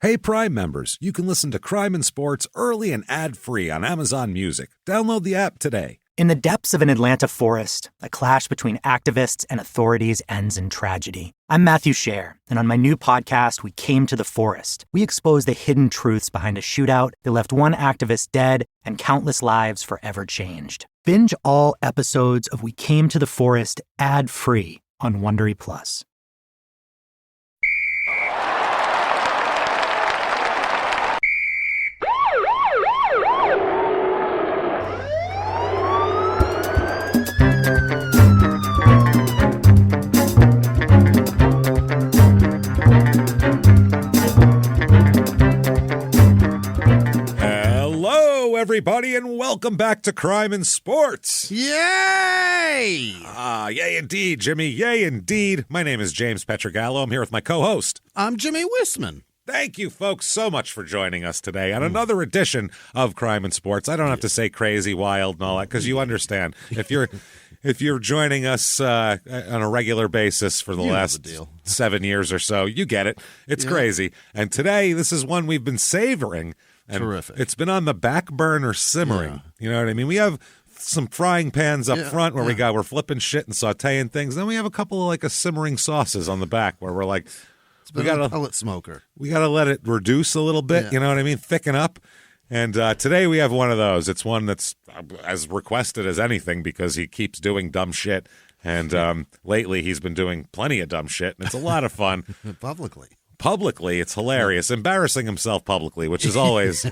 Hey, Prime members, you can listen to Crime and Sports early and ad-free on Amazon Music. Download the app today. In the depths of an Atlanta forest, a clash between activists and authorities ends in tragedy. I'm Matthew Scher, and on my new podcast, We Came to the Forest, we expose the hidden truths behind a shootout that left one activist dead and countless lives forever changed. Binge all episodes of We Came to the Forest ad-free on Wondery Plus. Everybody, and welcome back to Crime and Sports. Yay! Yay indeed, Jimmy. Yay indeed. My name is James Pietragallo. I'm here with my co-host. I'm Jimmie Whisman. Thank you, folks, so much for joining us today on another edition of Crime and Sports. I don't have to say crazy, wild, and all that, because you understand. If you're joining us on a regular basis for the last 7 years or so, you get it. It's crazy. And today, this is one we've been savoring. And terrific. It's been on the back burner simmering. Yeah. You know what I mean? We have some frying pans up front where we're flipping shit and sauteing things. Then we have a couple of simmering sauces on the back where we're like, we got a pellet smoker. We got to let it reduce a little bit. Yeah. You know what I mean? Thicken up. And today we have one of those. It's one that's as requested as anything because he keeps doing dumb shit. And lately he's been doing plenty of dumb shit. And it's a lot of fun. Publicly, it's hilarious. Embarrassing himself publicly, which is always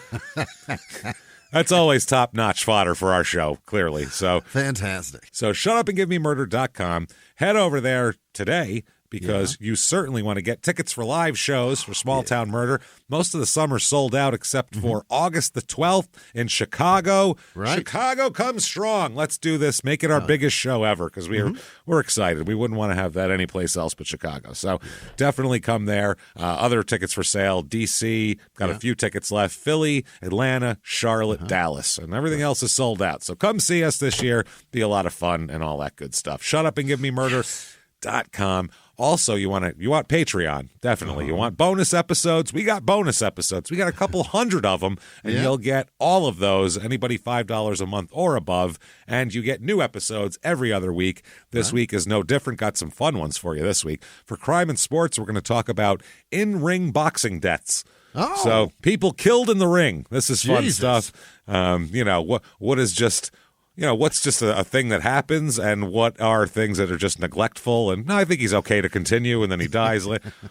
that's always top-notch fodder for our show, clearly. So fantastic. So shutupandgivememurder.com. Head over there today because you certainly want to get tickets for live shows for Small Town Murder. Most of the summer sold out except for August the 12th in Chicago. Right. Chicago comes strong. Let's do this. Make it our biggest show ever because we're excited. We wouldn't want to have that anyplace else but Chicago. So definitely come there. Other tickets for sale. D.C. got a few tickets left. Philly, Atlanta, Charlotte, Dallas. And everything else is sold out. So come see us this year. Be a lot of fun and all that good stuff. Shutupandgivememurder.com. Also, you want Patreon, definitely. You want bonus episodes? We got bonus episodes. We got a couple hundred of them, and you'll get all of those, anybody $5 a month or above, and you get new episodes every other week. This week is no different. Got some fun ones for you this week. For Crime and Sports, we're going to talk about in-ring boxing deaths. Oh. So, people killed in the ring. This is fun stuff. What is just... what's just a thing that happens and what are things that are just neglectful. And I think he's okay to continue, and then he dies.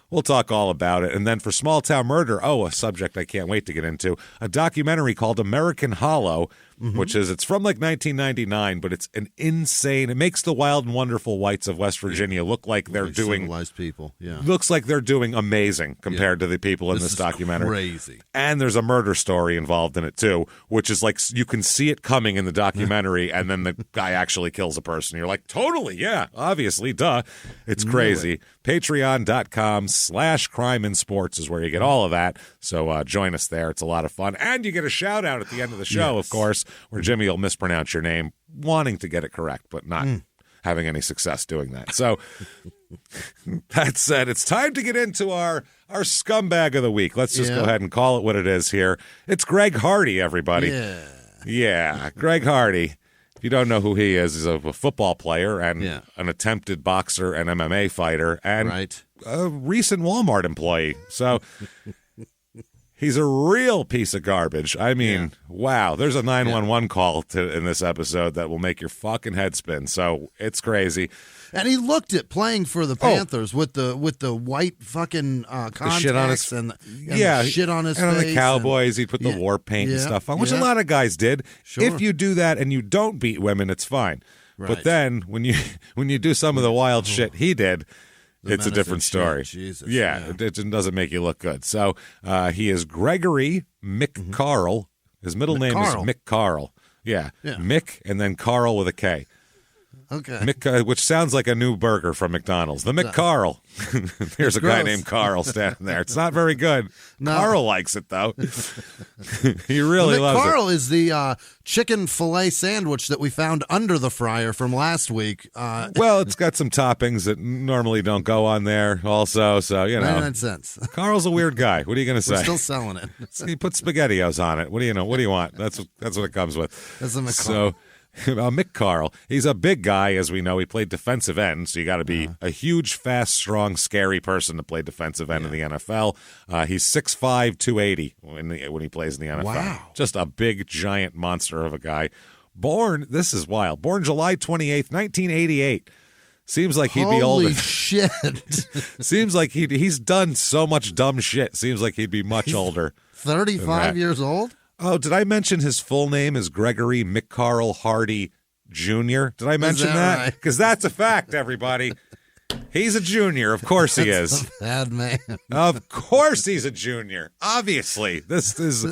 We'll talk all about it. And then for Small Town Murder, a subject I can't wait to get into, a documentary called American Hollow, which it's from 1999, but it's an insane, it makes the wild and wonderful whites of West Virginia look like they're doing, civilized people. Looks like they're doing amazing compared to the people in this documentary. Crazy. And there's a murder story involved in it too, which is you can see it coming in the documentary, and then the guy actually kills a person. You're like, totally, yeah, obviously, duh. It's crazy. Patreon.com/crime and sports is where you get all of that. So join us there. It's a lot of fun. And you get a shout out at the end of the show, of course, where Jimmie will mispronounce your name, wanting to get it correct, but not having any success doing that. So that said, it's time to get into our scumbag of the week. Let's just go ahead and call it what it is here. It's Greg Hardy, everybody. Yeah, Greg Hardy. If you don't know who he is, he's a football player and an attempted boxer and MMA fighter and a recent Walmart employee. So he's a real piece of garbage. I mean, wow. There's a 911 call in this episode that will make your fucking head spin. So it's crazy. And he looked at playing for the Panthers with the white fucking contacts shit on his, and the shit on his and face. On the Cowboys, he'd put the war paint and stuff on, which a lot of guys did. Sure. If you do that and you don't beat women, it's fine. Right. But then when you do some of the wild shit he did, it's a different story. Jesus, it doesn't make you look good. So he is Gregory McCarl. His middle name is Mick Carl. Yeah, Mick and then Carl with a K. Okay. Which sounds like a new burger from McDonald's. The McCarl. There's a guy gross. named Carl standing there. It's not very good. No. Carl likes it, though. He really loves it. McCarl is the chicken filet sandwich that we found under the fryer from last week. Well, it's got some toppings that normally don't go on there also, so, 99 cents. Carl's a weird guy. What are you going to say? We're still selling it. He put SpaghettiOs on it. What do you know? What do you want? That's what it comes with. That's a McCarl. So, Mick Carl, he's a big guy, as we know. He played defensive end, so you got to be a huge, fast, strong, scary person to play defensive end in the NFL. He's 6'5", 280 when he plays in the NFL. Wow. Just a big, giant monster of a guy. This is wild. Born July 28th, 1988. Seems like he'd be older. Holy shit. Seems like he's done so much dumb shit. Seems like he'd be much older. 35 years old? Oh, did I mention his full name is Gregory McCarl Hardy Jr.? Did I mention that? Because that's a fact, everybody. He's a junior. Of course he is. A bad man. Of course he's a junior. Obviously. This is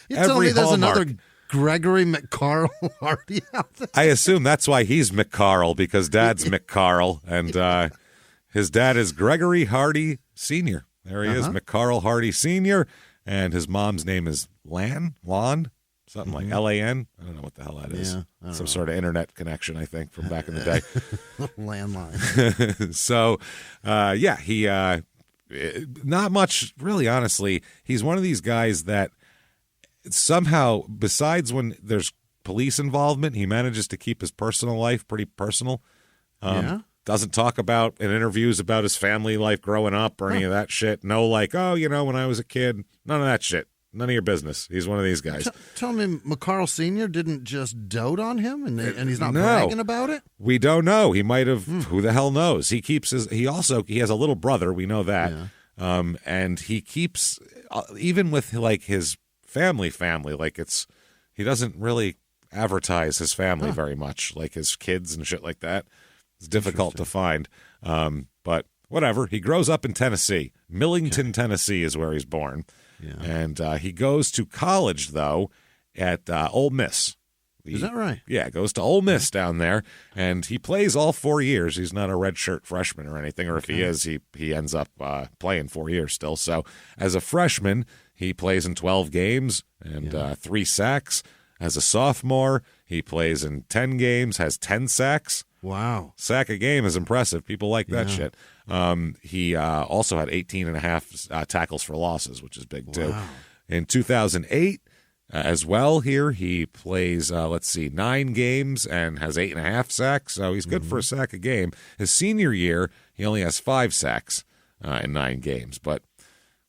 You tell me every there's hallmark. another Gregory McCarl Hardy out there? I assume that's why he's McCarl, because Dad's McCarl, and his dad is Gregory Hardy Sr. There he is, McCarl Hardy Sr., and his mom's name is Lon, something like Lan. I don't know what the hell that is. Yeah, Some sort of internet connection, I think, from back in the day. Landline. So, he not much, really, honestly. He's one of these guys that somehow, besides when there's police involvement, he manages to keep his personal life pretty personal. Doesn't talk about in interviews about his family life growing up or any of that shit. No, like, when I was a kid, none of that shit. None of your business. He's one of these guys. Tell me, McCarl Sr. didn't just dote on him, and he's not bragging about it? We don't know. He might have. Who the hell knows? He keeps his. He has a little brother. We know that. Yeah. And he keeps even with like his family. Like he doesn't really advertise his family very much, like his kids and shit like that. It's difficult to find. But whatever. He grows up in Tennessee. Millington, Tennessee is where he's born. Yeah. And he goes to college, though, at Ole Miss. Is that right? Yeah, goes to Ole Miss down there, and he plays all 4 years. He's not a redshirt freshman or anything, or if he is, he ends up playing 4 years still. So as a freshman, he plays in 12 games and 3 sacks. As a sophomore, he plays in 10 games, has 10 sacks. Wow. Sack a game is impressive. People like that shit. He also had 18 and a half tackles for losses, which is big too. In 2008, as well here, he plays, 9 games and has 8.5 sacks, so he's good for a sack a game. His senior year, he only has 5 sacks in 9 games, but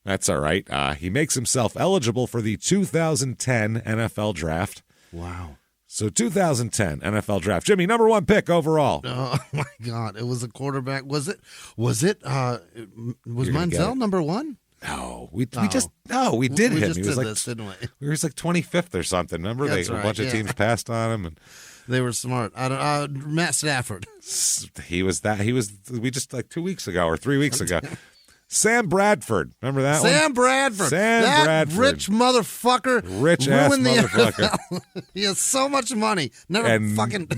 that's all right. He makes himself eligible for the 2010 NFL Draft. Wow. So 2010 NFL Draft. Jimmie, number 1 pick overall. Oh, my God. It was a quarterback. Was Manziel number 1? No, we did him. We He just was did like, this, didn't we? He was like 25th or something. Remember, a bunch of teams passed on him, and they were smart. Matt Stafford. We just like 2 weeks ago or 3 weeks ago. Sam Bradford. Remember that one? Sam Bradford. That rich motherfucker. Rich-ass motherfucker. He has so much money. Never fucking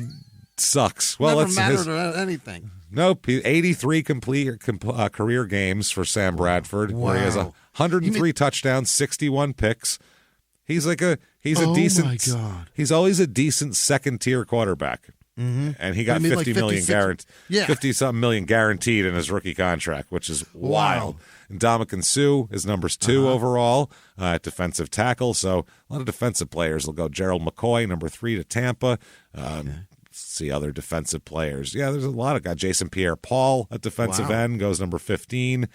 sucks. Well, never mattered or anything. Nope. 83 complete career games for Sam Bradford, where he has 103 touchdowns, 61 picks. He's a decent. My God. He's always a decent second-tier quarterback. Mm-hmm. And he got 50 million guaranteed, 50-something million guaranteed in his rookie contract, which is wild. And Ndamukong Suh is numbers 2 overall at defensive tackle. So a lot of defensive players will go. Gerald McCoy, number 3 to Tampa. See other defensive players. Yeah, there's a lot of guys. Jason Pierre-Paul at defensive end goes number 15.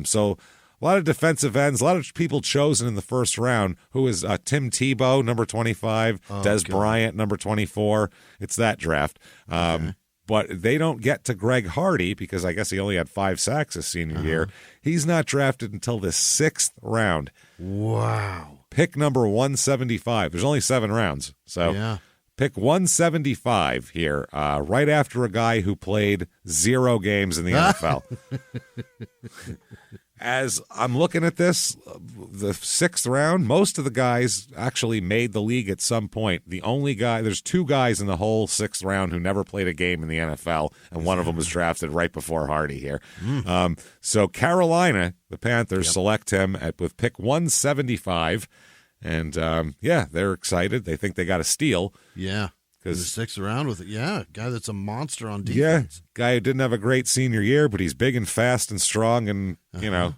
So a lot of defensive ends, a lot of people chosen in the first round. Who is Tim Tebow, number 25, Des Bryant, number 24. It's that draft. But they don't get to Greg Hardy because I guess he only had 5 sacks his senior year. He's not drafted until the 6th round. Wow. Pick number 175. There's only 7 rounds. So pick 175 here, right after a guy who played 0 games in the NFL. As I'm looking at this, the 6th round, most of the guys actually made the league at some point. The only guy, there's 2 guys in the whole 6th round who never played a game in the NFL, and one of them was drafted right before Hardy here. So Carolina, the Panthers, select him with pick 175, and they're excited. They think they got a steal. Yeah. In the 6th round with a guy that's a monster on defense. Yeah, guy who didn't have a great senior year, but he's big and fast and strong and,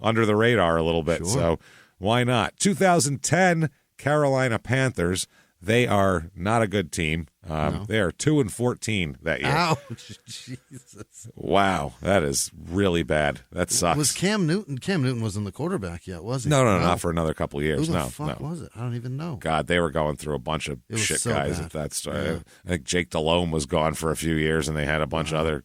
under the radar a little bit. Sure. So why not? 2010 Carolina Panthers. They are not a good team. No. They are 2-14 that year. Ouch, Jesus! Wow, that is really bad. That sucks. Was Cam Newton? Cam Newton wasn't the quarterback yet, was he? No, not for another couple of years. Who the fuck was it? I don't even know. God, they were going through a bunch of shit guys at that start. Yeah. I think Jake Delhomme was gone for a few years, and they had a bunch of other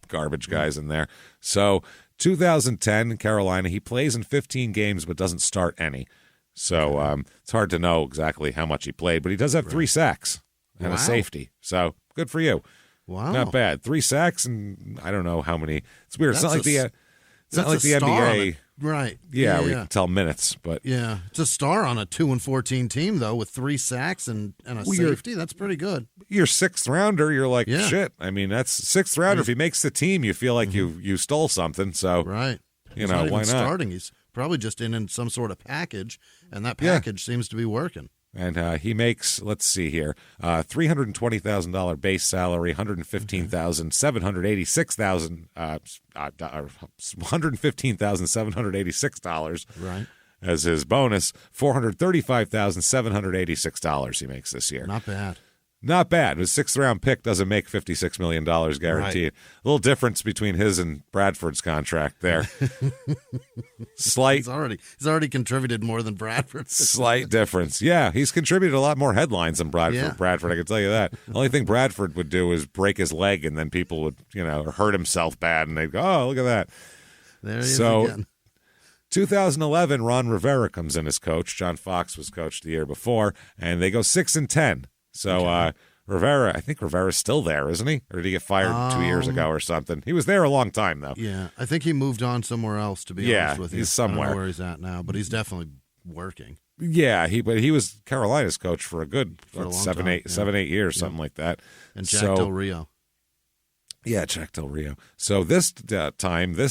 garbage guys in there. So 2010 Carolina, he plays in 15 games but doesn't start any. So it's hard to know exactly how much he played, but he does have 3 sacks and a safety. So good for you. Wow, not bad. 3 sacks and I don't know how many. It's weird. It's not like the NBA, right? Yeah, where you can tell minutes, but it's a star on a 2-14 team though, with 3 sacks and a safety. That's pretty good. Your 6th rounder, you're like shit. I mean, that's 6th rounder. If he makes the team, you feel like you stole something. So right, he's why not? Starting, he's probably just in some sort of package, and that package seems to be working. And he makes, let's see here, $320,000 base salary, $115,786 right as his bonus. $435,786 he makes this year. Not bad. Not bad. His 6th round pick doesn't make $56 million guaranteed. Right. A little difference between his and Bradford's contract there. Slight. He's already contributed more than Bradford. Slight difference. Yeah, he's contributed a lot more headlines than Bradford. Yeah. Bradford, I can tell you that. The only thing Bradford would do is break his leg, and then people would, hurt himself bad, and they'd go, "Oh, look at that." There he is again. 2011, Ron Rivera comes in as coach. John Fox was coach the year before, and they go 6-10. So Rivera, I think Rivera's still there, isn't he? Or did he get fired 2 years ago or something? He was there a long time, though. Yeah, I think he moved on somewhere else, to be honest with you. He's somewhere. I don't know where he's at now, but he's definitely working. Yeah, he was Carolina's coach for a good 7, 8 years, something like that. And Jack Del Rio. Yeah, Jack Del Rio. So this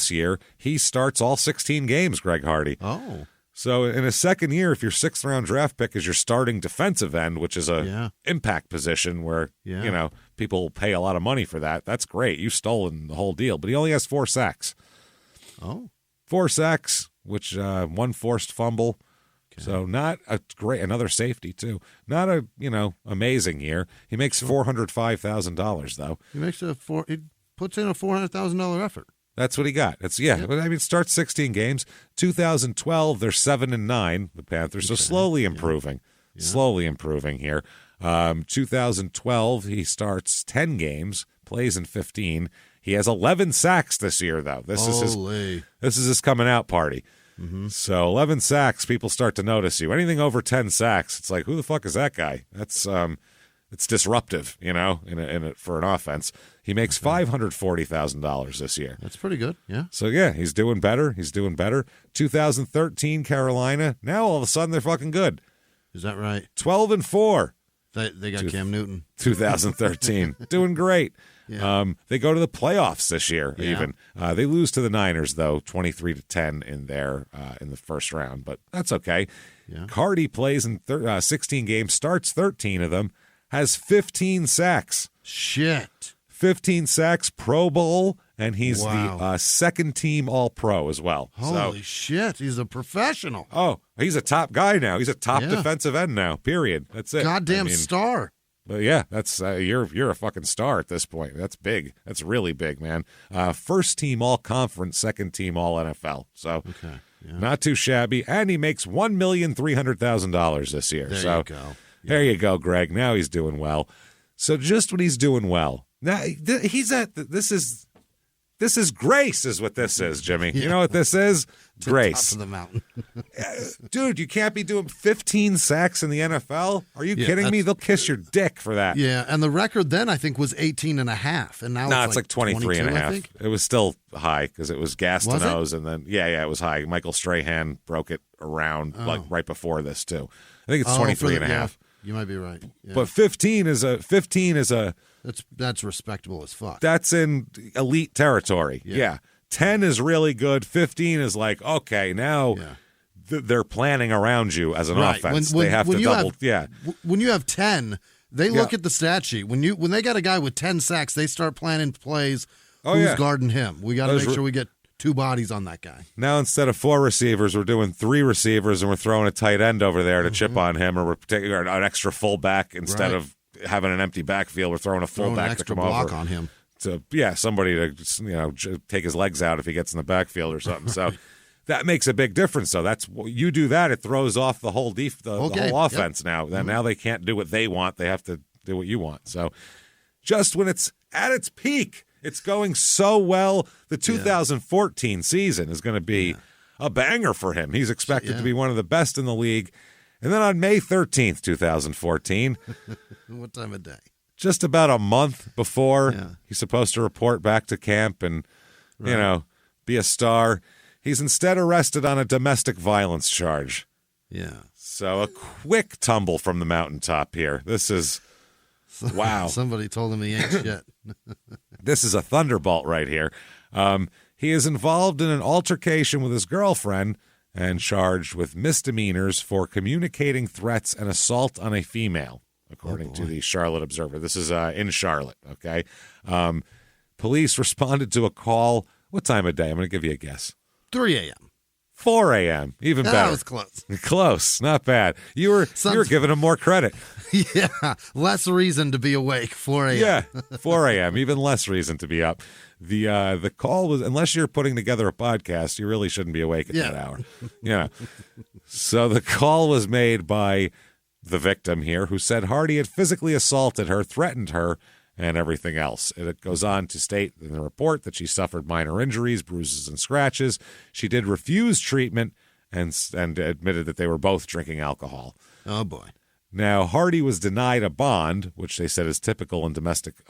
year, he starts all 16 games, Greg Hardy. Oh. So in his 2nd year, if your 6th round draft pick is your starting defensive end, which is a impact position where people pay a lot of money for that, that's great. You've stolen the whole deal. But he only has 4 sacks. Oh, 4 sacks, which 1 forced fumble. Okay. So not a great, another safety too. Not a amazing year. He makes $405,000 though. He puts in a $400,000 effort. That's what he got. Starts 16 games. 2012, they're 7-9, the Panthers. So slowly improving. Yeah. Slowly improving here. 2012, he starts 10 games, plays in 15. He has 11 sacks this year, though. This is his coming out party. Mm-hmm. So 11 sacks, people start to notice you. Anything over 10 sacks, it's like, who the fuck is that guy? That's it's disruptive, for an offense. He makes $540,000 this year. That's pretty good, yeah. So, he's doing better. 2013, Carolina. Now, all of a sudden, they're fucking good. Is that right? 12-4. They got Cam Newton. 2013. Doing great. Yeah. They go to the playoffs this year, even. They lose to the Niners, though, 23-10 in the first round. But that's okay. Yeah. Hardy plays in 16 games, starts 13 of them, has 15 sacks. Shit. 15 sacks, Pro Bowl, and he's the second-team All-Pro as well. Holy shit, he's a professional. Oh, he's a top guy now. He's a top defensive end now, period. That's it. Goddamn star. But that's you're a fucking star at this point. That's big. That's really big, man. First-team All-Conference, second-team All-NFL. So not too shabby. And he makes $1,300,000 this year. There you go. Yeah. There you go, Greg. Now he's doing well. So just when he's doing well, now he's at this is grace, is what this is, Jimmy. You know what this is? Grace. Top of the mountain. Dude, you can't be doing 15 sacks in the NFL. Are you kidding me? They'll kiss your dick for that. Yeah, and the record then I think was 18.5, and now it's like 23 and a half. It was still high because it was Gastineau's, and then it was high. Michael Strahan broke it around like right before this too. I think it's 23 and a half. You might be right. Yeah. But 15 is a that's respectable as fuck. That's in elite territory. Yeah. 10 is really good. 15 is like, okay, now they're planning around you as an offense. They have to double. When you have 10, they look at the stat sheet. When they got a guy with 10 sacks, they start planning plays. Who's guarding him? We got to make sure we get 2 bodies on that guy. Now instead of 4 receivers, we're doing 3 receivers, and we're throwing a tight end over there to chip on him, or we're taking an extra fullback instead of having an empty backfield. We're throwing a fullback to come block over on him. To somebody to take his legs out if he gets in the backfield or something. So that makes a big difference. So you do that, it throws off the whole the whole offense. Now now they can't do what they want; they have to do what you want. So just when it's at its peak. It's going so well. The 2014 season is going to be a banger for him. He's expected to be one of the best in the league. And then on May 13th, 2014. What time of day? Just about a month before he's supposed to report back to camp and, be a star. He's instead arrested on a domestic violence charge. Yeah. So a quick tumble from the mountaintop here. This is... Wow. Somebody told him he ain't shit. This is a thunderbolt right here. He is involved in an altercation with his girlfriend and charged with misdemeanors for communicating threats and assault on a female, according to the Charlotte Observer. This is in Charlotte, okay? Police responded to a call. What time of day? I'm going to give you a guess. 3 a.m. 4 a.m. Even better. That was close. Close. Not bad. You were giving him more credit. Yeah. Less reason to be awake. 4 a.m. Yeah. 4 a.m. Even less reason to be up. The call was, unless you're putting together a podcast, you really shouldn't be awake at that hour. Yeah. So the call was made by the victim here, who said Hardy had physically assaulted her, threatened her, and everything else. It goes on to state in the report that she suffered minor injuries, bruises, and scratches. She did refuse treatment and admitted that they were both drinking alcohol. Oh, boy. Now, Hardy was denied a bond, which they said is typical in domestic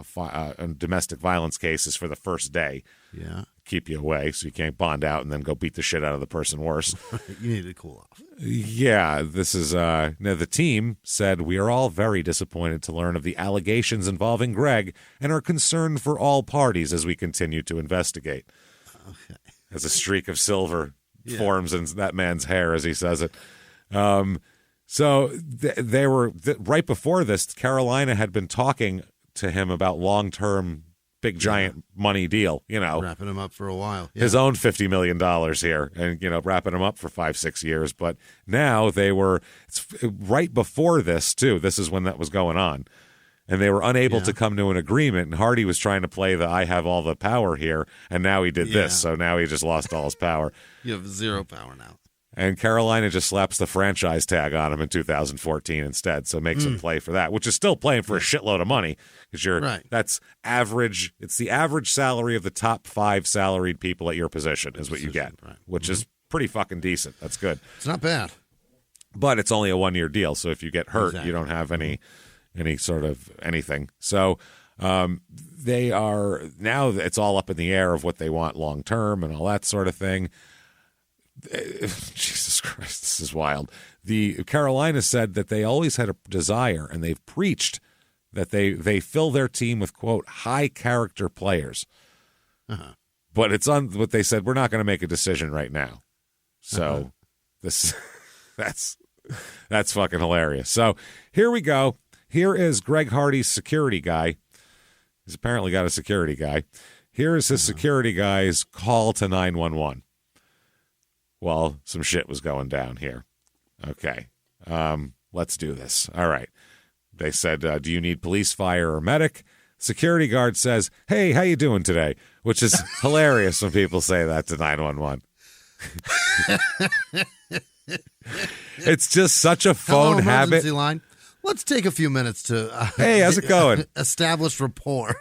violence cases for the first day. Yeah. Keep you away so you can't bond out and then go beat the shit out of the person worse. You need to cool off. Yeah, this is now the team said, we are all very disappointed to learn of the allegations involving Greg and are concerned for all parties as we continue to investigate. Okay. As a streak of silver forms in that man's hair as he says it. So they were right before this, Carolina had been talking to him about long-term big giant money deal, wrapping him up for a while. His own $50 million here and, wrapping him up for 5-6 years. But now it's right before this too. This is when that was going on. And they were unable to come to an agreement. And Hardy was trying to play I have all the power here. And now he did this. So now he just lost all his power. You have zero power now. And Carolina just slaps the franchise tag on him in 2014 instead, so makes him play for that, which is still playing for a shitload of money because that's average. It's the average salary of the top 5 salaried people at your position is what you get, which is pretty fucking decent. That's good. It's not bad, but it's only a 1-year deal, so if you get hurt, you don't have any sort of anything. So they are now. It's all up in the air of what they want long term and all that sort of thing. Jesus Christ, this is wild. The Carolina said that they always had a desire, and they've preached that they fill their team with, quote, high character players. But it's on what they said, we're not going to make a decision right now. So that's fucking hilarious. So here we go. Here is Greg Hardy's security guy. He's apparently got a security guy. Here is his security guy's call to 911. Well, some shit was going down here. Okay, let's do this. All right. They said, do you need police, fire, or medic? Security guard says, hey, how you doing today? Which is hilarious when people say that to 911. It's just such a phone habit. Line. Let's take a few minutes to hey, how's it going? Establish rapport.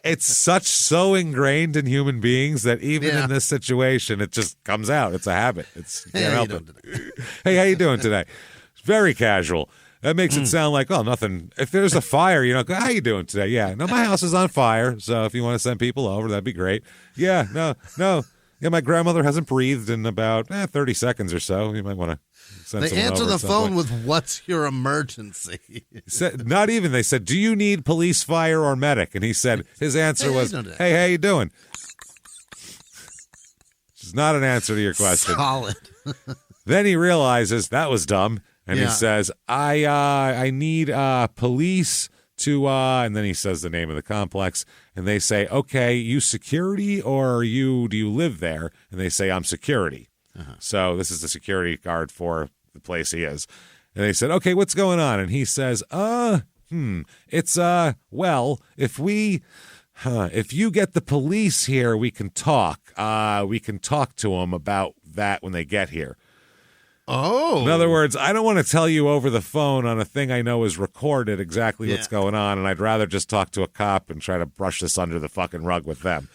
It's so ingrained in human beings that even in this situation, it just comes out. It's a habit. Can't help it. Hey, how you doing today? It's very casual. That makes it sound like, oh, nothing. If there's a fire, go, how you doing today? Yeah, no, my house is on fire. So if you want to send people over, that'd be great. Yeah, no, Yeah, my grandmother hasn't breathed in about 30 seconds or so. You might want to send They someone answer over the at some phone point. with, "What's your emergency?" Not even. They said, "Do you need police, fire, or medic?" And he said, his answer was, "Hey, how you doing?" Which is not an answer to your question. Solid. Then he realizes that was dumb, and he Yeah. says, I need police to," and then he says the name of the complex, and they say, "Okay, you security or do you live there?" And they say, "I'm security." So this is the security guard for the place he is. And they said, "Okay, what's going on?" And he says, it's, well, if you get the police here, we can talk. We can talk to them about that when they get here. Oh. In other words, I don't want to tell you over the phone on a thing I know is recorded exactly what's going on, and I'd rather just talk to a cop and try to brush this under the fucking rug with them.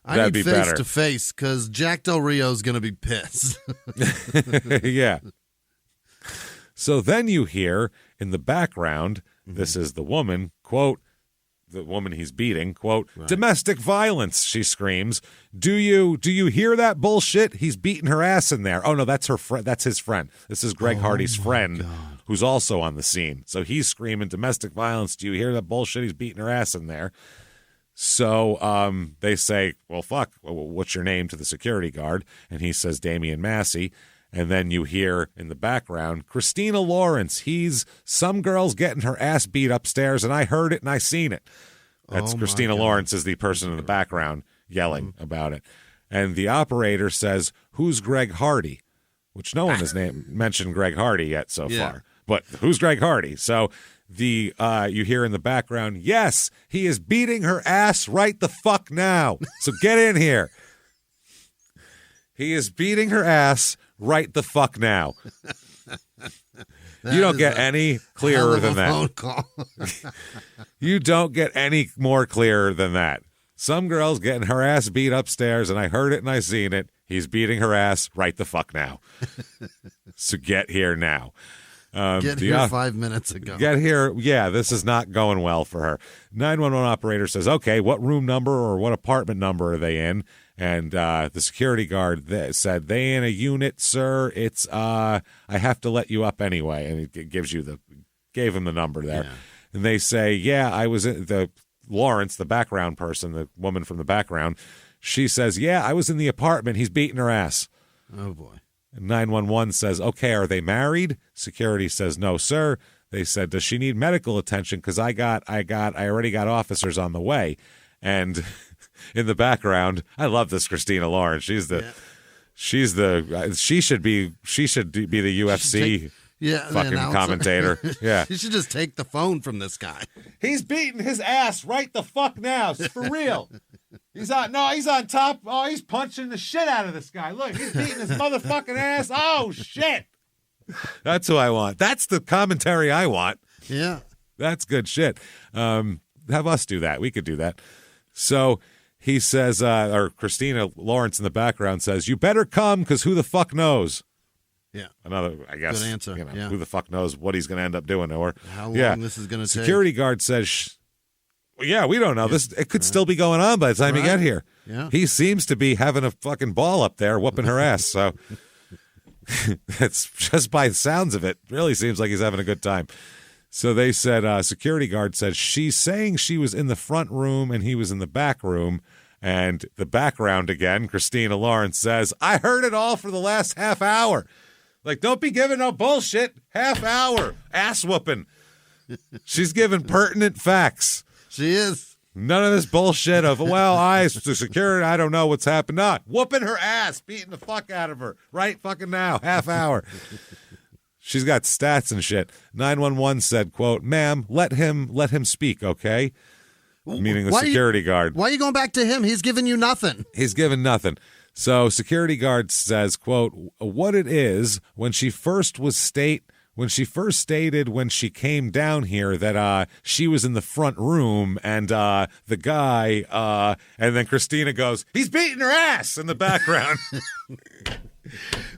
I need face to face because Jack Del Rio's going to be pissed. Yeah. So then you hear in the background, this is the woman, quote, the woman he's beating, quote, "Domestic violence," she screams. Do you hear that bullshit? He's beating her ass in there. Oh, no, that's her friend. That's his friend. This is Greg Hardy's friend who's also on the scene. So he's screaming, "Domestic violence. Do you hear that bullshit? He's beating her ass in there." So they say, "Well, fuck, what's your name?" to the security guard. And he says, "Damian Massey." And then you hear in the background, "Christina Lawrence, he's some girl's getting her ass beat upstairs, and I heard it and I seen it." That's Christina Lawrence is the person in the background yelling about it. And the operator says, "Who's Greg Hardy?" Which no one has mentioned Greg Hardy yet so far. But who's Greg Hardy? So the you hear in the background, "Yes, he is beating her ass right the fuck now. So get in here." He is beating her ass right the fuck now. You don't get any clearer than that. Phone call. You don't get any more clearer than that. Some girl's getting her ass beat upstairs, and I heard it and I seen it. He's beating her ass right the fuck now. So get here now. Get here 5 minutes ago. Get here. Yeah, this is not going well for her. 911 operator says, "Okay, what room number or what apartment number are they in?" And the security guard said, "They in a unit, sir. It's I have to let you up anyway." And it gave him the number there. Yeah. And they say, "Yeah, I was in the Lawrence, the background person, the woman from the background." She says, "Yeah, I was in the apartment. He's beating her ass." Oh boy. And 911 says, "Okay, are they married?" Security says, "No, sir." They said, "Does she need medical attention? Because I already got officers on the way." And in the background, I love this Christina Lawrence. She should be the UFC fucking commentator. Yeah. You should just take the phone from this guy. "He's beating his ass right the fuck now. It's for real. He's on top. Oh, he's punching the shit out of this guy. Look, he's beating his motherfucking ass. Oh, shit." That's who I want. That's the commentary I want. Yeah. That's good shit. Have us do that. We could do that. So he says, or Christina Lawrence in the background says, "You better come because who the fuck knows?" Yeah. Another, I guess. Good answer. Who the fuck knows what he's going to end up doing to her. How long this is going to take. Security guard says, "Yeah, we don't know. It could still be going on by the time you get here." Yeah. He seems to be having a fucking ball up there whooping her ass. So it's just by the sounds of it, really seems like he's having a good time. So they said, security guard said, "She's saying she was in the front room and he was in the back room." And the background again, Christina Lawrence says, "I heard it all for the last half hour." Like, don't be giving no bullshit. Half hour. Ass whooping. She's giving pertinent facts. She is. None of this bullshit of, the security, I don't know what's happened. Not whooping her ass, beating the fuck out of her right fucking now, half hour. She's got stats and shit. 911 said, quote, "Ma'am, let him speak, okay?" Meaning the security guard. Why are you going back to him? He's giving you nothing. He's giving nothing. So security guard says, quote, "What it is, when she first stated when she came down here that she was in the front room and the guy and then Christina goes, 'He's beating her ass' in the background."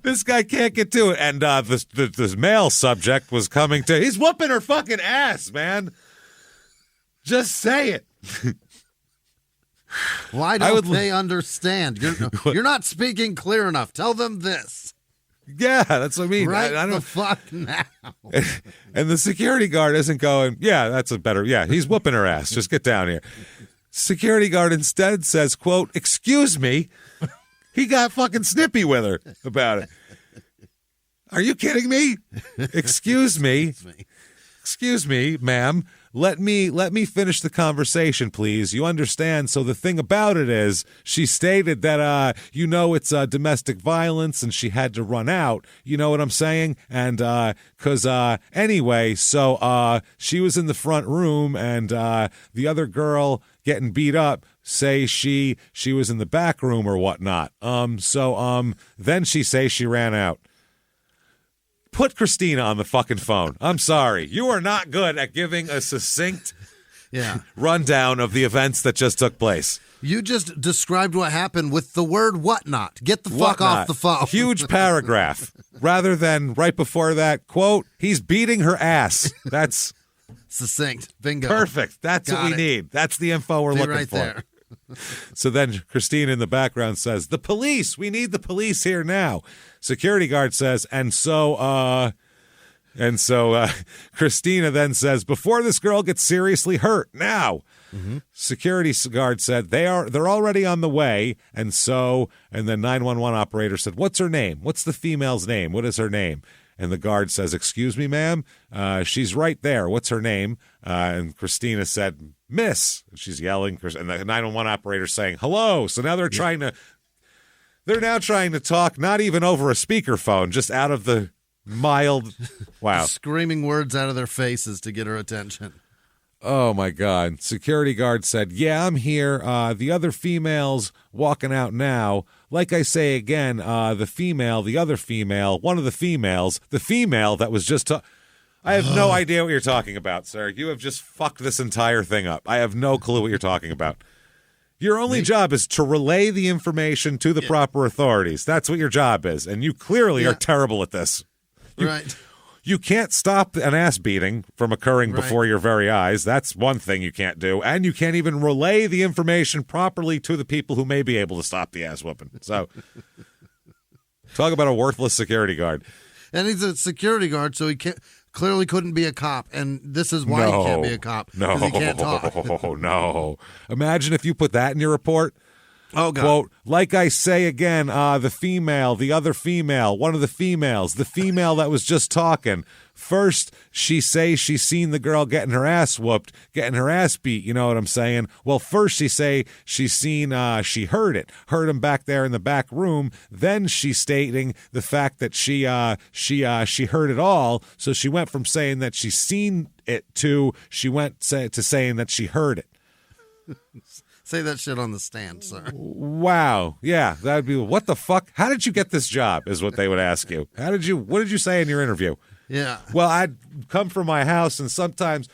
This guy can't get to it. And this male subject was coming to, "He's whooping her fucking ass, man. Just say it." Why don't they understand? You're not speaking clear enough. Tell them this. Yeah, that's what I mean. Right I don't, the fuck now. And the security guard isn't going, yeah, that's a better, yeah, he's whooping her ass. Just get down here. Security guard instead says, quote, excuse me. He got fucking snippy with her about it. Are you kidding me? Excuse me. Excuse me, ma'am. Let me finish the conversation, please. You understand? So the thing about it is, she stated that it's domestic violence, and she had to run out. You know what I'm saying? And anyway, so she was in the front room, and the other girl getting beat up say she was in the back room or whatnot. Then she say she ran out. Put Christina on the fucking phone. I'm sorry. You are not good at giving a succinct rundown of the events that just took place. You just described what happened with the word whatnot. Get the fuck off the phone. Huge paragraph. Rather than right before that, quote, he's beating her ass. That's succinct. Bingo. Perfect. That's what we need. That's the info we're looking for. There. So then Christine in the background says, the police, we need the police here now. Security guard says, and so Christina then says, before this girl gets seriously hurt, now. Mm-hmm. Security guard said, they're already on the way. And then 911 operator said, what's her name? What's the female's name? What is her name? And the guard says, excuse me, ma'am, she's right there. What's her name? And Christina said, Miss. She's yelling, and the 911 operator saying, hello. So now they're now trying to talk, not even over a speakerphone, just out of the mild, wow. Screaming words out of their faces to get her attention. Oh, my God. Security guard said, yeah, I'm here. The other female's walking out now. Like I say again, the other female, one of the females, the female that was just... I have no idea what you're talking about, sir. You have just fucked this entire thing up. I have no clue what you're talking about. Your only job is to relay the information to the proper authorities. That's what your job is, and you clearly are terrible at this. Right. You can't stop an ass beating from occurring before your very eyes. That's one thing you can't do. And you can't even relay the information properly to the people who may be able to stop the ass whooping. So, talk about a worthless security guard. And he's a security guard, so he clearly couldn't be a cop. And this is why he can't be a cop. No, he can't talk. No. Imagine if you put that in your report. Oh, God. Quote, like I say again, the female, the other female, one of the females, the female that was just talking. First, she say she's seen the girl getting her ass whooped, getting her ass beat, you know what I'm saying? Well, first she say she's seen, she heard him back there in the back room. Then she's stating the fact that she heard it all. So she went from saying that she's seen it to saying that she heard it. Say that shit on the stand, sir. Wow. Yeah, that would be, what the fuck? How did you get this job is what they would ask you. What did you say in your interview? Yeah. Well, I'd come from my house, and sometimes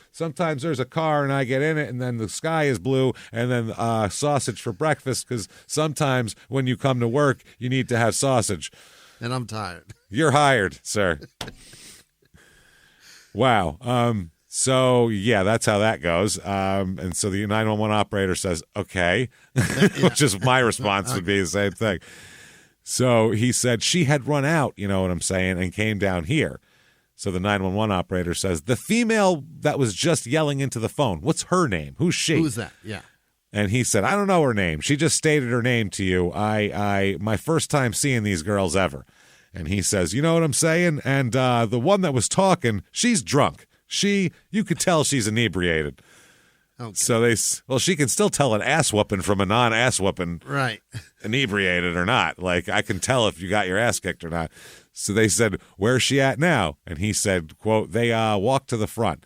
there's a car, and I get in it, and then the sky is blue, and then sausage for breakfast, because sometimes when you come to work, you need to have sausage. And I'm tired. You're hired, sir. Wow. So, yeah, that's how that goes. And so the 911 operator says, okay, which is my response would be the same thing. So he said she had run out, you know what I'm saying, and came down here. So the 911 operator says, the female that was just yelling into the phone, what's her name? Who's she? Who's that? Yeah. And he said, I don't know her name. She just stated her name to you. My first time seeing these girls ever. And he says, you know what I'm saying? And the one that was talking, she's drunk. You could tell she's inebriated. Okay. So she can still tell an ass whooping from a non-ass whooping, right? Inebriated or not. Like, I can tell if you got your ass kicked or not. So they said, where's she at now? And he said, quote, they walked to the front.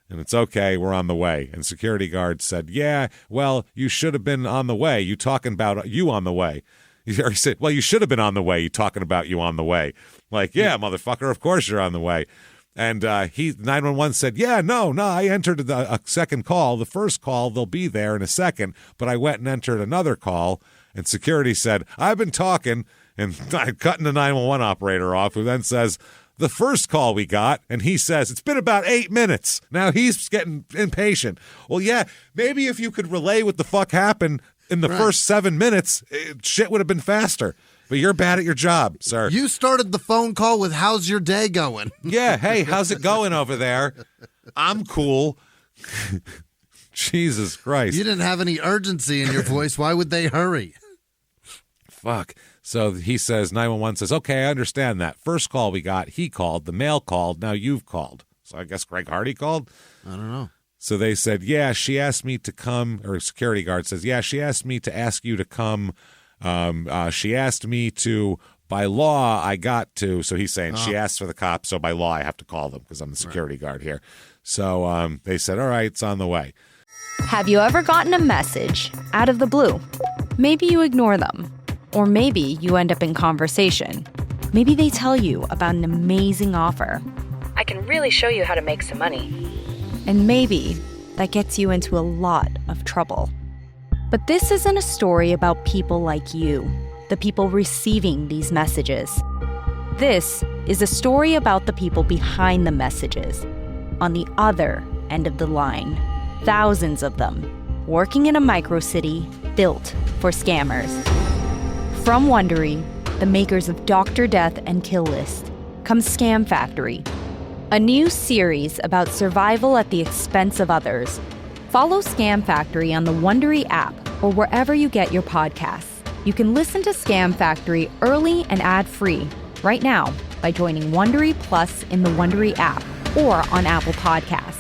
And it's okay, we're on the way. And security guard said, yeah, well, you should have been on the way. You talking about you on the way. He said, well, you should have been on the way. You talking about you on the way. Like, yeah, motherfucker, of course you're on the way. And 911 said, yeah, no, I entered a second call. The first call, they'll be there in a second, but I went and entered another call. And security said, I've been talking, and cutting the 911 operator off, who then says, the first call we got, and he says, it's been about 8 minutes. Now he's getting impatient. Well, yeah, maybe if you could relay what the fuck happened In the first 7 minutes, shit would have been faster. But you're bad at your job, sir. You started the phone call with, how's your day going? Yeah, hey, how's it going over there? I'm cool. Jesus Christ. You didn't have any urgency in your voice. Why would they hurry? Fuck. So he says, 911 says, okay, I understand that. First call we got, he called. The male called. Now you've called. So I guess Greg Hardy called? I don't know. So they said, yeah, she asked me to come, or security guard says, yeah, she asked me to ask you to come. She asked me to, by law, I got to. So he's saying she asked for the cops, so by law I have to call them because I'm the security guard here. So they said, all right, it's on the way. Have you ever gotten a message out of the blue? Maybe you ignore them. Or maybe you end up in conversation. Maybe they tell you about an amazing offer. I can really show you how to make some money. And maybe that gets you into a lot of trouble. But this isn't a story about people like you, the people receiving these messages. This is a story about the people behind the messages, on the other end of the line. Thousands of them, working in a microcity built for scammers. From Wondery, the makers of Dr. Death and Kill List, comes Scam Factory, a new series about survival at the expense of others. Follow Scam Factory on the Wondery app or wherever you get your podcasts. You can listen to Scam Factory early and ad-free right now by joining Wondery Plus in the Wondery app or on Apple Podcasts.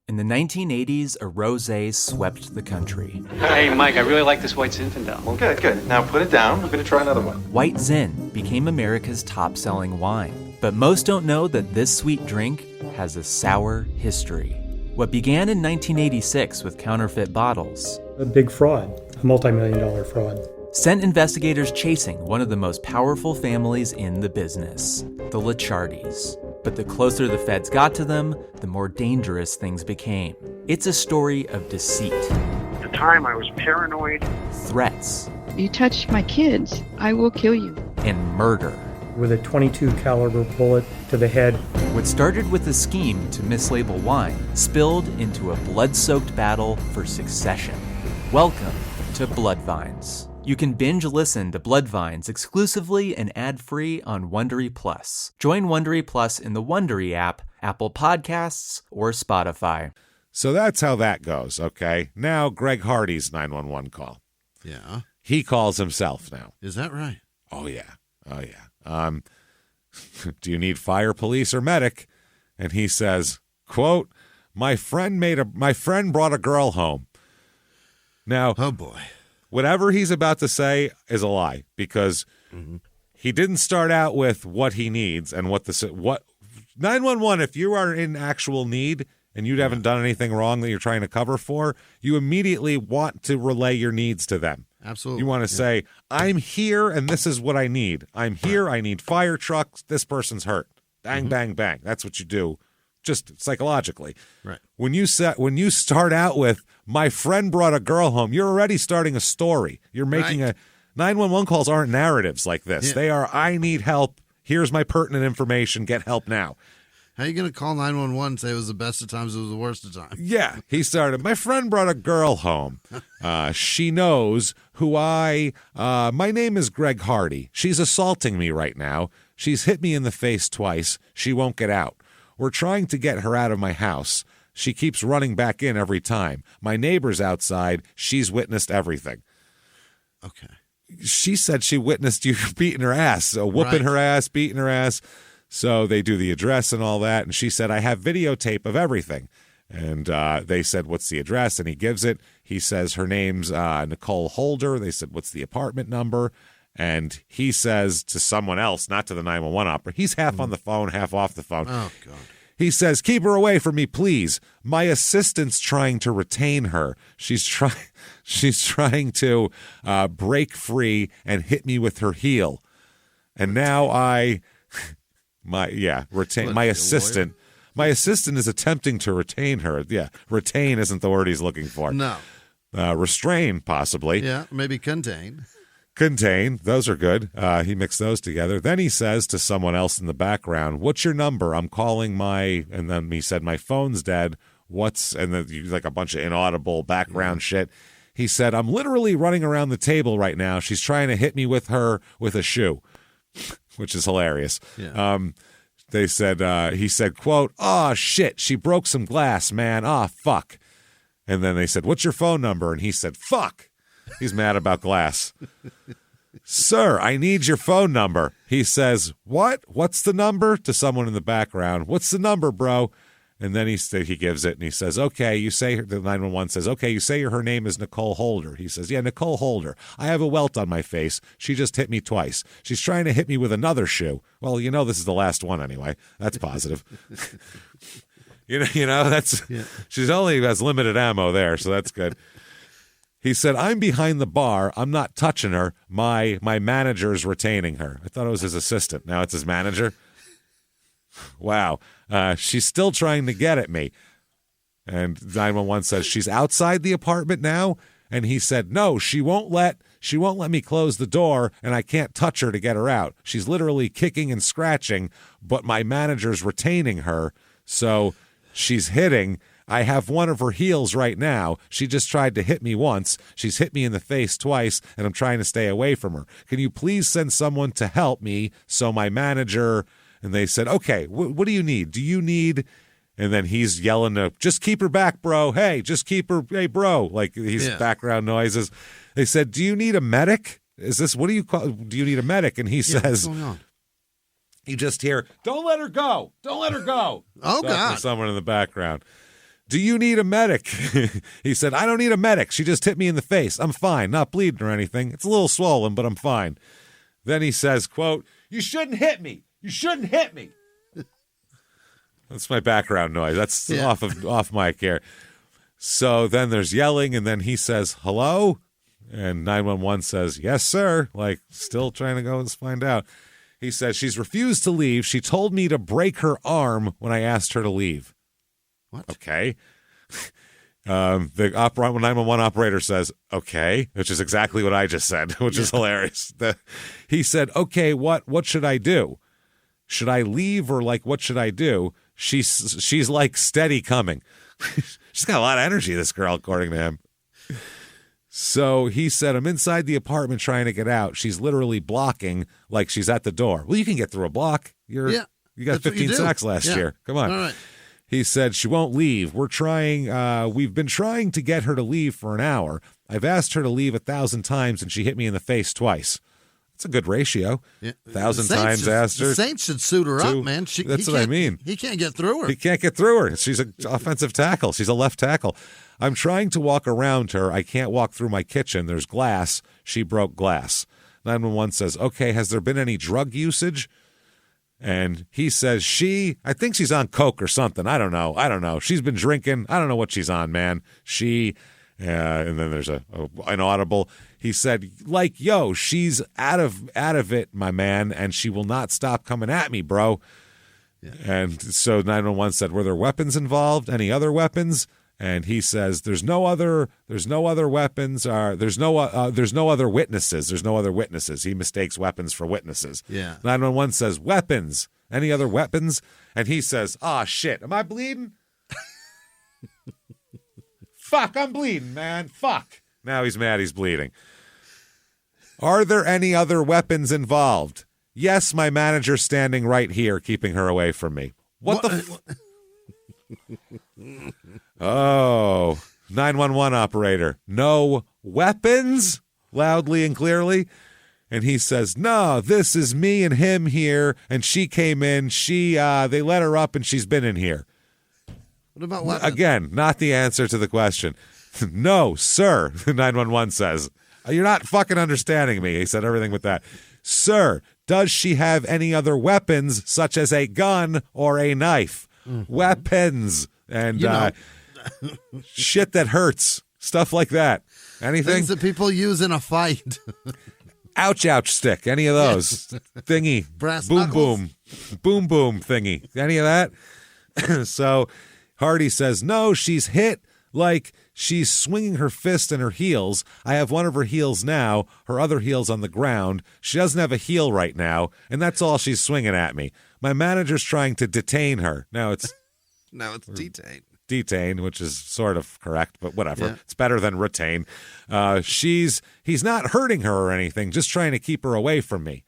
In the 1980s, a rosé swept the country. Hey, Mike, I really like this White Zinfandel. Well, good. Now put it down. We're going to try another one. White Zin became America's top-selling wine. But most don't know that this sweet drink has a sour history. What began in 1986 with counterfeit bottles. A big fraud, a multi-million-dollar fraud. Sent investigators chasing one of the most powerful families in the business, the Licciardis. But the closer the feds got to them, the more dangerous things became. It's a story of deceit. At the time, I was paranoid. Threats. You touch my kids, I will kill you. And murder. With a .22 caliber bullet to the head. What started with a scheme to mislabel wine spilled into a blood-soaked battle for succession. Welcome to Bloodvines. You can binge listen to Bloodvines exclusively and ad-free on Wondery Plus. Join Wondery Plus in the Wondery app, Apple Podcasts, or Spotify. So that's how that goes, okay? Now Greg Hardy's 911 call. Yeah. He calls himself now. Is that right? Oh, yeah. Do you need fire, police, or medic? And he says, quote, my friend brought a girl home. Now, oh boy. Whatever he's about to say is a lie because he didn't start out with what he needs and what 911. If you are in actual need and you haven't done anything wrong that you're trying to cover for, you immediately want to relay your needs to them. Absolutely. You want to say, I'm here and this is what I need. I'm here. I need fire trucks. This person's hurt. Bang, bang, bang. That's what you do. Just psychologically. Right. When you start out with, my friend brought a girl home, you're already starting a story. You're making 911 calls aren't narratives like this. Yeah. They are, I need help. Here's my pertinent information. Get help now. How are you going to call 911 and say it was the best of times, it was the worst of times? Yeah. He started, my friend brought a girl home. She knows who my name is Greg Hardy. She's assaulting me right now. She's hit me in the face twice. She won't get out. We're trying to get her out of my house. She keeps running back in every time. My neighbor's outside. She's witnessed everything. Okay. She said she witnessed you beating her ass, whooping her ass, beating her ass. So they do the address and all that. And she said, I have videotape of everything. And they said, what's the address? And he gives it. He says, her name's Nicole Holder. They said, what's the apartment number? And he says to someone else, not to the 911 operator, he's half on the phone, half off the phone. Oh, God. He says, keep her away from me, please. My assistant's trying to retain her. She's trying to break free and hit me with her heel. And now retain my assistant. My assistant is attempting to retain her. Yeah, retain isn't the word he's looking for. No. Restrain, possibly. Yeah, maybe contain. Contain, those are good. He mixed those together. Then he says to someone else in the background, what's your number? I'm calling and then he said, my phone's dead. And then like a bunch of inaudible background shit. He said, I'm literally running around the table right now. She's trying to hit me with a shoe, which is hilarious. Yeah. They said, he said, quote, "Oh, shit, she broke some glass, man. Ah, fuck." And then they said, "What's your phone number?" And he said, "Fuck." He's mad about glass. "Sir, I need your phone number." He says, "What? What's the number?" To someone in the background. "What's the number, bro?" And then he gives it, and he says, "Okay, you say," the 911 says, "Okay, you say her name is Nicole Holder." He says, "Yeah, Nicole Holder. I have a welt on my face. She just hit me twice. She's trying to hit me with another shoe." Well, this is the last one anyway. That's positive. That's She's only has limited ammo there, so that's good. He said, "I'm behind the bar. I'm not touching her. My manager's retaining her." I thought it was his assistant. Now it's his manager. Wow. She's still trying to get at me. And 911 says, "She's outside the apartment now?" And he said, "No, she won't let me close the door, and I can't touch her to get her out. She's literally kicking and scratching, but my manager's retaining her, so she's hitting. I have one of her heels right now. She just tried to hit me once. She's hit me in the face twice, and I'm trying to stay away from her. Can you please send someone to help me so my manager..." And they said, "Okay, what do you need? Do you need..." And then he's yelling to, "Just keep her back, bro. Hey, just keep her. Hey, bro." Like these background noises. They said, "Do you need a medic? What do you call... Do you need a medic?" And he says... What's going on? You just hear, "Don't let her go. Don't let her go." Oh, God. Someone in the background. "Do you need a medic?" He said, "I don't need a medic. She just hit me in the face. I'm fine. Not bleeding or anything. It's a little swollen, but I'm fine." Then he says, quote, "You shouldn't hit me. You shouldn't hit me." That's my background noise. That's off mic here. So then there's yelling, and then he says, "Hello?" And 911 says, "Yes, sir." Like, still trying to go and find out. He says, "She's refused to leave. She told me to break her arm when I asked her to leave." What? Okay. The 911 operator says, "Okay," which is exactly what I just said, which is hilarious. He said, "Okay, what should I do? Should I leave, or what should I do?" She's like steady coming. She's got a lot of energy, this girl, according to him. So he said, "I'm inside the apartment trying to get out. She's literally blocking like she's at the door." Well, you can get through a block. You got 15 sacks last year. Come on. All right. He said, "She won't leave. We've been trying to get her to leave for an hour. I've asked her to leave 1,000 times, and she hit me in the face twice." That's a good ratio. 1,000 times asked her. The Saints should suit her up, man. That's what I mean. He can't get through her. He can't get through her. She's an offensive tackle. She's a left tackle. "I'm trying to walk around her. I can't walk through my kitchen. There's glass. She broke glass." 911 says, "Okay, has there been any drug usage?" And he says, I think she's on coke or something. I don't know. She's been drinking. I don't know what she's on, man. And then there's an audible. He said, "Yo, she's out of it, my man, and she will not stop coming at me, bro." Yeah. And so 911 said, "Were there weapons involved? Any other weapons?" And he says, there's no other weapons. There's no other witnesses. There's no other witnesses. He mistakes weapons for witnesses. Yeah. 911 says, "Weapons. Any other weapons?" And he says, "Oh, shit. Am I bleeding?" "Fuck, I'm bleeding, man. Fuck." Now he's mad he's bleeding. "Are there any other weapons involved?" "Yes, my manager's standing right here, keeping her away from me." What the Oh, 911 operator. "No weapons?" Loudly and clearly. And he says, "No, this is me and him here, and she came in. They let her up, and she's been in here." What about weapons? Again, not the answer to the question. "No, sir," 911 says. "You're not fucking understanding me." He said everything with that. "Sir, does she have any other weapons, such as a gun or a knife?" Mm-hmm. Weapons and shit that hurts. Stuff like that. Anything? Things that people use in a fight. Ouch stick. Any of those? Thingy. Brass boom, knuckles. boom. Boom thingy. Any of that? So Hardy says, "No, she's hit like she's swinging her fist and her heels. I have one of her heels now, her other heel's on the ground. She doesn't have a heel right now, and that's all she's swinging at me. My manager's trying to detain her." Now it's detain. detain, which is sort of correct, but whatever. Yeah. It's better than retain. He's not hurting her or anything, just trying to keep her away from me.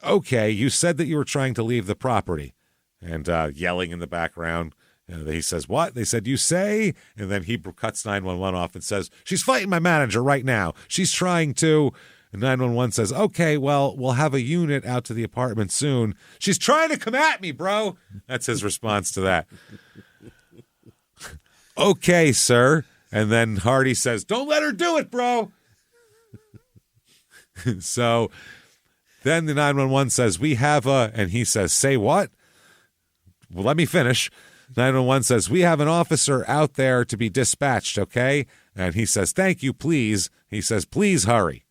Okay, you said that you were trying to leave the property. And yelling in the background. He says, what? They said, you say? And then he cuts 911 off and says, she's fighting my manager right now. She's trying to. And 911 says, okay, well, we'll have a unit out to the apartment soon. She's trying to come at me, bro. That's his response to that. Okay, sir. And then Hardy says, don't let her do it, bro. So then the 911 says, we have a, and he says, say what? Well, let me finish. 911 says, we have an officer out there to be dispatched, okay? And he says, thank you, please. He says, please hurry.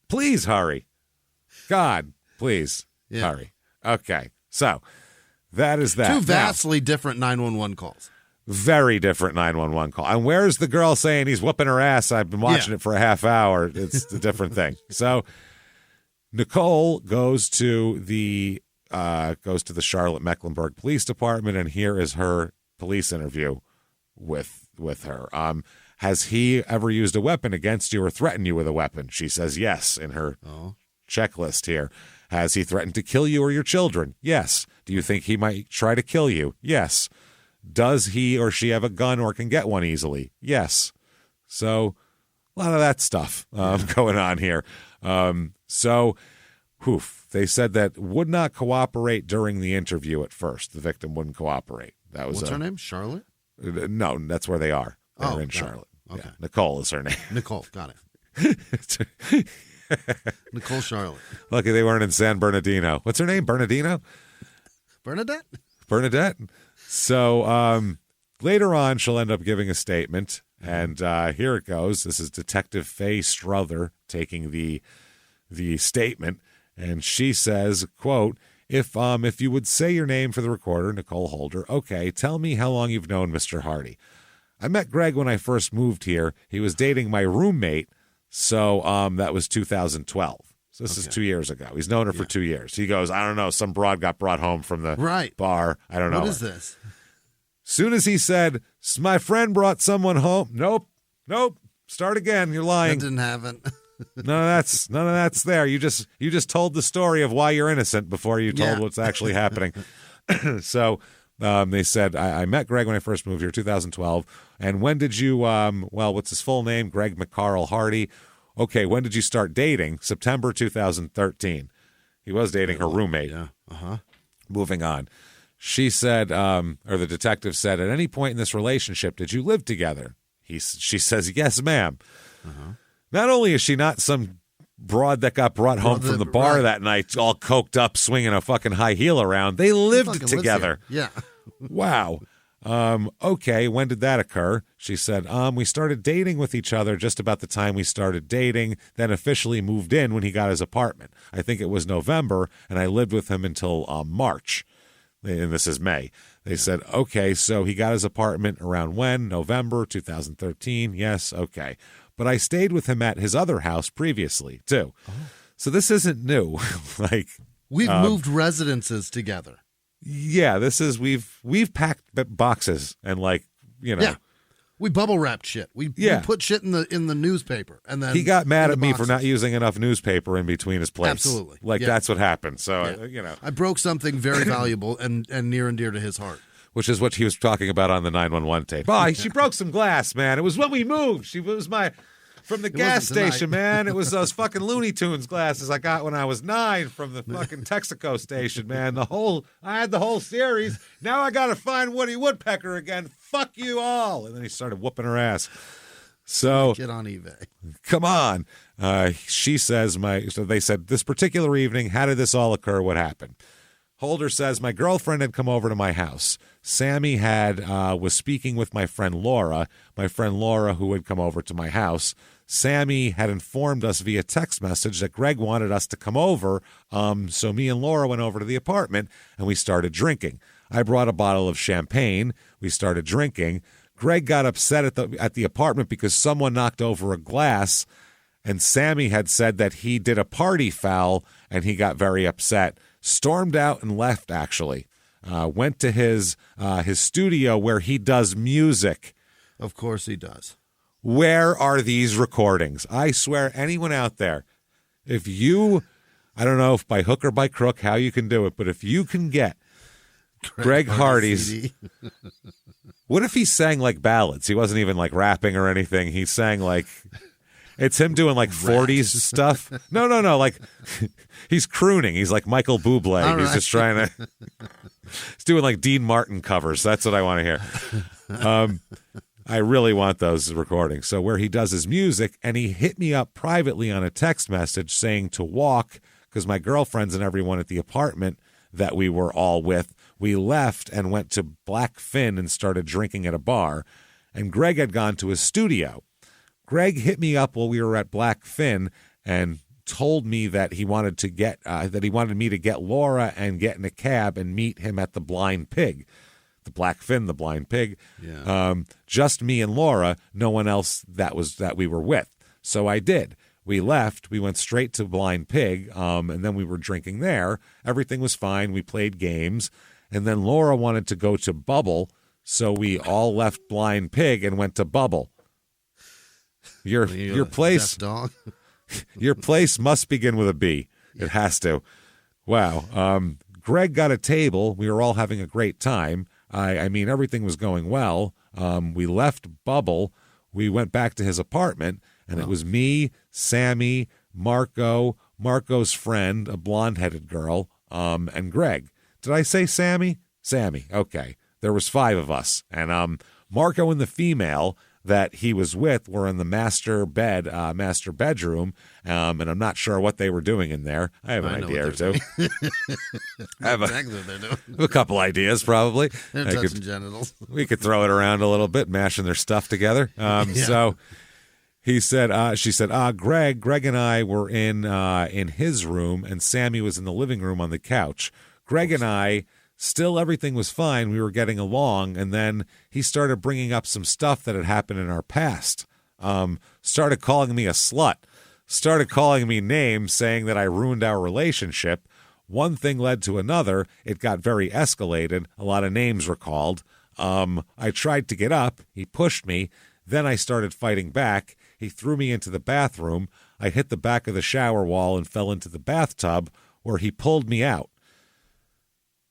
Please hurry. God, please hurry. Okay, so that is that. Two vastly different 911 calls. Very different 911 call. And where's the girl saying he's whooping her ass? I've been watching it for a half hour. It's a different thing. So Nicole goes to the Charlotte Mecklenburg Police Department, and here is her police interview with her. Has he ever used a weapon against you or threatened you with a weapon? She says yes in her checklist here. Has he threatened to kill you or your children? Yes. Do you think he might try to kill you? Yes. Does he or she have a gun or can get one easily? Yes. So a lot of that stuff going on here. They said that would not cooperate during the interview at first. The victim wouldn't cooperate. That was What's her name? Charlotte? No, that's where they are. They're in Charlotte. Okay. Yeah. Nicole is her name. Nicole, got it. Nicole Charlotte. Lucky they weren't in San Bernardino. What's her name? Bernardino? Bernadette. So later on, she'll end up giving a statement, and here it goes. This is Detective Faye Strother taking the statement, and she says, quote, if you would say your name for the recorder, Nicole Holder, okay, tell me how long you've known Mr. Hardy. I met Greg when I first moved here. He was dating my roommate, so that was 2012. So this is 2 years ago. He's known her for 2 years. He goes, I don't know, some broad got brought home from the bar. I don't know. What is this? Soon as he said, my friend brought someone home. Nope. Start again. You're lying. That didn't happen. None of that's there. You just told the story of why you're innocent before you told what's actually happening. So they said, I met Greg when I first moved here, 2012. And when did you, what's his full name? Greg McCarl Hardy. Okay, when did you start dating? September 2013. He was dating her roommate. Yeah. Moving on. She said, or the detective said, at any point in this relationship, did you live together? She says, yes, ma'am. Not only is she not some broad that got brought home from the bar that night, all coked up, swinging a fucking high heel around, they lived together. Yeah. Wow. Okay, when did that occur? She said, we started dating with each other just about the time we started dating, then officially moved in when he got his apartment. I think it was November, and I lived with him until March. And this is May. They said, okay, so he got his apartment around when? November 2013. Yes, okay. But I stayed with him at his other house previously, too. So this isn't new. We've moved residences together. Yeah, this is we've packed boxes and we bubble wrapped shit. We put shit in the newspaper, and then he got mad at me for not using enough newspaper in between his plates. Absolutely, that's what happened. So I broke something very valuable and near and dear to his heart, which is what he was talking about on the 911 tape. Oh, she broke some glass, man. It was when we moved. It was from the gas station, man. It was those fucking Looney Tunes glasses I got when I was 9 from the fucking Texaco station, man. I had the whole series. Now I got to find Woody Woodpecker again. Fuck you all. And then he started whooping her ass. So get on eBay. Come on. She says so they said this particular evening, how did this all occur? What happened? Holder says, my girlfriend had come over to my house. Sammy was speaking with my friend Laura who had come over to my house. Sammy had informed us via text message that Greg wanted us to come over, so me and Laura went over to the apartment, and we started drinking. I brought a bottle of champagne. We started drinking. Greg got upset at the apartment because someone knocked over a glass, and Sammy had said that he did a party foul, and he got very upset. Stormed out and left, actually. went to his studio where he does music. Of course he does. Where are these recordings? I swear, anyone out there, if you, I don't know if by hook or by crook how you can do it, but if you can get Greg Hardy's, what if he sang like ballads? He wasn't even like rapping or anything. He sang like, it's him doing like 40s stuff. No, like he's crooning. He's like Michael Bublé. All he's right. just trying to, he's doing like Dean Martin covers. That's what I want to hear. I really want those recordings. So where he does his music, and he hit me up privately on a text message saying to walk, because my girlfriends and everyone at the apartment that we were all with, we left and went to Black Fin and started drinking at a bar, and Greg had gone to his studio. Greg hit me up while we were at Black Fin and told me that he wanted to get me to get Laura and get in a cab and meet him at the Blind Pig. The Black Fin, the Blind Pig. Yeah. Just me and Laura, no one else that we were with. So I did. We left. We went straight to Blind Pig, and then we were drinking there. Everything was fine. We played games. And then Laura wanted to go to Bubble, so we all left Blind Pig and went to Bubble. Your place, dog. Your place must begin with a B. It has to. Wow. Greg got a table. We were all having a great time. I mean, everything was going well. We left Bubble. We went back to his apartment, and it was me, Sammy, Marco's friend, a blonde-headed girl, and Greg. Did I say Sammy? Sammy. Okay. There was 5 of us, and Marco and the female that he was with were in the master bedroom, and I'm not sure what they were doing in there. I have an idea or two. I have exactly what they're doing. a couple ideas, probably. They're touching genitals. We could throw it around a little bit, mashing their stuff together. So she said, Greg and I were in his room, and Sammy was in the living room on the couch. Greg and I, still everything was fine. We were getting along, and then he started bringing up some stuff that had happened in our past. Started calling me a slut. Started calling me names, saying that I ruined our relationship. One thing led to another. It got very escalated. A lot of names were called. I tried to get up. He pushed me. Then I started fighting back. He threw me into the bathroom. I hit the back of the shower wall and fell into the bathtub, where he pulled me out.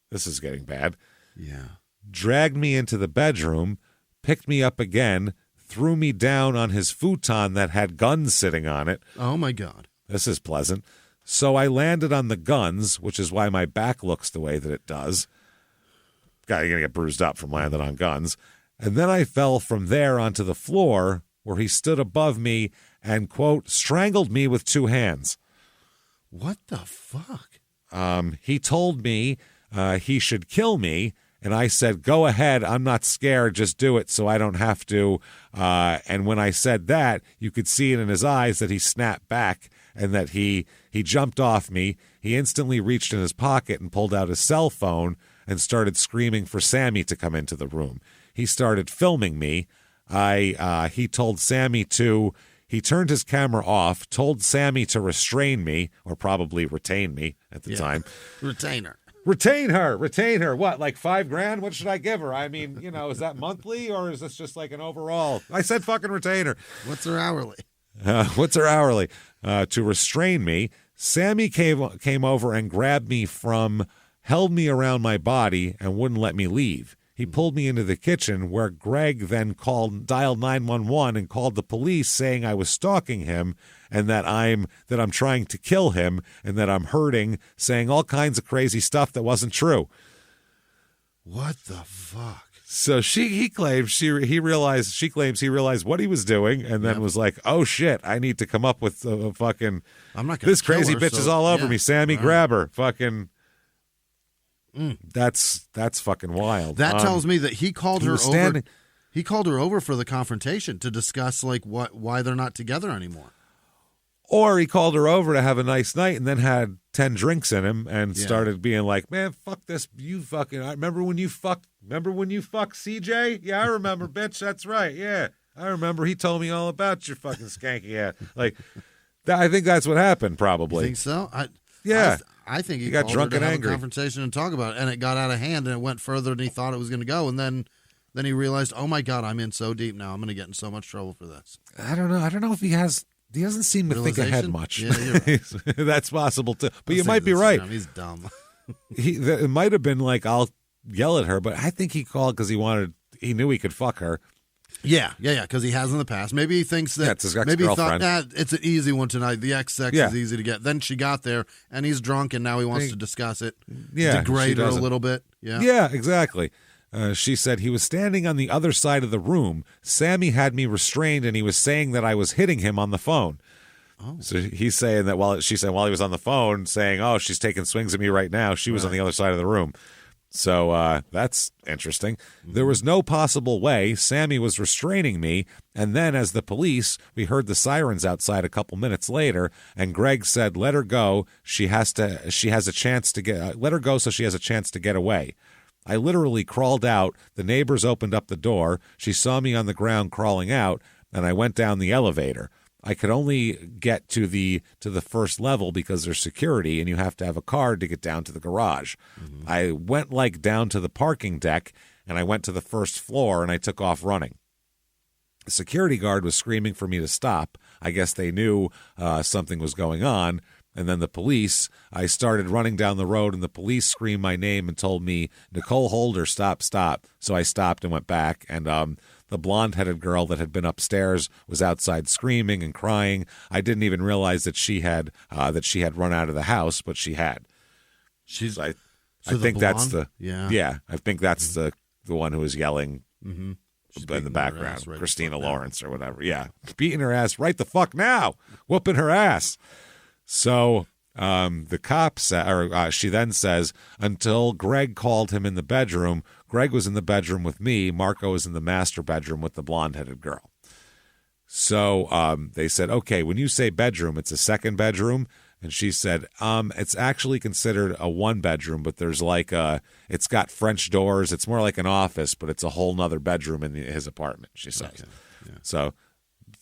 This is getting bad. Yeah. Dragged me into the bedroom, picked me up again, threw me down on his futon that had guns sitting on it. Oh, my God. This is pleasant. So I landed on the guns, which is why my back looks the way that it does. You're going to get bruised up from landing on guns. And then I fell from there onto the floor, where he stood above me and, quote, strangled me with 2 hands. What the fuck? He told me he should kill me, and I said, go ahead, I'm not scared, just do it so I don't have to. And when I said that, you could see it in his eyes that he snapped back and that he jumped off me. He instantly reached in his pocket and pulled out his cell phone and started screaming for Sammy to come into the room. He started filming me. He told Sammy he turned his camera off, told Sammy to restrain me, or probably retain me at the time. Retain her. Retain her. What, like $5,000? What should I give her? I mean, is that monthly, or is this just like an overall? I said fucking retain her. What's her hourly? To restrain me. Sammy came over and grabbed me held me around my body and wouldn't let me leave. He pulled me into the kitchen, where Greg then dialed 911 and called the police, saying I was stalking him and that I'm trying to kill him and that I'm hurting, saying all kinds of crazy stuff that wasn't true. What the fuck? So he claims he realized what he was doing, and then was like, "Oh shit, I need to come up with a fucking. I'm not gonna this crazy kill her, bitch is all over me. Sammy, right. grab her, fucking." That's fucking wild. That tells me that he called her over. He called her over for the confrontation to discuss why they're not together anymore. Or he called her over to have a nice night and then had 10 drinks in him and started being like, "Man, fuck this. You fucking. I remember when you fucked CJ? Yeah, I remember, bitch. That's right. Yeah, I remember. He told me all about your fucking skanky ass." Like, I think that's what happened. Probably. You think so? Yeah. I think he got called drunk her to and have angry. a conversation and talk about it, and it got out of hand, and it went further than he thought it was going to go, and then he realized, oh my God, I'm in so deep now. I'm going to get in so much trouble for this. I don't know. I don't know if he has. He doesn't seem to think ahead much. Yeah, you're right. That's possible too. But you might be right. He's dumb. It might have been like, I'll yell at her, but I think he called because he knew he could fuck her. Yeah, because he has in the past. Maybe he thinks that. It's his maybe he thought, ex-girlfriend. it's an easy one tonight. The ex-sex is easy to get. Then she got there, and he's drunk, and now he wants to discuss it. Degrade her a little bit. Yeah, exactly. She said he was standing on the other side of the room. Sammy had me restrained, and he was saying that I was hitting him on the phone. Oh. So he's saying that while he was on the phone, saying, "Oh, she's taking swings at me right now." She was on the other side of the room. So that's interesting. There was no possible way. Sammy was restraining me. And then as the police, we heard the sirens outside a couple minutes later. And Greg said, let her go. She has a chance to get, let her go so she has a chance to get away. I literally crawled out. The neighbors opened up the door. She saw me on the ground crawling out. And I went down the elevator. I could only get to the first level because there's security and you have to have a card to get down to the garage. Mm-hmm. I went down to the parking deck and I went to the first floor and I took off running. The security guard was screaming for me to stop. I guess they knew something was going on. And then the police, I started running down the road and the police screamed my name and told me, Nicole Holder, stop. So I stopped and went back and the blonde-headed girl that had been upstairs was outside screaming and crying. I didn't even realize that she had run out of the house, but she had. I think that's the I think that's the one who was yelling in the background, ass, right Christina Lawrence or whatever. Yeah, beating her ass right the fuck now, whooping her ass. So the cop she then says, until Greg called him in the bedroom. Greg was in the bedroom with me. Marco was in the master bedroom with the blonde-headed girl. So they said, okay, when you say bedroom, it's a second bedroom. And she said, it's actually considered a one bedroom, but there's it's got French doors. It's more like an office, but it's a whole nother bedroom in his apartment, she says. Okay. Yeah. So,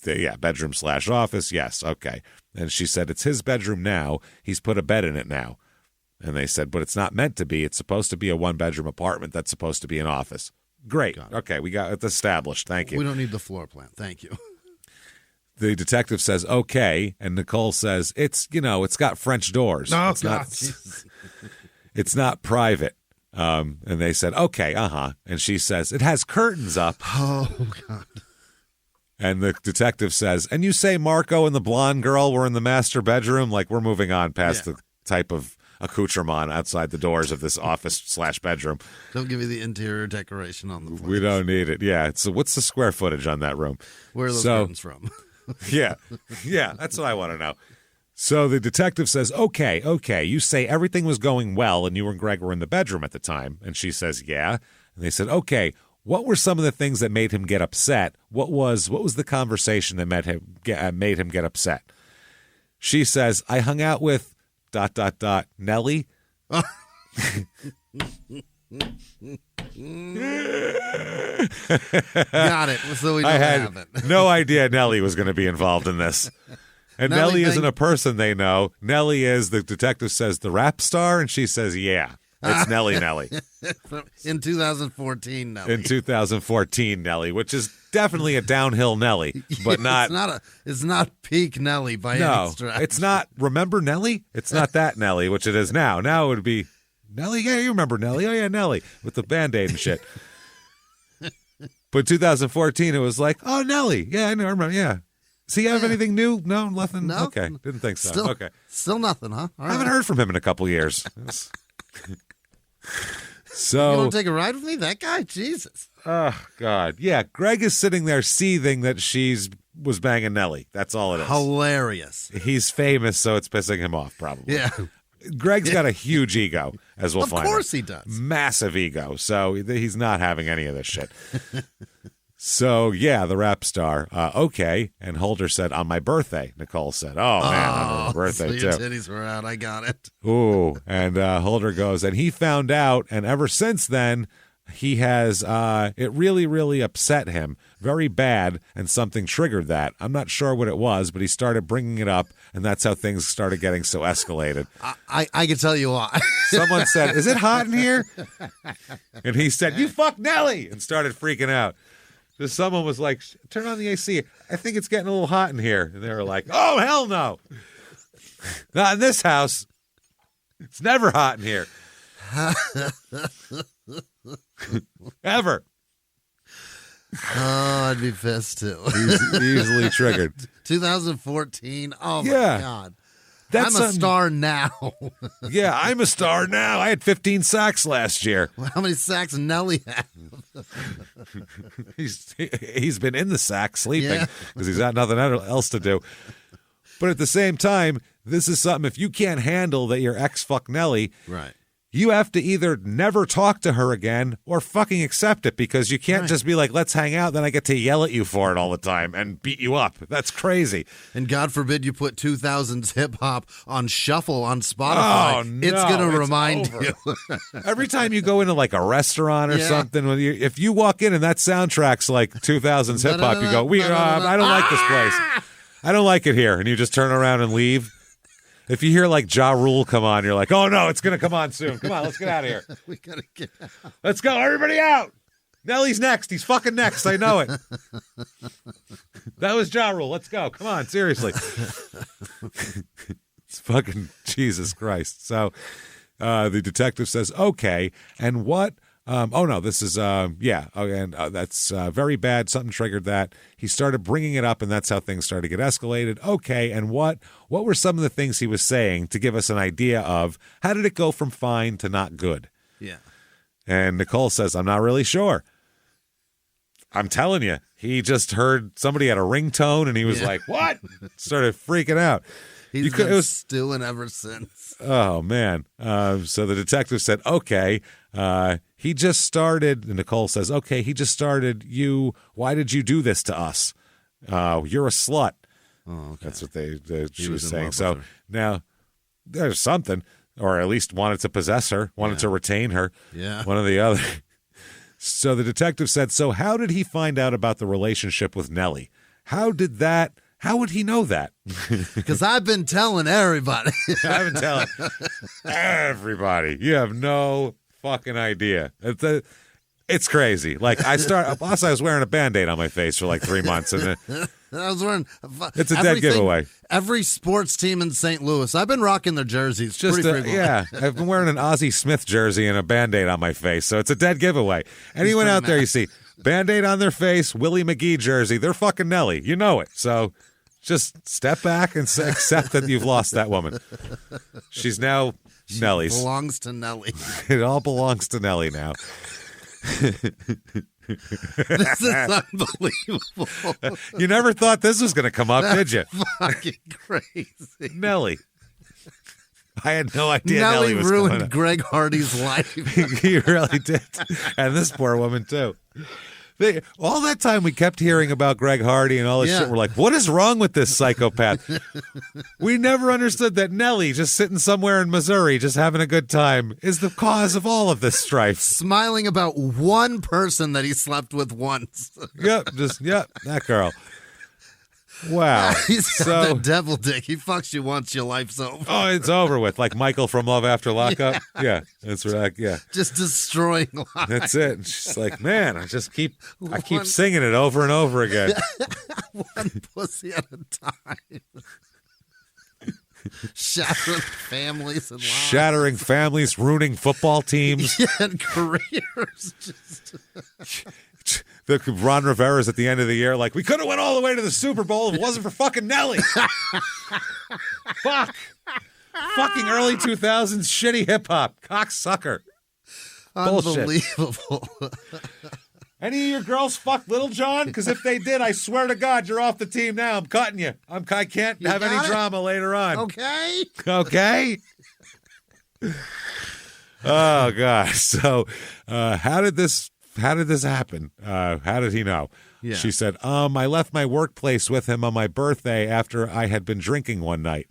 bedroom/office, yes, okay. And she said, it's his bedroom now. He's put a bed in it now. And they said, but it's not meant to be. It's supposed to be a one-bedroom apartment that's supposed to be an office. Great. Okay, we got it established. Thank you. We don't need the floor plan. Thank you. The detective says, okay. And Nicole says, it's got French doors. No, it's not. It's not private. And they said, okay, And she says, it has curtains up. Oh, God. And the detective says, and you say Marco and the blonde girl were in the master bedroom? Like, we're moving on past the type of accoutrement outside the doors of this office/bedroom. Don't give me the interior decoration on the place. We don't need it. Yeah. So what's the square footage on that room? Where are those curtains from? Yeah. That's what I want to know. So the detective says, okay. You say everything was going well and you and Greg were in the bedroom at the time. And she says, yeah. And they said, okay. What were some of the things that made him get upset? What was the conversation that made him get upset? She says, I hung out with ... Nelly. Got it. So we don't have it. No idea Nelly was going to be involved in this. And Nelly isn't a person they know. Nelly is, the detective says, the rap star, and she says, yeah. It's Nelly. In 2014, Nelly. In 2014, Nelly, which is definitely a downhill Nelly, but not. It's not peak Nelly by any stretch. No, it's not. Remember Nelly? It's not that Nelly, which it is now. Now it would be Nelly. Yeah, you remember Nelly? Oh yeah, Nelly with the Band-Aid and shit. But 2014, it was like, oh Nelly. Yeah, I know. I remember. Yeah. Does he have anything new? No, nothing. No. Okay, didn't think so. Still nothing, huh? I haven't heard from him in a couple years. So you want to take a ride with me? That guy? Jesus. Oh, God. Yeah, Greg is sitting there seething that was banging Nelly. That's all it is. Hilarious. He's famous, so it's pissing him off, probably. Yeah. Greg's got a huge ego, as we'll find. Of course he does. Massive ego. So he's not having any of this shit. So, yeah, the rap star. Okay. And Holder said, on my birthday, Nicole said. Oh, man, on her birthday, so your too. titties were out. I got it. Ooh. And Holder goes, and he found out, and ever since then, he has, it really, really upset him very bad, and something triggered that. I'm not sure what it was, but he started bringing it up, and that's how things started getting so escalated. I can tell you why. Someone said, "Is it hot in here?" And he said, "You fuck Nelly," and started freaking out. Just someone was like, "Turn on the AC. I think it's getting a little hot in here." And they were like, "Oh, hell no. Not in this house. It's never hot in here." Ever. Oh, I'd be pissed too. Easily triggered. 2014. Oh my God. I'm a star now. Yeah, I'm a star now. I had 15 sacks last year. Well, how many sacks Nelly have? He's been in the sack sleeping because he's got nothing else to do. But at the same time, this is something, if you can't handle that your ex fuck Nelly, right, you have to either never talk to her again or fucking accept it, because you can't just be like, let's hang out, then I get to yell at you for it all the time and beat you up. That's crazy. And God forbid you put 2000s hip-hop on shuffle on Spotify. Oh, no, it's going to remind you. Every time you go into like a restaurant or something, if you walk in and that soundtrack's like 2000s hip-hop, you go, I don't like this place. I don't like it here. And you just turn around and leave. If you hear like Ja Rule come on, you're like, oh no, it's going to come on soon. Come on, let's get out of here. We got to get out. Let's go. Everybody out. Nelly's next. He's fucking next. I know it. That was Ja Rule. Let's go. Come on, seriously. It's fucking Jesus Christ. So the detective says, okay, and what? Oh, no, this is, and that's very bad. Something triggered that. He started bringing it up, and that's how things started to get escalated. Okay, and what were some of the things he was saying to give us an idea of how did it go from fine to not good? Yeah. And Nicole says, I'm not really sure. I'm telling you, he just heard somebody had a ringtone, and he was like, what? Started freaking out. He's been stewing ever since. Oh, man. So the detective said, okay, he just started, and Nicole says, okay, he just started why did you do this to us? You're a slut. Oh, okay. That's what she was saying. So now there's something, or at least wanted to possess her, wanted to retain her. Yeah. One or the other. So the detective said, so how did he find out about the relationship with Nelly? How would he know that? Because I've been telling everybody. I've been telling everybody. You have no fucking idea. It's crazy. Like I was wearing a Band-Aid on my face for like 3 months, and I was wearing. It's a dead giveaway. Every sports team in St. Louis, I've been rocking their jerseys. Pretty frequently. Yeah, I've been wearing an Ozzie Smith jersey and a Band-Aid on my face, so it's a dead giveaway. Anyone out there you see Band-Aid on their face, Willie McGee jersey, they're fucking Nelly. You know it. So just step back and accept that you've lost that woman. She's now Nelly's. It belongs to Nelly. It all belongs to Nelly now. This is unbelievable. You never thought this was going to come up, did you? Fucking crazy. Nelly. I had no idea Nelly was ruined Greg Hardy's life. He really did. And this poor woman, too. All that time we kept hearing about Greg Hardy and all this shit. We're like, what is wrong with this psychopath? We never understood that Nelly, just sitting somewhere in Missouri, just having a good time, is the cause of all of this strife. Smiling about one person that he slept with once. Yep, that girl. Wow. He's got that devil dick. He fucks you once, your life's over. Oh, it's over with. Like Michael from Love After Lockup. Yeah, that's right. Yeah. Just destroying lives. That's it. And she's like, man, I keep singing it over and over again. One pussy at a time. Shattering families and lives. Shattering families, ruining football teams. Yeah, and careers. The Ron Rivera's at the end of the year like, we could have went all the way to the Super Bowl if it wasn't for fucking Nelly. Fuck. Fucking early 2000s shitty hip-hop. Cocksucker. Unbelievable. Any of your girls fuck Little John? Because if they did, I swear to God, you're off the team now. I'm cutting you. I can't have any drama later on. Okay. Okay. Oh, God. So how did this happen? How did he know? Yeah. She said, I left my workplace with him on my birthday after I had been drinking one night.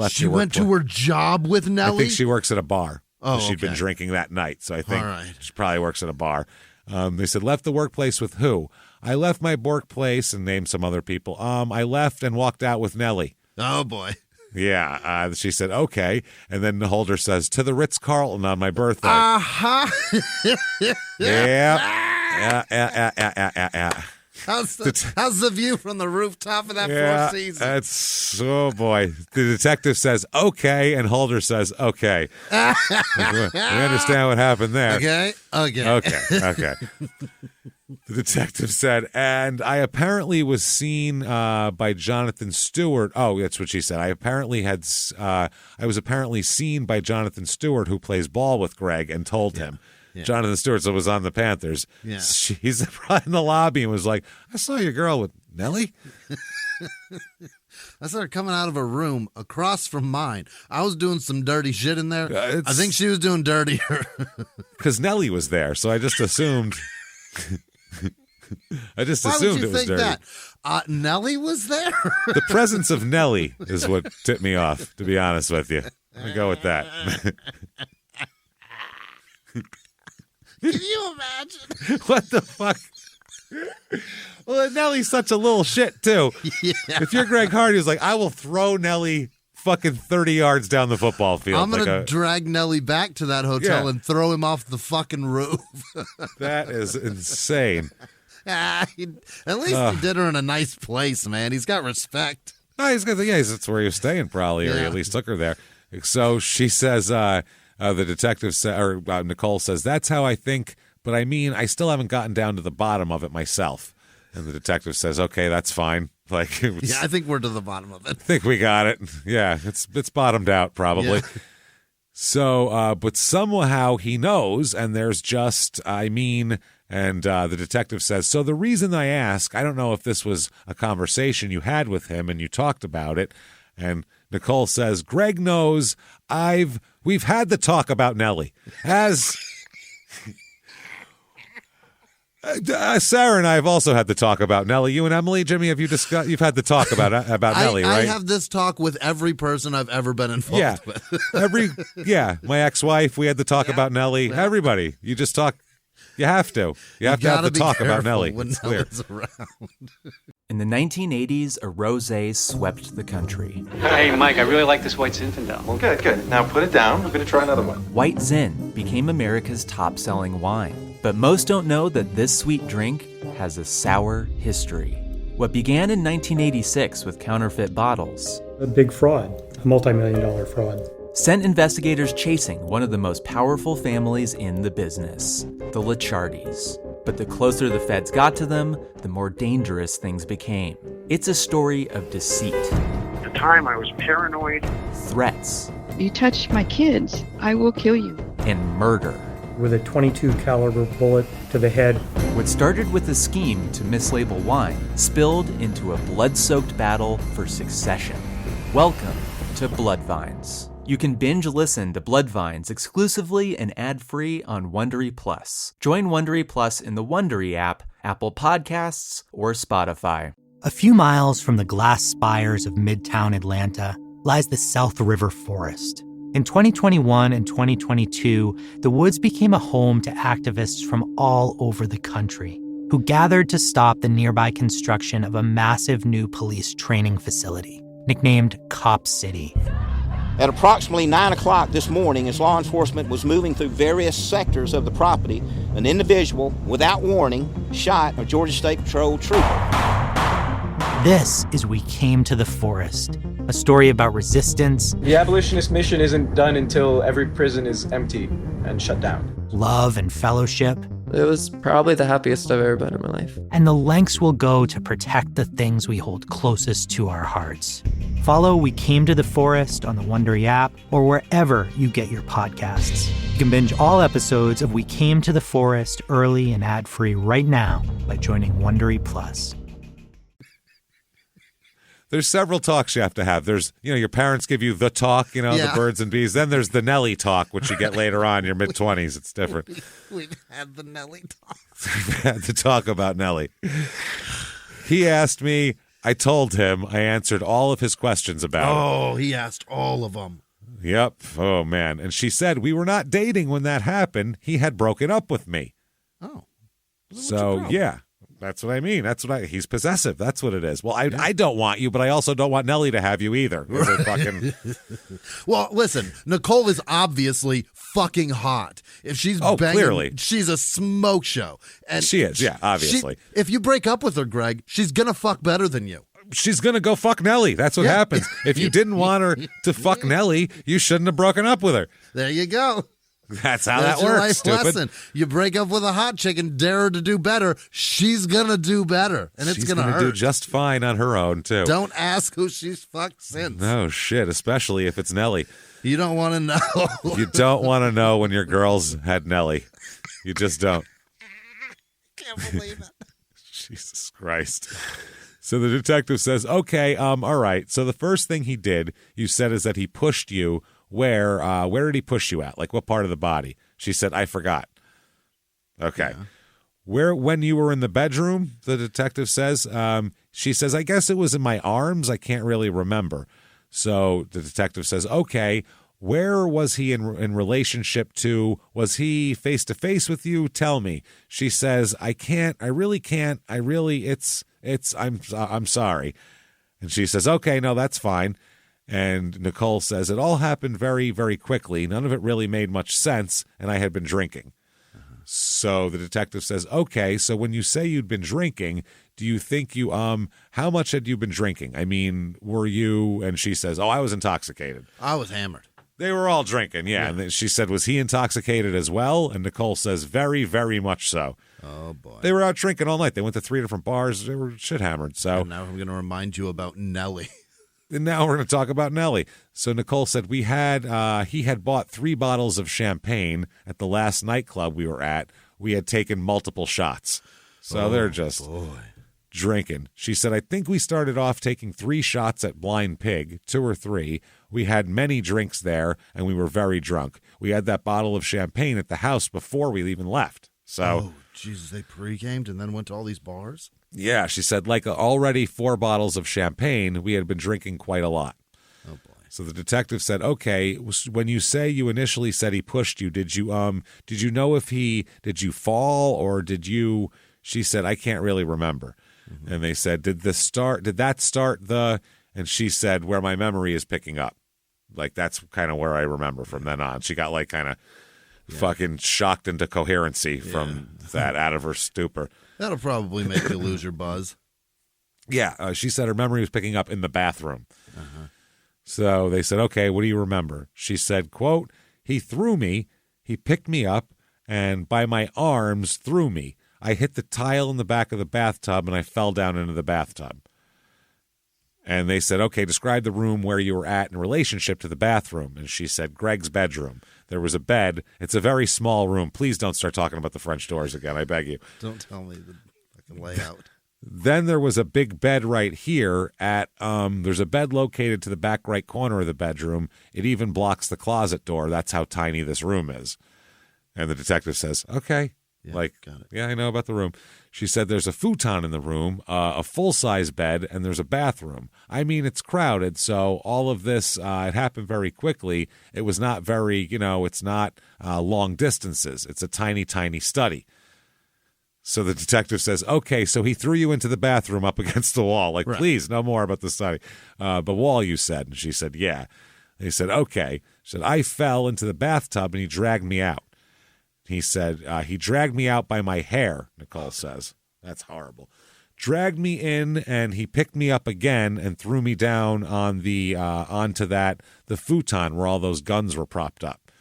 She went to her job with Nelly? I think she works at a bar. Oh, she'd been drinking that night, so I think she probably works at a bar. They said, left the workplace with who? I left my workplace and named some other people. I left and walked out with Nelly. Oh, boy. Yeah. She said, okay. And then Holder says, to the Ritz-Carlton on my birthday. Uh-huh. Yeah. How's the view from the rooftop of that Four Seasons? Oh boy. The detective says, okay, and Holder says, okay. We understand what happened there. Okay. The detective said, and I apparently was seen by Jonathan Stewart. Oh, that's what she said. I was apparently seen by Jonathan Stewart, who plays ball with Greg, and told him. Yeah. Jonathan Stewart was on the Panthers. Yeah. He's in the lobby and was like, I saw your girl with Nelly. I saw her coming out of a room across from mine. I was doing some dirty shit in there. I think she was doing dirtier. Because Nelly was there, so I just assumed. Why assumed would you it was think dirty. That? Nelly was there? The presence of Nelly is what tipped me off, to be honest with you. Let me go with that. Can you imagine? What the fuck? Well, Nelly's such a little shit, too. Yeah. If you're Greg Hardy, who's like, I will throw Nelly fucking 30 yards down the football field. I'm going to drag Nelly back to that hotel and throw him off the fucking roof. That is insane. At least he did her in a nice place, man. He's got respect. No, he's got that's where he was staying probably, or he at least took her there. So she says, the detective Nicole says, that's how I think, but I mean, I still haven't gotten down to the bottom of it myself. And the detective says, okay, that's fine. Like, I think we're to the bottom of it. I think we got it. Yeah, it's bottomed out probably. Yeah. So, but somehow he knows, and there's just, and the detective says, so the reason I ask, I don't know if this was a conversation you had with him and you talked about it. And Nicole says, Greg knows we've had the talk about Nelly. Sarah and I have also had the talk about Nelly. You and Emily, Jimmie, you've had the talk about Nelly, right? I have this talk with every person I've ever been involved with. My ex-wife, we had the talk about Nelly. Yeah. Everybody, you just talk. You have to. You have to have the talk about Nelly. When Nelly's around. In the 1980s, a rosé swept the country. Hey, Mike, I really like this white Zinfandel. Well, good. Now put it down. We're going to try another one. White Zin became America's top-selling wine. But most don't know that this sweet drink has a sour history. What began in 1986 with counterfeit bottles. A big fraud, a multi-million-dollar fraud. Sent investigators chasing one of the most powerful families in the business, the Licciardis. But the closer the feds got to them, the more dangerous things became. It's a story of deceit. At the time, I was paranoid. Threats. You touch my kids, I will kill you. And murder. With a .22 caliber bullet to the head. What started with a scheme to mislabel wine spilled into a blood-soaked battle for succession. Welcome to Bloodvines. You can binge listen to Bloodvines exclusively and ad-free on Wondery Plus. Join Wondery Plus in the Wondery app, Apple Podcasts, or Spotify. A few miles from the glass spires of Midtown Atlanta lies the South River Forest. In 2021 and 2022, the woods became a home to activists from all over the country who gathered to stop the nearby construction of a massive new police training facility, nicknamed Cop City. At approximately 9 o'clock this morning, as law enforcement was moving through various sectors of the property, an individual, without warning, shot a Georgia State Patrol trooper. This is We Came to the Forest, a story about resistance. The abolitionist mission isn't done until every prison is empty and shut down. Love and fellowship. It was probably the happiest I've ever been in my life. And the lengths we'll go to protect the things we hold closest to our hearts. Follow We Came to the Forest on the Wondery app or wherever you get your podcasts. You can binge all episodes of We Came to the Forest early and ad-free right now by joining Wondery Plus. There's several talks you have to have. There's, your parents give you the talk, the birds and bees. Then there's the Nelly talk, which you get later on in your mid-20s. It's different. We've had the Nelly talk. We've had the talk about Nelly. He asked me, I told him, I answered all of his questions about it. Oh, he asked all of them. Yep. Oh, man. And she said, we were not dating when that happened. He had broken up with me. Oh. So, yeah. That's what I mean. He's possessive. That's what it is. Well, I don't want you, but I also don't want Nelly to have you either. Well, listen, Nicole is obviously fucking hot. If she's banging, clearly. She's a smoke show. And she is, yeah, obviously. If you break up with her, Greg, she's going to fuck better than you. She's going to go fuck Nelly. That's what happens. If you didn't want her to fuck Nelly, you shouldn't have broken up with her. There you go. That's how that works, life stupid. Lesson. You break up with a hot chick and dare her to do better. She's going to do better, and it's going to hurt. do just fine on her own, too. Don't ask who she's fucked since. No shit, especially if it's Nelly. You don't want to know. You don't want to know when your girls had Nelly. You just don't. Can't believe it. Jesus Christ. So the detective says, okay, all right. So the first thing he did, you said, is that he pushed you. Where did he push you at? Like, what part of the body? She said, I forgot. Okay. Yeah. When you were in the bedroom, the detective says, she says, I guess it was in my arms. I can't really remember. So the detective says, okay, where was he in relationship to? Was he face to face with you? Tell me. She says, I really can't. I'm sorry. And she says, okay, no, that's fine. And Nicole says, it all happened very, very quickly. None of it really made much sense, and I had been drinking. So the detective says, okay, so when you say you'd been drinking, do you think how much had you been drinking? I mean, were you, and she says, I was intoxicated. I was hammered. They were all drinking, yeah. And then she said, was he intoxicated as well? And Nicole says, very, very much so. Oh, boy. They were out drinking all night. They went to 3 different bars. They were shit-hammered, so. And now I'm going to remind you about Nelly. And now we're going to talk about Nelly. So Nicole said he had bought 3 bottles of champagne at the last nightclub we were at. We had taken multiple shots. So they're just drinking. She said, I think we started off taking 3 shots at Blind Pig, 2 or 3. We had many drinks there, and we were very drunk. We had that bottle of champagne at the house before we even left. So, Jesus, they pre-gamed and then went to all these bars? Yeah, she said, like already 4 bottles of champagne, we had been drinking quite a lot. Oh, boy. So the detective said, okay, when you say you initially said he pushed you, did you know if did you fall or did you, she said, I can't really remember. Mm-hmm. And they said, did that start and she said, where my memory is picking up. Like, that's kind of where I remember from then on. She got like kind of fucking shocked into coherency from that, out of her stupor. That'll probably make you lose your buzz. Yeah, she said her memory was picking up in the bathroom. Uh-huh. So they said, okay, what do you remember? She said, quote, he threw me, he picked me up, and by my arms threw me. I hit the tile in the back of the bathtub, and I fell down into the bathtub. And they said, okay, describe the room where you were at in relationship to the bathroom. And she said, Greg's bedroom. There was a bed. It's a very small room. Please don't start talking about the French doors again, I beg you. Don't tell me the fucking layout. Then there was a big bed right here there's a bed located to the back right corner of the bedroom. It even blocks the closet door. That's how tiny this room is. And the detective says, okay. Yeah, got it. Yeah, I know about the room. She said there's a futon in the room, a full-size bed, and there's a bathroom. I mean, it's crowded, so all of this, it happened very quickly. It was not very, it's not long distances. It's a tiny, tiny study. So the detective says, okay, so he threw you into the bathroom up against the wall. Like, right. Please, no more about the study. The wall, you said. And she said, yeah. They said, okay. She said, I fell into the bathtub, and he dragged me out. He said, he dragged me out by my hair, Nicole says. That's horrible. Dragged me in, and he picked me up again and threw me down on onto the futon where all those guns were propped up.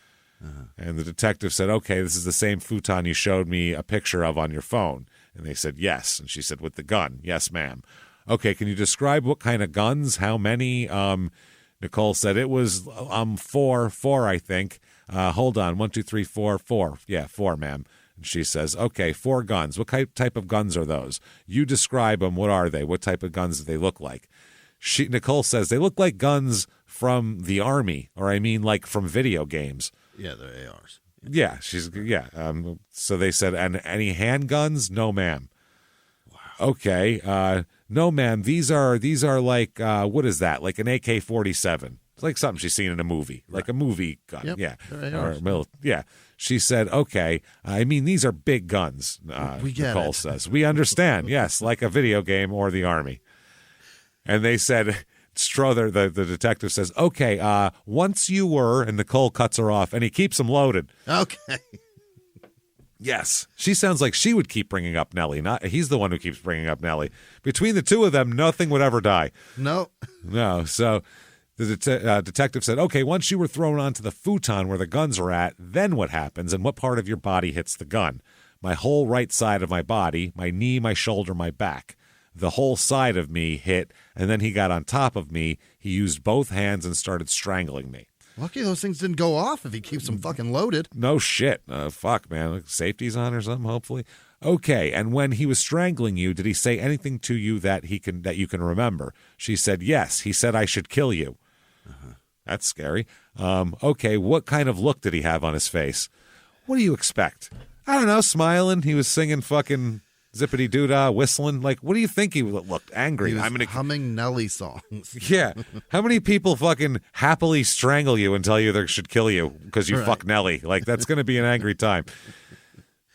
Uh-huh. And the detective said, okay, this is the same futon you showed me a picture of on your phone. And they said, yes. And she said, with the gun. Yes, ma'am. Okay, can you describe what kind of guns? How many? Nicole said it was four, I think. Hold on, 1, 2, 3, 4, 4. Yeah, 4, ma'am. And she says, okay, 4 guns. What type of guns are those? You describe them. What are they? What type of guns do they look like? Nicole says, they look like guns from the Army, or I mean like from video games. Yeah, they're ARs. Yeah, so they said, and any handguns? No, ma'am. Wow. Okay, no, ma'am. These are like, what is that? Like an AK-47. It's like something she's seen in a movie, like a movie gun. Yep. Yeah. Yeah. She said, okay, I mean, these are big guns, we get Nicole says. We understand, yes, like a video game or the Army. And they said, Strother, the detective says, okay, once you were, and Nicole cuts her off, and he keeps them loaded. Okay. Yes. She sounds like she would keep bringing up Nelly. He's the one who keeps bringing up Nelly. Between the two of them, nothing would ever die. No. No, so... The detective said, okay, once you were thrown onto the futon where the guns are at, then what happens and what part of your body hits the gun? My whole right side of my body, my knee, my shoulder, my back. The whole side of me hit, and then he got on top of me. He used both hands and started strangling me. Lucky those things didn't go off if he keeps them fucking loaded. No shit. Fuck, man. Safety's on or something, hopefully. Okay, and when he was strangling you, did he say anything to you that you can remember? She said, yes. He said I should kill you. That's scary. Okay, what kind of look did he have on his face? What do you expect? I don't know, smiling. He was singing fucking zippity-doo-dah, whistling. Like, what do you think he looked? Angry. He was humming Nelly songs. Yeah. How many people fucking happily strangle you and tell you they should kill you because you fuck Nelly? Like, that's going to be an angry time.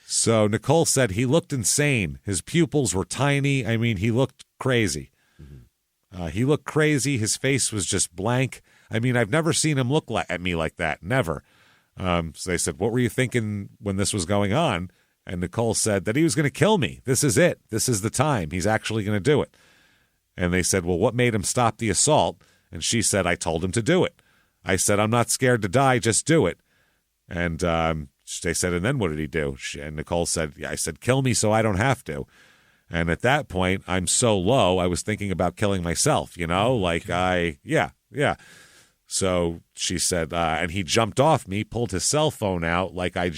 So Nicole said he looked insane. His pupils were tiny. I mean, he looked crazy. He looked crazy. His face was just blank. I mean, I've never seen him look at me like that. Never. So they said, what were you thinking when this was going on? And Nicole said that he was going to kill me. This is it. This is the time. He's actually going to do it. And they said, well, what made him stop the assault? And she said, I told him to do it. I said, I'm not scared to die. Just do it. And they said, and then what did he do? And Nicole said, yeah, I said, kill me so I don't have to. And at that point, I'm so low, I was thinking about killing myself, yeah. So she said, and he jumped off me, pulled his cell phone out like I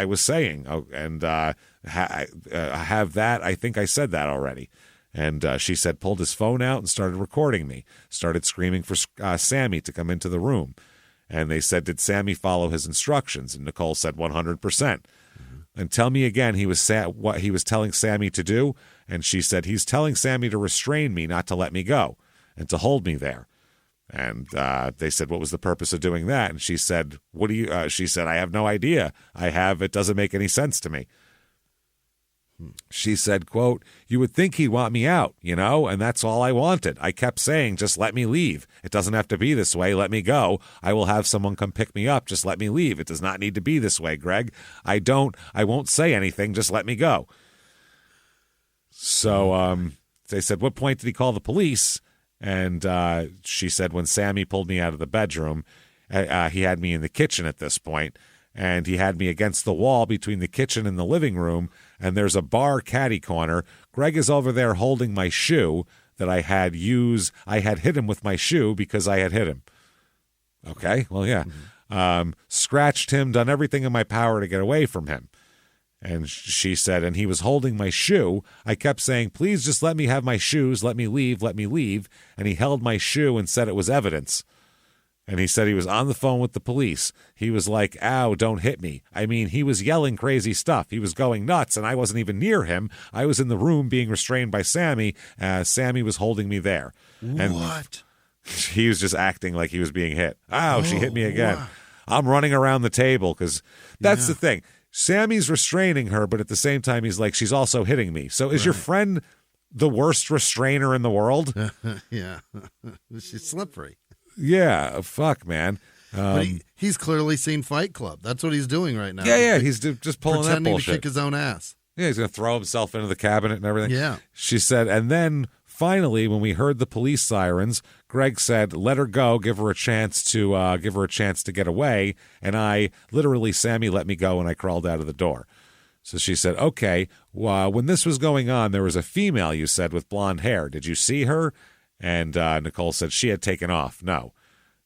was saying. Oh, and I have that. I think I said that already. And she said, pulled his phone out and started recording me, started screaming for Sammy to come into the room. And they said, did Sammy follow his instructions? And Nicole said 100%. And tell me again, what he was telling Sammy to do. And she said, he's telling Sammy to restrain me, not to let me go, and to hold me there. And they said, what was the purpose of doing that? And she said, she said, I have no idea. It doesn't make any sense to me. She said, quote, you would think he'd want me out, and that's all I wanted. I kept saying, just let me leave. It doesn't have to be this way. Let me go. I will have someone come pick me up. Just let me leave. It does not need to be this way, Greg. I won't say anything. Just let me go. So they said, what point did he call the police? And she said, when Sammy pulled me out of the bedroom, he had me in the kitchen at this point. And he had me against the wall between the kitchen and the living room, and there's a bar caddy corner. Greg is over there holding my shoe that I had hit him with my shoe because I had hit him. Okay, well, yeah. Scratched him, done everything in my power to get away from him. And she said, and he was holding my shoe. I kept saying, please just let me have my shoes. Let me leave. Let me leave. And he held my shoe and said it was evidence. And he said he was on the phone with the police. He was like, ow, don't hit me. I mean, he was yelling crazy stuff. He was going nuts, and I wasn't even near him. I was in the room being restrained by Sammy. Sammy was holding me there. And what? He was just acting like he was being hit. Ow, she hit me again. Wow. I'm running around the table because that's the thing. Sammy's restraining her, but at the same time, he's like, she's also hitting me. So is your friend the worst restrainer in the world? Yeah. She's slippery. Yeah, fuck, man. But he's clearly seen Fight Club. That's what he's doing right now. Yeah, he's just pulling that bullshit. Pretending to kick his own ass. Yeah, he's going to throw himself into the cabinet and everything. Yeah. She said, and then finally, when we heard the police sirens, Greg said, let her go, give her a chance to get away. And Sammy let me go, and I crawled out of the door. So she said, okay, when this was going on, there was a female, you said, with blonde hair. Did you see her? And Nicole said she had taken off. No.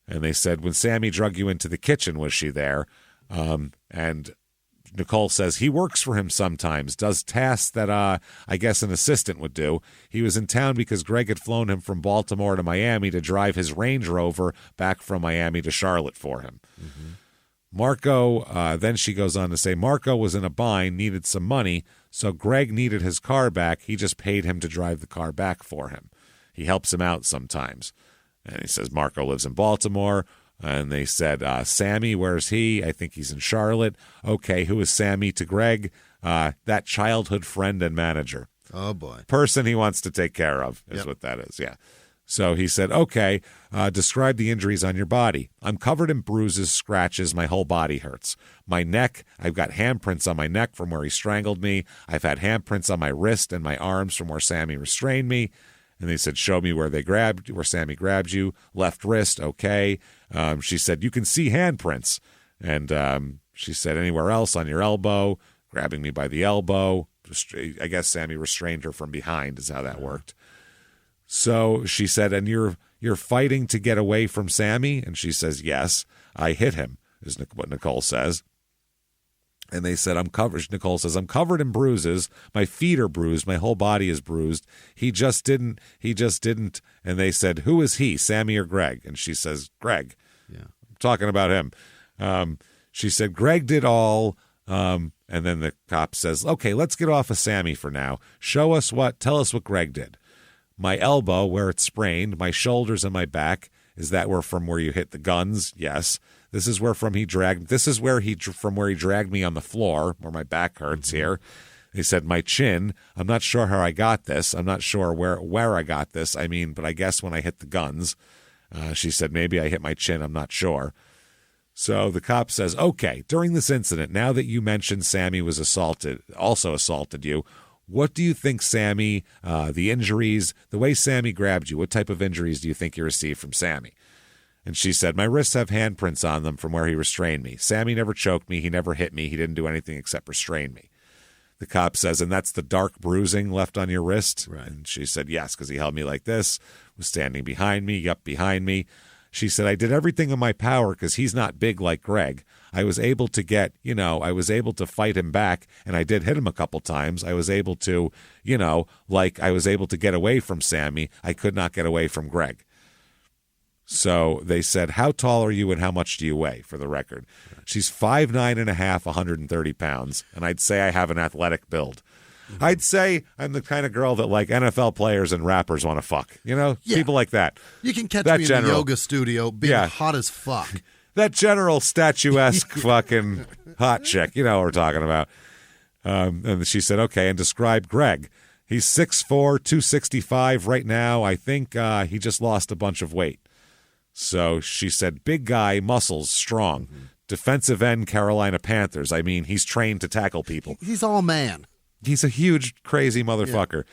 And they said, when Sammy drug you into the kitchen, was she there? And Nicole says he works for him sometimes, does tasks that I guess an assistant would do. He was in town because Greg had flown him from Baltimore to Miami to drive his Range Rover back from Miami to Charlotte for him. Mm-hmm. Marco, then she goes on to say, Marco was in a bind, needed some money, so Greg needed his car back. He just paid him to drive the car back for him. He helps him out sometimes. And he says Marco lives in Baltimore. And they said, Sammy, where's he? I think he's in Charlotte. Okay, who is Sammy to Greg? That childhood friend and manager. Oh, boy. Person he wants to take care of is what that is, yeah. So he said, okay, describe the injuries on your body. I'm covered in bruises, scratches. My whole body hurts. My neck, I've got handprints on my neck from where he strangled me. I've had handprints on my wrist and my arms from where Sammy restrained me. And they said, show me where Sammy grabbed you. Left wrist, okay. She said, you can see handprints. And she said, anywhere else on your elbow, grabbing me by the elbow. I guess Sammy restrained her from behind is how that worked. So she said, and you're fighting to get away from Sammy? And she says, yes, I hit him, is what Nicole says. And they said, Nicole says, I'm covered in bruises. My feet are bruised. My whole body is bruised. He just didn't. And they said, who is he, Sammy or Greg? And she says, Greg. Yeah. I'm talking about him. She said, Greg did all. And then the cop says, okay, let's get off of Sammy for now. Tell us what Greg did. My elbow, where it's sprained, my shoulders and my back. Is that from where you hit the guns? Yes. This is where he dragged me on the floor, where my back hurts here. He said, my chin, I'm not sure how I got this. I'm not sure where I got this. I mean, but I guess when I hit the guns. She said, maybe I hit my chin. I'm not sure. So the cop says, okay, during this incident, now that you mentioned Sammy also assaulted you, what do you think Sammy, the injuries, the way Sammy grabbed you, what type of injuries do you think you received from Sammy? And she said, my wrists have handprints on them from where he restrained me. Sammy never choked me. He never hit me. He didn't do anything except restrain me. The cop says, and that's the dark bruising left on your wrist? Right. And she said, yes, because he held me like this, was standing behind me, up behind me. She said, I did everything in my power because he's not big like Greg. I was able to fight him back, and I did hit him a couple times. I was able to, I was able to get away from Sammy. I could not get away from Greg. So they said, how tall are you and how much do you weigh, for the record? She's 5'9.5", 130 pounds, and I'd say I have an athletic build. Mm-hmm. I'd say I'm the kind of girl that like NFL players and rappers want to fuck. People like that. You can catch me in the yoga studio being hot as fuck. That general statuesque fucking hot chick. You know what we're talking about. And she said, okay, and describe Greg. He's 6'4", 265 right now. I think he just lost a bunch of weight. So she said, big guy, muscles, strong. Mm-hmm. Defensive end, Carolina Panthers. I mean, he's trained to tackle people. He's all man. He's a huge, crazy motherfucker.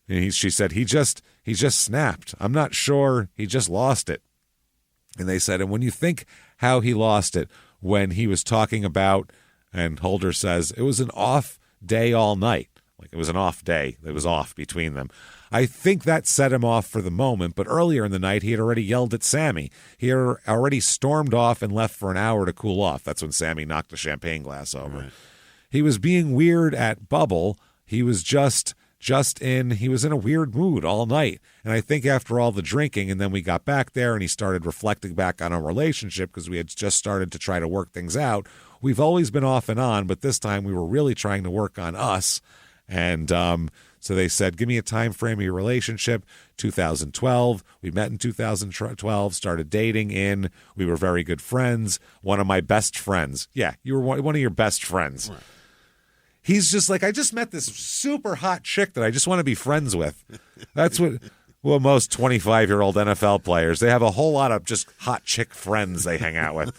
Yeah. And she said, he just snapped. I'm not sure. He just lost it. And they said, and when you think how he lost it, when he was talking about, and Holder says, it was an off day all night. Like it was an off day. It was off between them. I think that set him off for the moment, but earlier in the night, he had already yelled at Sammy. He had already stormed off and left for an hour to cool off. That's when Sammy knocked the champagne glass over. Right. He was being weird at Bubble. He was he was in a weird mood all night. And I think after all the drinking, and then we got back there and he started reflecting back on our relationship because we had just started to try to work things out. We've always been off and on, but this time we were really trying to work on us. And so they said, give me a time frame of your relationship. 2012. We met in 2012, started dating we were very good friends. One of my best friends. Yeah, you were one of your best friends. Right. He's just like, I just met this super hot chick that I just want to be friends with. That's what most 25-year-old NFL players, they have a whole lot of just hot chick friends they hang out with.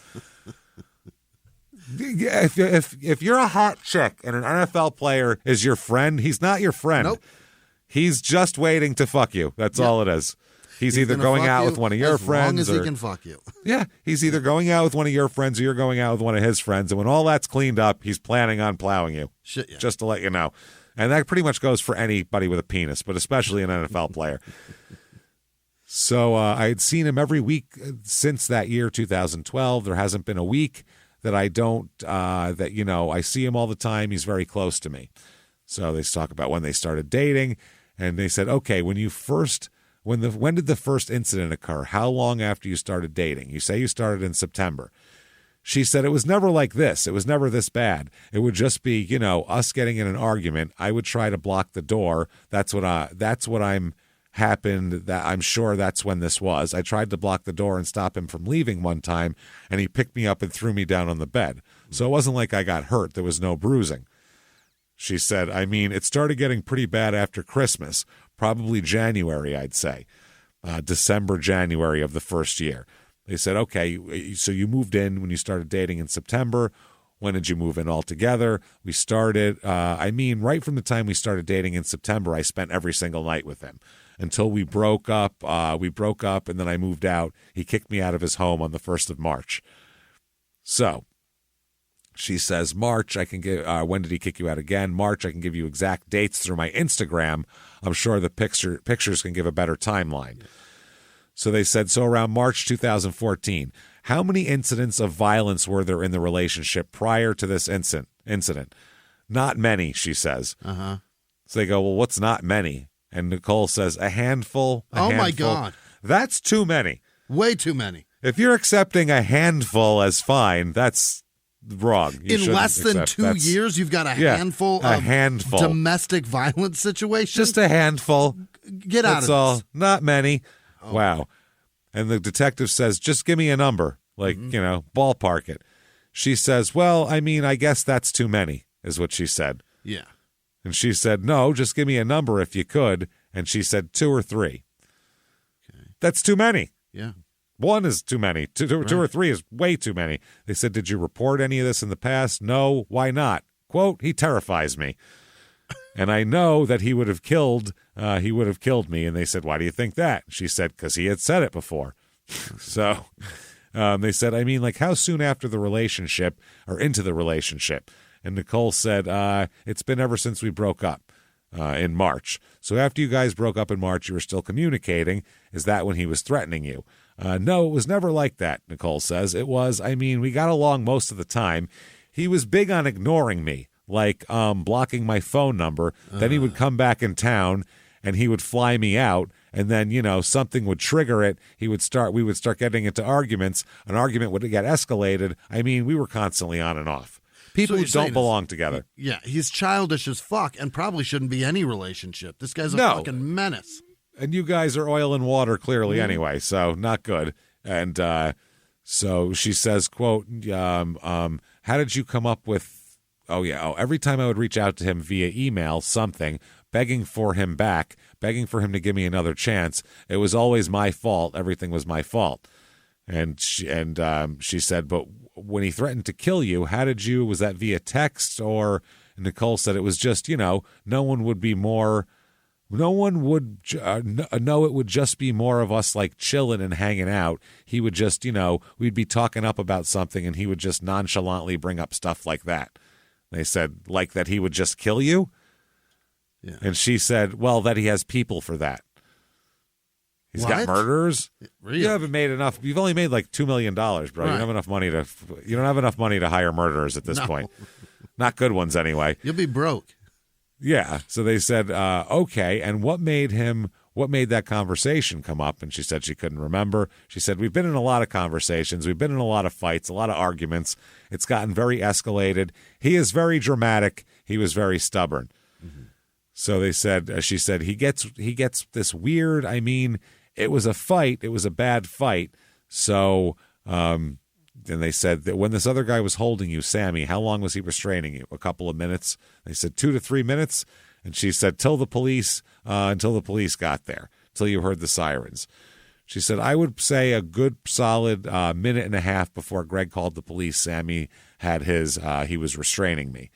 If you're a hot chick and an NFL player is your friend, he's not your friend. Nope. He's just waiting to fuck you. That's all it is. He's either going out with one of your friends. As long as he can fuck you. Yeah, he's either going out with one of your friends or you're going out with one of his friends. And when all that's cleaned up, he's planning on plowing you. Shit, yeah. Just to let you know. And that pretty much goes for anybody with a penis, but especially an NFL player. So I had seen him every week since that year, 2012. There hasn't been a week that I don't, I see him all the time. He's very close to me. So they talk about when they started dating. And they said, okay, when did the first incident occur? How long after you started dating? You say you started in September. She said it was never like this. It was never this bad. It would just be, us getting in an argument. I would try to block the door. That's what I'm happened that I'm sure that's when this was. I tried to block the door and stop him from leaving one time, and he picked me up and threw me down on the bed. So it wasn't like I got hurt. There was no bruising. She said, I mean, it started getting pretty bad after Christmas, probably January, I'd say. December, January of the first year. They said, okay, so you moved in when you started dating in September. When did you move in altogether? We started, right from the time we started dating in September, I spent every single night with him. Until we broke up, and then I moved out. He kicked me out of his home on the 1st of March. So she says, March, I can give, when did he kick you out again? March, I can give you exact dates through my Instagram. I'm sure the pictures can give a better timeline. So they said, so around March 2014, how many incidents of violence were there in the relationship prior to this incident? Not many, she says. Uh-huh. So they go, well, what's not many? And Nicole says, a handful. My God. That's too many. Way too many. If you're accepting a handful as fine, that's wrong. In less than 2 years, you've got a handful of domestic violence situations? Just a handful. Get out That's of all. this. Not many. Oh. Wow. And the detective says, just give me a number. Ballpark it. She says, well, I mean, I guess that's too many, is what she said. Yeah. And she said, no, just give me a number if you could. And she said 2 or 3. Okay. That's too many. Yeah. 1 is too many. Two or 3 is way too many. They said, did you report any of this in the past? No. Why not? Quote, he terrifies me. And I know that he would have killed me. And they said, why do you think that? She said, because he had said it before. So they said, I mean, like how soon after the relationship or into the relationship? And Nicole said, it's been ever since we broke up in March. So after you guys broke up in March, you were still communicating. Is that when he was threatening you? No, it was never like that, Nicole says. It was, we got along most of the time. He was big on ignoring me, like blocking my phone number. Then he would come back in town and he would fly me out. And then, something would trigger it. We would start getting into arguments. An argument would get escalated. We were constantly on and off. People who don't belong together. Yeah, he's childish as fuck and probably shouldn't be any relationship. This guy's a fucking menace. And you guys are oil and water clearly anyway, so not good. And so she says, quote, how did you come up with, every time I would reach out to him via email, something, begging for him back, begging for him to give me another chance, it was always my fault. Everything was my fault. And she said, but when he threatened to kill you, was that via text or? Nicole said it was just, no one would know it would just be more of us like chilling and hanging out. He would just, we'd be talking up about something and he would just nonchalantly bring up stuff like that. They said, like that he would just kill you? Yeah. And she said, well, that he has people for that. He's got murderers. Really? You haven't made enough. You've only made like $2 million, bro. Right. You don't have enough money to hire murderers at this point. Not good ones anyway. You'll be broke. Yeah. So they said, okay. And what made that conversation come up? And she said she couldn't remember. She said, we've been in a lot of conversations. We've been in a lot of fights, a lot of arguments. It's gotten very escalated. He is very dramatic. He was very stubborn. Mm-hmm. So they said, she said, he gets this weird, it was a fight. It was a bad fight. So then they said that when this other guy was holding you, Sammy, how long was he restraining you? A couple of minutes? They said 2 to 3 minutes. And she said, until the police got there, till you heard the sirens. She said, I would say a good solid minute and a half before Greg called the police, Sammy had he was restraining me.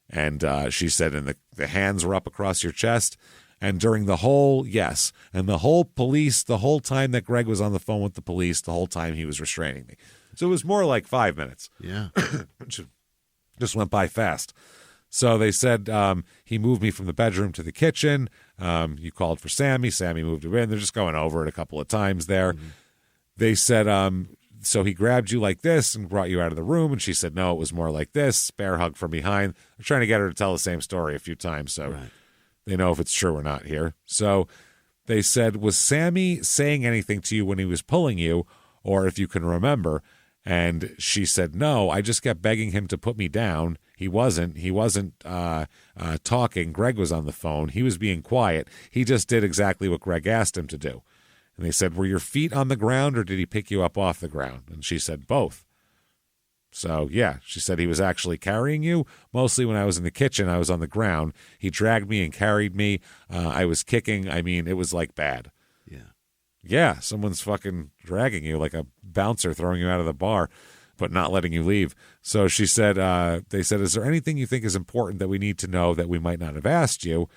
And she said, and the hands were up across your chest. And during the whole time that Greg was on the phone with the police, the whole time he was restraining me. So it was more like 5 minutes. Yeah. Just went by fast. So they said he moved me from the bedroom to the kitchen. You called for Sammy. Sammy moved him in. They're just going over it a couple of times there. Mm-hmm. They said, so he grabbed you like this and brought you out of the room. And she said, no, it was more like this. Bear hug from behind. They're trying to get her to tell the same story a few times. So they know if it's true or not here. So they said, was Sammy saying anything to you when he was pulling you, or if you can remember? And she said, no, I just kept begging him to put me down. He wasn't talking. Greg was on the phone. He was being quiet. He just did exactly what Greg asked him to do. And they said, were your feet on the ground or did he pick you up off the ground? And she said, both. So, yeah, she said he was actually carrying you. Mostly when I was in the kitchen, I was on the ground. He dragged me and carried me. I was kicking. I mean, it was like bad. Yeah, someone's fucking dragging you like a bouncer throwing you out of the bar, but not letting you leave. So she said, they said, is there anything you think is important that we need to know that we might not have asked you?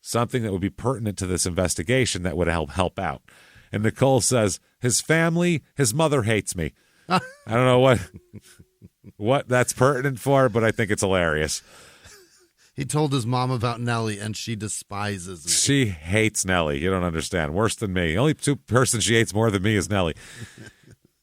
Something that would be pertinent to this investigation that would help out. And Nicole says, his family, his mother hates me. I don't know what that's pertinent for, but I think it's hilarious. He told his mom about Nelly, and she despises me. She hates Nelly. You don't understand. Worse than me. The only two persons she hates more than me is Nelly.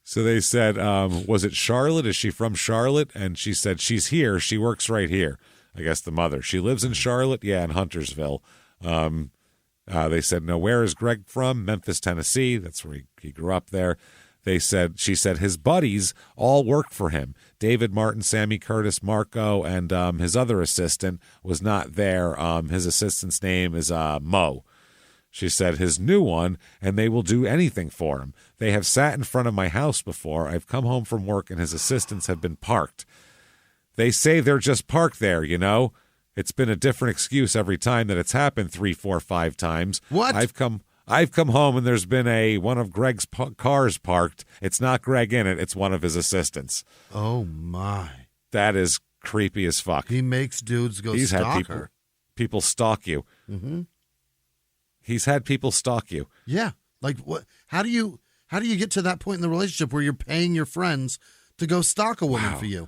So they said, was it Charlotte? Is she from Charlotte? And she said, she's here. She works right here. I guess the mother. She lives in Charlotte? Yeah, in Huntersville. They said, no, where is Greg from? Memphis, Tennessee. That's where he grew up there. She said his buddies all work for him. David Martin, Sammy Curtis, Marco, and his other assistant was not there. His assistant's name is Mo. She said his new one, and they will do anything for him. They have sat in front of my house before. I've come home from work, and his assistants have been parked. They say they're just parked there, you know. It's been a different excuse every time that it's happened 3, 4, 5 times. What? I've come home and there's been one of Greg's cars parked. It's not Greg in it. It's one of his assistants. Oh, my. That is creepy as fuck. He makes dudes go stalk her. People stalk you. Mm-hmm. He's had people stalk you. Yeah. Like, what? How do you get to that point in the relationship where you're paying your friends to go stalk a woman for you?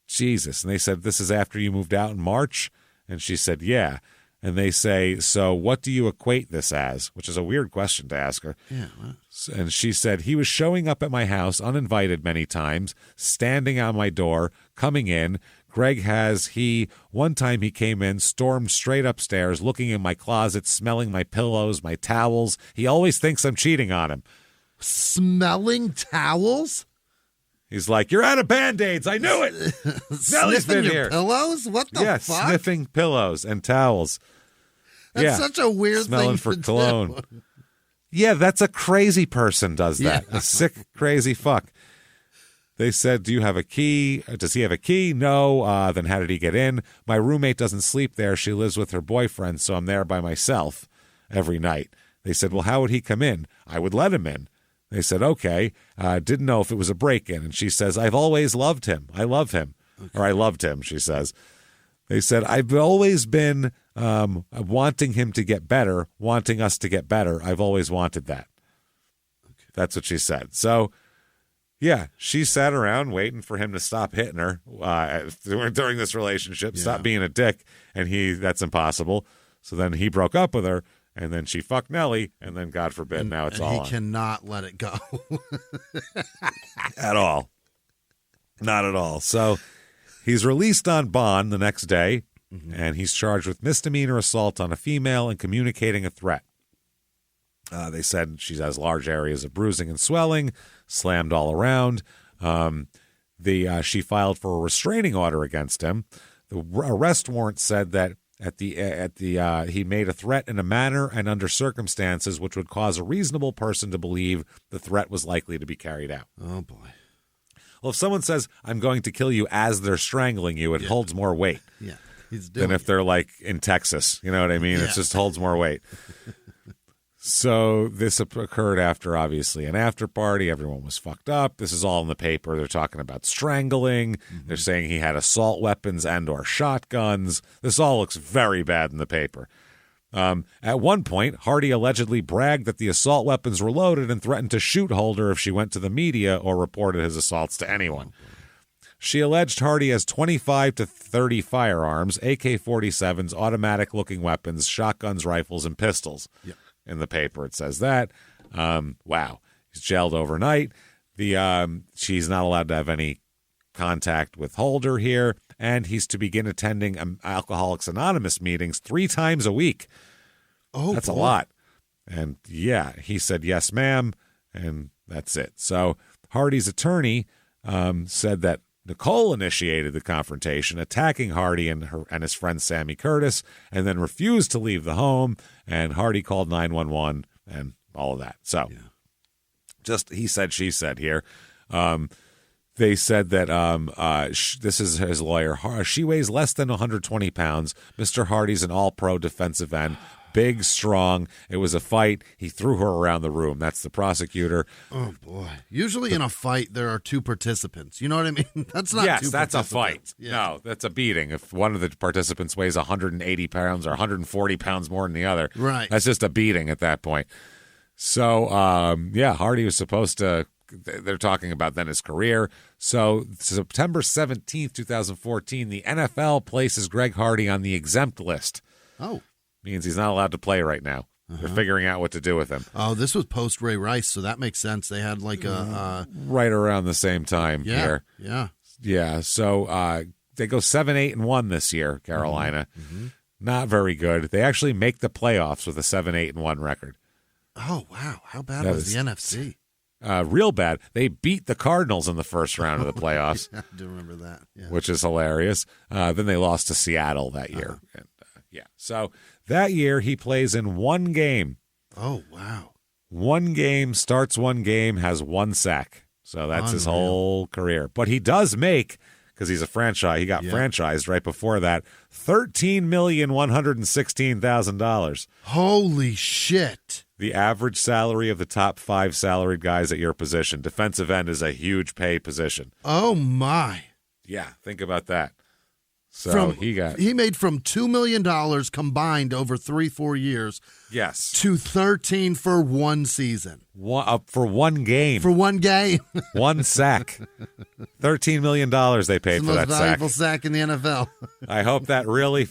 Jesus. And they said, this is after you moved out in March? And she said, yeah. And they say, so what do you equate this as? Which is a weird question to ask her. Yeah. And she said, he was showing up at my house uninvited many times, standing on my door, coming in. One time he came in, stormed straight upstairs, looking in my closet, smelling my pillows, my towels. He always thinks I'm cheating on him. Smelling towels? He's like, you're out of Band-Aids. I knew it. Nelly's been here. Pillows? What the fuck? Sniffing pillows and towels. That's such a weird Smelling thing for cologne. do. Yeah, that's a crazy person does that. Yeah. A sick, crazy fuck. They said, do you have a key? Does he have a key? No. Then how did he get in? My roommate doesn't sleep there. She lives with her boyfriend, so I'm there by myself every night. They said, well, how would he come in? I would let him in. They said, okay. Didn't know if it was a break-in. And she says, I've always loved him. I love him. Okay. Or I loved him, she says. They said, I've always been wanting him to get better, wanting us to get better. I've always wanted that. Okay. That's what she said. So, yeah, she sat around waiting for him to stop hitting her during this relationship, stop being a dick, and that's impossible. So then he broke up with her. And then she fucked Nelly, and then, God forbid, now it's all on. He cannot let it go. At all. Not at all. So he's released on bond the next day, and he's charged with misdemeanor assault on a female and communicating a threat. They said she has large areas of bruising and swelling, slammed all around. She filed for a restraining order against him. The arrest warrant said that he made a threat in a manner and under circumstances which would cause a reasonable person to believe the threat was likely to be carried out. Oh, boy. Well, if someone says, I'm going to kill you as they're strangling you, it holds more weight than if they're like in Texas. You know what I mean? It just holds more weight. So this occurred after, obviously, an after party. Everyone was fucked up. This is all in the paper. They're talking about strangling. They're saying he had assault weapons and or shotguns. This all looks very bad in the paper. At one point, Hardy allegedly bragged that the assault weapons were loaded and threatened to shoot Holder if she went to the media or reported his assaults to anyone. She alleged Hardy has 25 to 30 firearms, AK-47s, automatic-looking weapons, shotguns, rifles, and pistols. Yep. In the paper, it says that. Wow. He's jailed overnight. She's not allowed to have any contact with Holder here, and he's to begin attending Alcoholics Anonymous meetings 3 times a week. Oh, that's a lot. And yeah, he said, yes, ma'am, and that's it. So Hardy's attorney said that Nicole initiated the confrontation, attacking Hardy and his friend Sammy Curtis, and then refused to leave the home, and Hardy called 911 and all of that. So just he said, she said here. They said that this is his lawyer. She weighs less than 120 pounds. Mr. Hardy's an all-pro defensive end. Big, strong. It was a fight. He threw her around the room. That's the prosecutor. Oh, boy. Usually in a fight, there are two participants. You know what I mean? That's not yes, two that's a participants. fight. No, that's a beating. If one of the participants weighs 180 pounds or 140 pounds more than the other, right, that's just a beating at that point. So, Hardy was supposed to, they're talking about then his career. So September 17th, 2014, the NFL places Greg Hardy on the exempt list. Oh. Means he's not allowed to play right now. They're figuring out what to do with him. Oh, this was post Ray Rice, so that makes sense. They had like a right around the same time here. Yeah. So they go 7-8-1 this year, Carolina. Not very good. They actually make the playoffs with a 7-8-1 record. Oh wow! How bad was the NFC? Real bad. They beat the Cardinals in the first round of the playoffs. I do remember that. Yeah. Which is hilarious. Then they lost to Seattle that year. And, so that year he plays in one game. Oh, wow. One game, starts one game, has one sack. So that's his whole career. But he does make, because he's a franchise, he got franchised right before that, $13,116,000. Holy shit. The average salary of the top 5 salaried guys at your position. Defensive end is a huge pay position. Oh, my. Yeah, think about that. So he made from $2 million combined over 3-4 years. Yes. To 13 for one season. For one game. For one game. One sack. $13 million they paid for that sack. The most valuable sack in the NFL. I hope that really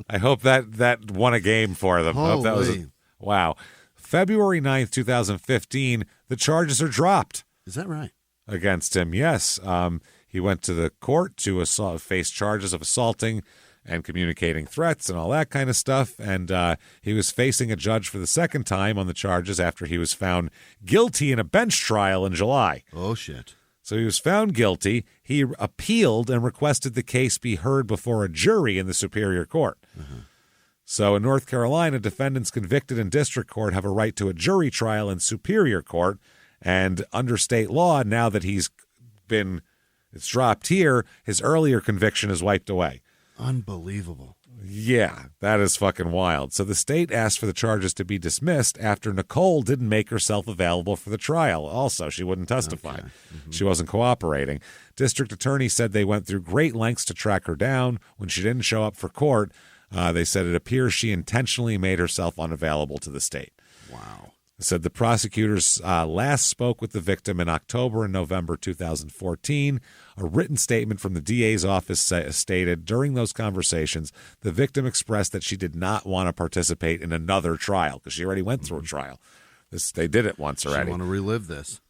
I hope that won a game for them. Holy. I hope that was wow. February 9th, 2015, the charges are dropped. Is that right? Against him, yes. He went to the court to face charges of assaulting and communicating threats and all that kind of stuff. And he was facing a judge for the second time on the charges after he was found guilty in a bench trial in July. Oh, shit. So he was found guilty. He appealed and requested the case be heard before a jury in the Superior Court. So in North Carolina, defendants convicted in district court have a right to a jury trial in Superior Court. And under state law, now that it's dropped here, his earlier conviction is wiped away. Unbelievable. Yeah, that is fucking wild. So the state asked for the charges to be dismissed after Nicole didn't make herself available for the trial. Also, she wouldn't testify. Okay. She wasn't cooperating. District attorney said they went through great lengths to track her down. When she didn't show up for court, they said it appears she intentionally made herself unavailable to the state. Wow. Said the prosecutors last spoke with the victim in October and November 2014. A written statement from the DA's office stated during those conversations, the victim expressed that she did not want to participate in another trial because she already went through a trial. They did it once already. She want to relive this.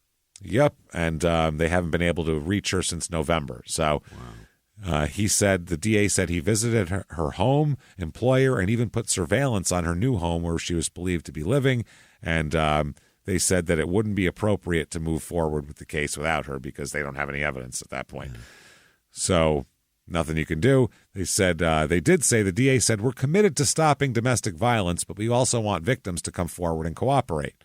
Yep, and they haven't been able to reach her since November. So the DA said he visited her home, employer, and even put surveillance on her new home where she was believed to be living. And they said that it wouldn't be appropriate to move forward with the case without her because they don't have any evidence at that point. So nothing you can do. They said the DA said, we're committed to stopping domestic violence, but we also want victims to come forward and cooperate.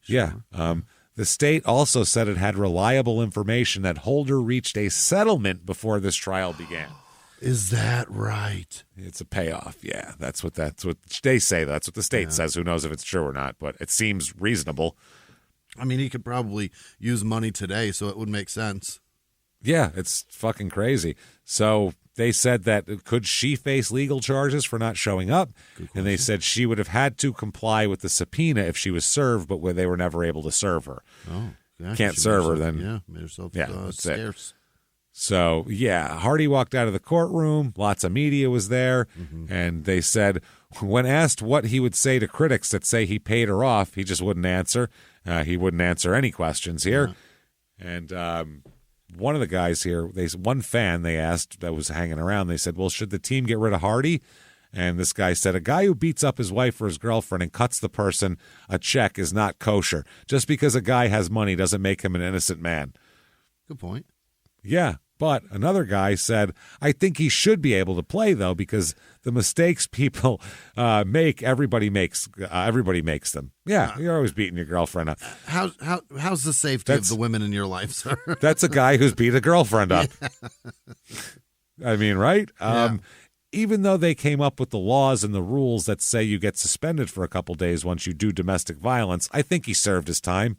Sure. Yeah. The state also said it had reliable information that Holder reached a settlement before this trial began. Is that right? It's a payoff. Yeah, that's what they say. That's what the state says. Who knows if it's true or not, but it seems reasonable. I mean, he could probably use money today, so it would make sense. Yeah, it's fucking crazy. So they said that could she face legal charges for not showing up? And they said she would have had to comply with the subpoena if she was served, but where they were never able to serve her. Oh, yeah, can't serve her then. Yeah, made herself scarce. So, yeah, Hardy walked out of the courtroom. Lots of media was there. And they said when asked what he would say to critics that say he paid her off, he just wouldn't answer. He wouldn't answer any questions here. Yeah. And one of the guys here, one fan they asked that was hanging around, they said, well, should the team get rid of Hardy? And this guy said, a guy who beats up his wife or his girlfriend and cuts the person a check is not kosher. Just because a guy has money doesn't make him an innocent man. Good point. Yeah, but another guy said, I think he should be able to play, though, because the mistakes people make, everybody makes them. Yeah, you're always beating your girlfriend up. How's the safety of the women in your life, sir? That's a guy who's beat a girlfriend up. Yeah. I mean, right? Yeah. Even though they came up with the laws and the rules that say you get suspended for a couple days once you do domestic violence, I think he served his time.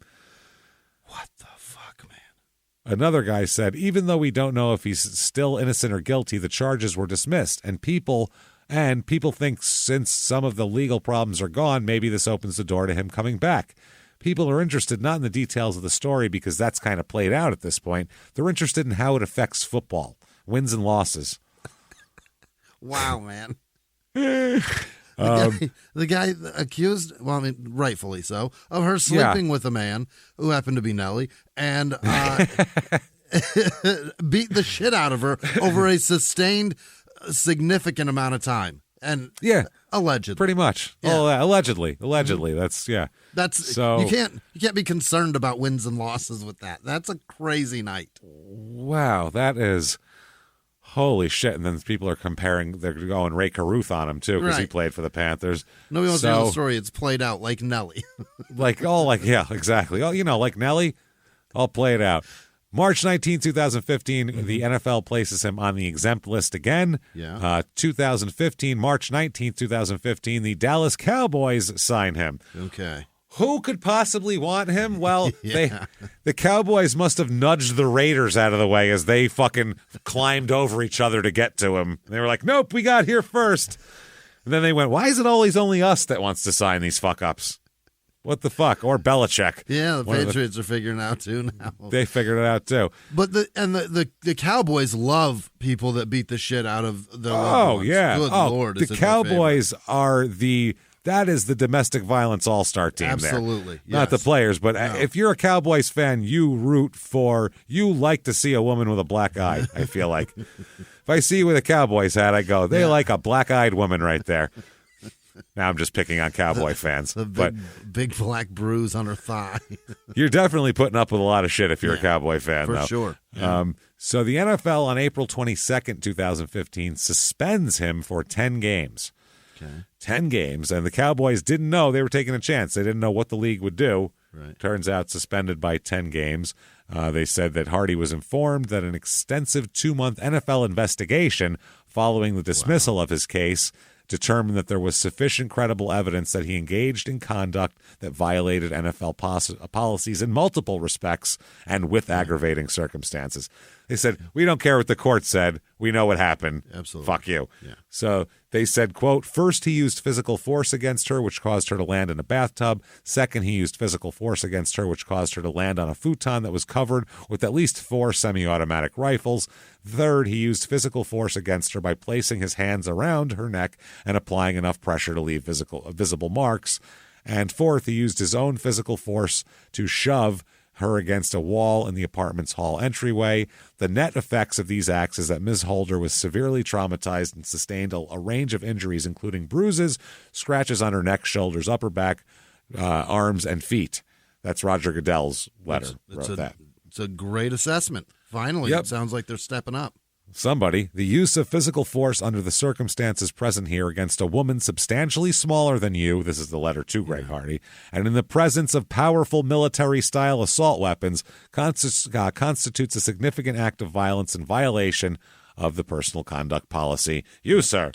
What the fuck, man? Another guy said, even though we don't know if he's still innocent or guilty, the charges were dismissed. And people think since some of the legal problems are gone, maybe this opens the door to him coming back. People are interested not in the details of the story because that's kind of played out at this point. They're interested in how it affects football, wins and losses. Wow, man. The guy accused, well, I mean, rightfully so, of her sleeping with a man who happened to be Nelly and beat the shit out of her over a sustained, significant amount of time. And allegedly, pretty much. Yeah. Oh, allegedly. That's so you can't be concerned about wins and losses with that. That's a crazy night. Wow, that is. Holy shit. And then people are comparing, they're going Ray Caruth on him, too, because he played for the Panthers. Nobody wants to know the story. It's played out like Nelly. Yeah, exactly. Oh, like Nelly, I'll play it out. March 19, 2015, the NFL places him on the exempt list again. Yeah. 2015, March 19, 2015, the Dallas Cowboys sign him. Okay. Who could possibly want him? Well, the Cowboys must have nudged the Raiders out of the way as they fucking climbed over each other to get to him. They were like, nope, we got here first. And then they went, why is it always only us that wants to sign these fuck-ups? What the fuck? Or Belichick. Yeah, the Patriots are figuring it out, too, now. They figured it out, too. But the Cowboys love people that beat the shit out of their loved ones. Yeah. Good Lord. The Cowboys are that is the domestic violence all-star team. Absolutely. There. Not the players, but if you're a Cowboys fan, you like to see a woman with a black eye, I feel like. If I see you with a Cowboys hat, I go, they like a black-eyed woman right there. Now I'm just picking on Cowboy fans. Big black bruise on her thigh. You're definitely putting up with a lot of shit if you're a Cowboy fan, for though. Sure. Yeah. So the NFL on April 22nd, 2015, suspends him for 10 games. Okay. 10 games, and the Cowboys didn't know they were taking a chance. They didn't know what the league would do. Right. Turns out suspended by 10 games. They said that Hardy was informed that an extensive 2-month NFL investigation following the dismissal of his case determined that there was sufficient credible evidence that he engaged in conduct that violated NFL policies in multiple respects and with aggravating circumstances. They said, we don't care what the court said. We know what happened. Absolutely. Fuck you. Yeah. So they said, quote, first he used physical force against her, which caused her to land in a bathtub. Second, he used physical force against her, which caused her to land on a futon that was covered with at least 4 semi-automatic rifles. Third, he used physical force against her by placing his hands around her neck and applying enough pressure to leave visible marks. And fourth, he used his own physical force to shove her against a wall in the apartment's hall entryway. The net effects of these acts is that Ms. Holder was severely traumatized and sustained a range of injuries, including bruises, scratches on her neck, shoulders, upper back, arms, and feet. That's Roger Goodell's letter. It's a great assessment. Finally, It sounds like they're stepping up. Somebody, the use of physical force under the circumstances present here against a woman substantially smaller than you, this is the letter to Greg Hardy, and in the presence of powerful military-style assault weapons constitutes a significant act of violence in violation of the personal conduct policy. You, sir,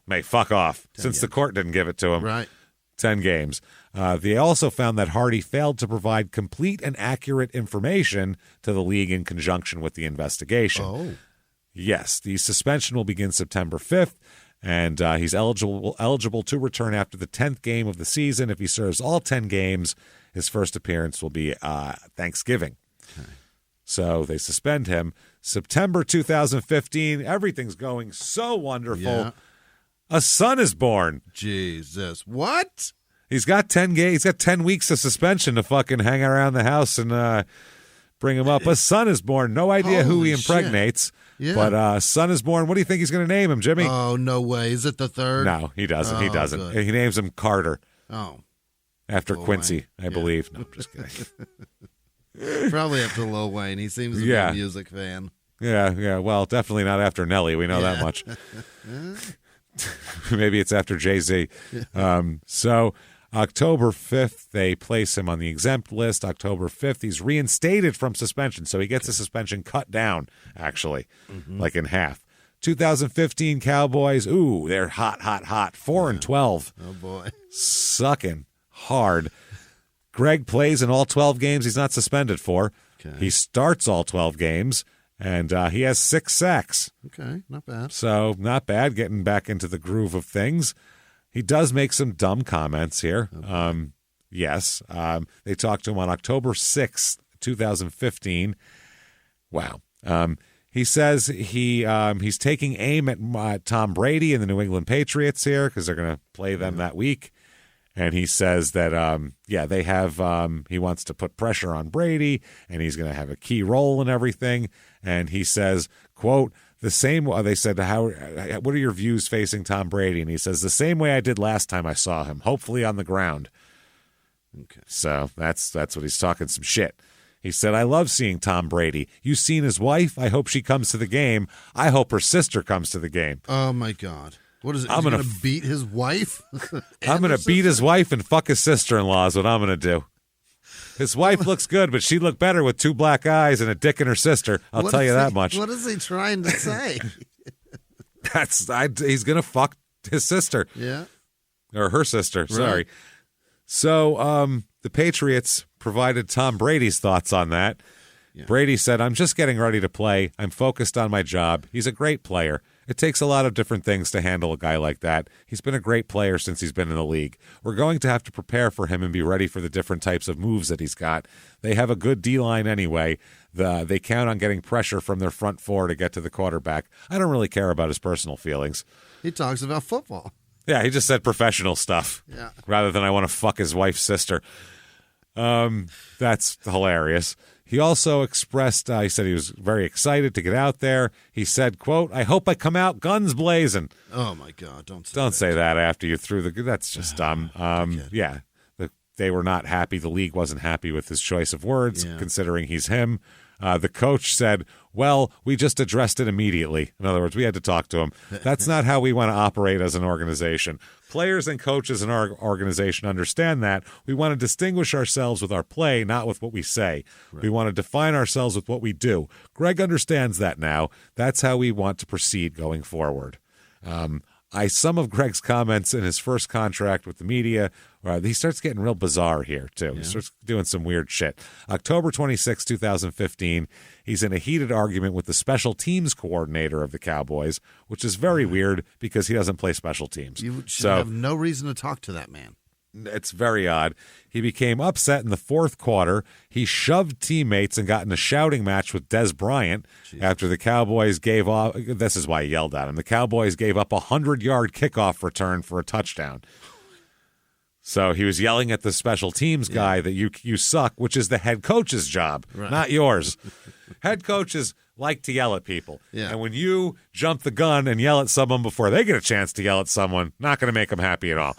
may fuck off, since the court didn't give it to him. Right. 10 games. They also found that Hardy failed to provide complete and accurate information to the league in conjunction with the investigation. Oh. Yes, the suspension will begin September 5th, and he's eligible to return after the 10th game of the season. If he serves all 10 games, his first appearance will be Thanksgiving. Okay. So they suspend him. September 2015, everything's going so wonderful. Yeah. A son is born. Jesus. What? He's got 10 games. He's got 10 weeks of suspension to fucking hang around the house and bring him up. A son is born. No idea who he impregnates. Yeah. But son is born. What do you think he's going to name him, Jimmy? Oh, no way. Is it the third? No, he doesn't. He doesn't. Good. He names him Carter. Oh. After Lil Quincy, Wayne. I believe. No, I'm just kidding. Probably after Lil Wayne. He seems to be a music fan. Yeah. Well, definitely not after Nelly. We know that much. Maybe it's after Jay-Z. So October 5th, they place him on the exempt list. October 5th, he's reinstated from suspension. So he gets the suspension cut down, actually, like in half. 2015 Cowboys, they're hot. 4-12. Oh, boy. Sucking hard. Greg plays in all 12 games he's not suspended for. Okay. He starts all 12 games, and he has 6 sacks. Okay, not bad. So not bad, getting back into the groove of things. He does make some dumb comments here. Okay. Yes. They talked to him on October 6th, 2015. Wow. He says he's taking aim at Tom Brady and the New England Patriots here because they're going to play them that week. And he says that, they have, he wants to put pressure on Brady, and he's going to have a key role in everything. And he says, quote, they said, what are your views facing Tom Brady? And he says, the same way I did last time I saw him, hopefully on the ground. Okay. So that's what he's talking some shit. He said, I love seeing Tom Brady. You seen his wife? I hope she comes to the game. I hope her sister comes to the game. Oh, my God. What is it? I'm going to beat his wife? I'm going to beat his wife and fuck his sister-in-law is what I'm going to do. His wife looks good, but she'd look better with 2 black eyes and a dick in her sister. I'll tell you that much. What is he trying to say? He's going to fuck his sister. Yeah. Or her sister, right. Sorry. So the Patriots provided Tom Brady's thoughts on that. Yeah. Brady said, I'm just getting ready to play. I'm focused on my job. He's a great player. It takes a lot of different things to handle a guy like that. He's been a great player since he's been in the league. We're going to have to prepare for him and be ready for the different types of moves that he's got. They have a good D-line anyway. They count on getting pressure from their front four to get to the quarterback. I don't really care about his personal feelings. He talks about football. Yeah, he just said professional stuff rather than I want to fuck his wife's sister. That's hilarious. He also expressed, he said he was very excited to get out there. He said, quote, I hope I come out guns blazing. Oh, my God. Don't say that after you threw the – that's just dumb. Yeah, they were not happy. The league wasn't happy with his choice of words, considering he's him. The coach said, well, we just addressed it immediately. In other words, we had to talk to him. That's not how we want to operate as an organization. Players and coaches in our organization understand that. We want to distinguish ourselves with our play, not with what we say. Right. We want to define ourselves with what we do. Greg understands that now. That's how we want to proceed going forward. Some of Greg's comments in his first contract with the media, he starts getting real bizarre here, too. Yeah. He starts doing some weird shit. October 26, 2015, he's in a heated argument with the special teams coordinator of the Cowboys, which is very weird because he doesn't play special teams. You should have no reason to talk to that man. It's very odd. He became upset in the fourth quarter. He shoved teammates and got in a shouting match with Des Bryant after the Cowboys gave off. This is why he yelled at him. The Cowboys gave up a 100-yard kickoff return for a touchdown. So he was yelling at the special teams guy that you suck, which is the head coach's job, not yours. Head coaches like to yell at people. Yeah. And when you jump the gun and yell at someone before they get a chance to yell at someone, not going to make them happy at all.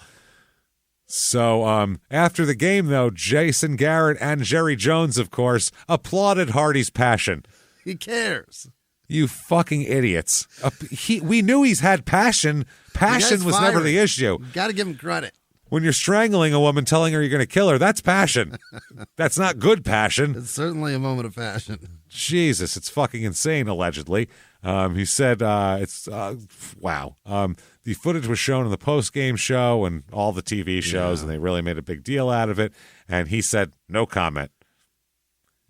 So after the game, though, Jason Garrett and Jerry Jones, of course, applauded Hardy's passion. He cares. You fucking idiots. We knew he's had passion. Passion was never the issue. Got to give him credit. When you're strangling a woman telling her you're going to kill her, that's passion. That's not good passion. It's certainly a moment of passion. Jesus, it's fucking insane, allegedly. He said, wow. The footage was shown in the post-game show and all the TV shows, and they really made a big deal out of it. And he said, no comment.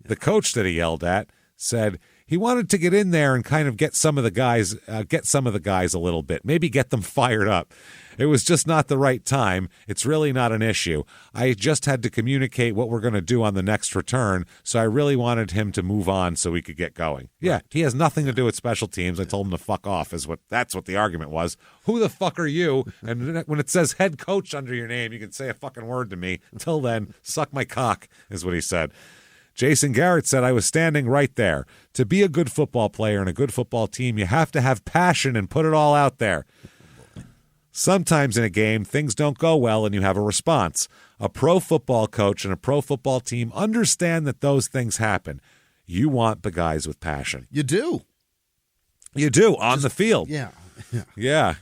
The coach that he yelled at said he wanted to get in there and kind of get some of the guys a little bit, maybe get them fired up. It was just not the right time. It's really not an issue. I just had to communicate what we're going to do on the next return, so I really wanted him to move on so we could get going. Yeah, he has nothing to do with special teams. I told him to fuck off. That's what the argument was. Who the fuck are you? And when it says head coach under your name, you can say a fucking word to me. Till then, suck my cock, is what he said. Jason Garrett said, I was standing right there. To be a good football player and a good football team, you have to have passion and put it all out there. Sometimes in a game, things don't go well and you have a response. A pro football coach and a pro football team understand that those things happen. You want the guys with passion. You do. You do, on the field. Yeah. Yeah.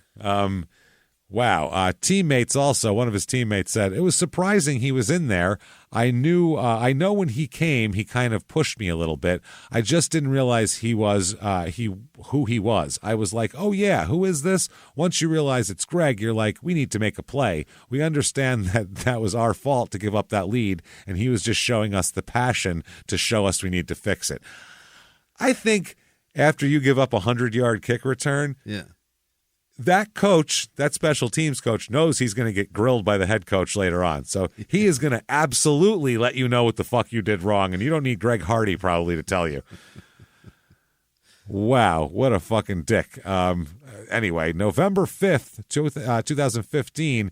Wow. Teammates also, one of his teammates said, it was surprising he was in there. I know when he came, he kind of pushed me a little bit. I just didn't realize he was, who he was. I was like, oh yeah, who is this? Once you realize it's Greg, you're like, we need to make a play. We understand that was our fault to give up that lead, and he was just showing us the passion to show us we need to fix it. I think after you give up a 100-yard kick return, that coach, that special teams coach, knows he's going to get grilled by the head coach later on. So he is going to absolutely let you know what the fuck you did wrong, and you don't need Greg Hardy probably to tell you. Wow, what a fucking dick. Anyway, November 5th, 2015,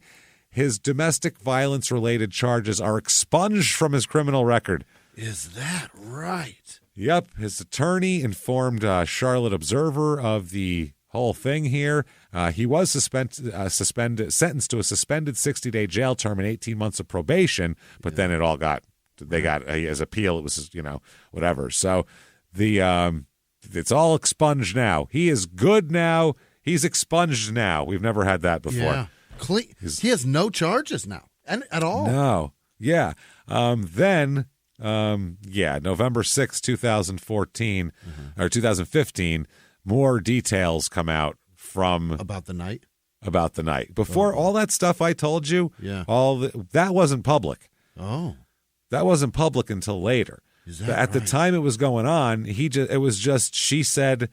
his domestic violence-related charges are expunged from his criminal record. Is that right? Yep. His attorney informed Charlotte Observer of the whole thing here. He was sentenced to a suspended 60-day jail term and 18 months of probation, but then it all got his appeal. It was, whatever. So it's all expunged now. He is good now. He's expunged now. We've never had that before. Yeah. He has no charges now at all. No. Yeah. Then November 6th, 2014 or 2015, more details come out from about the night. Before all that stuff I told you, that wasn't public. Oh. That wasn't public until later. At the time it was going on, she said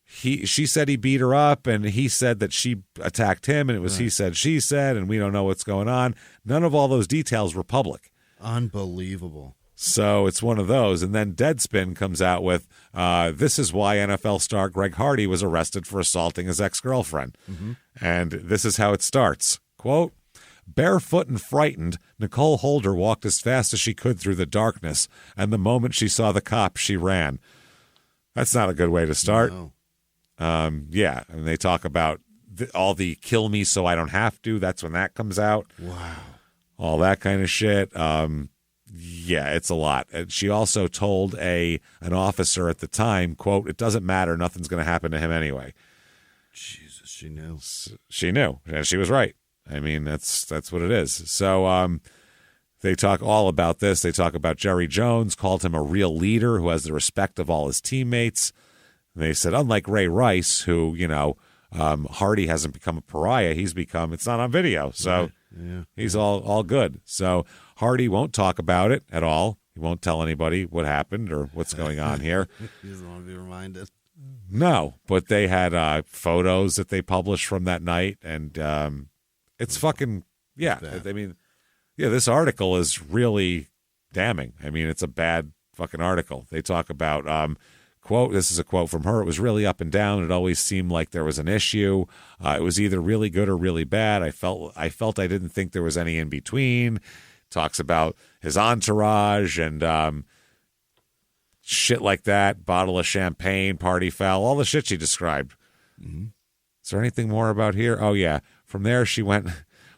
he beat her up, and he said that she attacked him, and it was he said, she said, and we don't know what's going on. None of all those details were public. Unbelievable. So it's one of those. And then Deadspin comes out with, this is why NFL star Greg Hardy was arrested for assaulting his ex-girlfriend. Mm-hmm. And this is how it starts. Quote, barefoot and frightened, Nicole Holder walked as fast as she could through the darkness, and the moment she saw the cops, she ran. That's not a good way to start. No. And they talk about all the kill me so I don't have to. That's when that comes out. Wow. All that kind of shit. It's a lot. And she also told an officer at the time, quote, it doesn't matter. Nothing's going to happen to him anyway. Jesus, she knew. She knew. And she was right. I mean, that's what it is. So they talk all about this. They talk about Jerry Jones, called him a real leader who has the respect of all his teammates. And they said, unlike Ray Rice, who, Hardy hasn't become a pariah. It's not on video. So he's all good. So Hardy won't talk about it at all. He won't tell anybody what happened or what's going on here. He doesn't want to be reminded. No, but they had photos that they published from that night, and it's fucking, I mean, this article is really damning. I mean, it's a bad fucking article. They talk about, quote, this is a quote from her, it was really up and down. It always seemed like there was an issue. It was either really good or really bad. I felt I didn't think there was any in between. Talks about his entourage and shit like that, bottle of champagne, party foul, all the shit she described. Mm-hmm. Is there anything more about here? Oh, yeah. From there, she went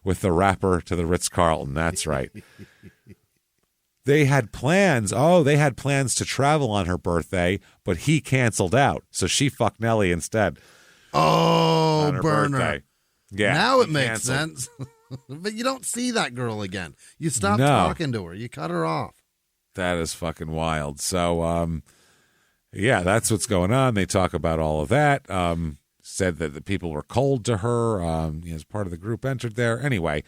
with the rapper to the Ritz-Carlton. That's right. They had plans. Oh, they had plans to travel on her birthday, but he canceled out. So she fucked Nelly instead. Oh, on her burner. Birthday. Yeah. Now it makes sense. But you don't see that girl again. You stop talking to her. You cut her off. That is fucking wild. So, that's what's going on. They talk about all of that. Said that the people were cold to her as part of the group entered there. Anyway,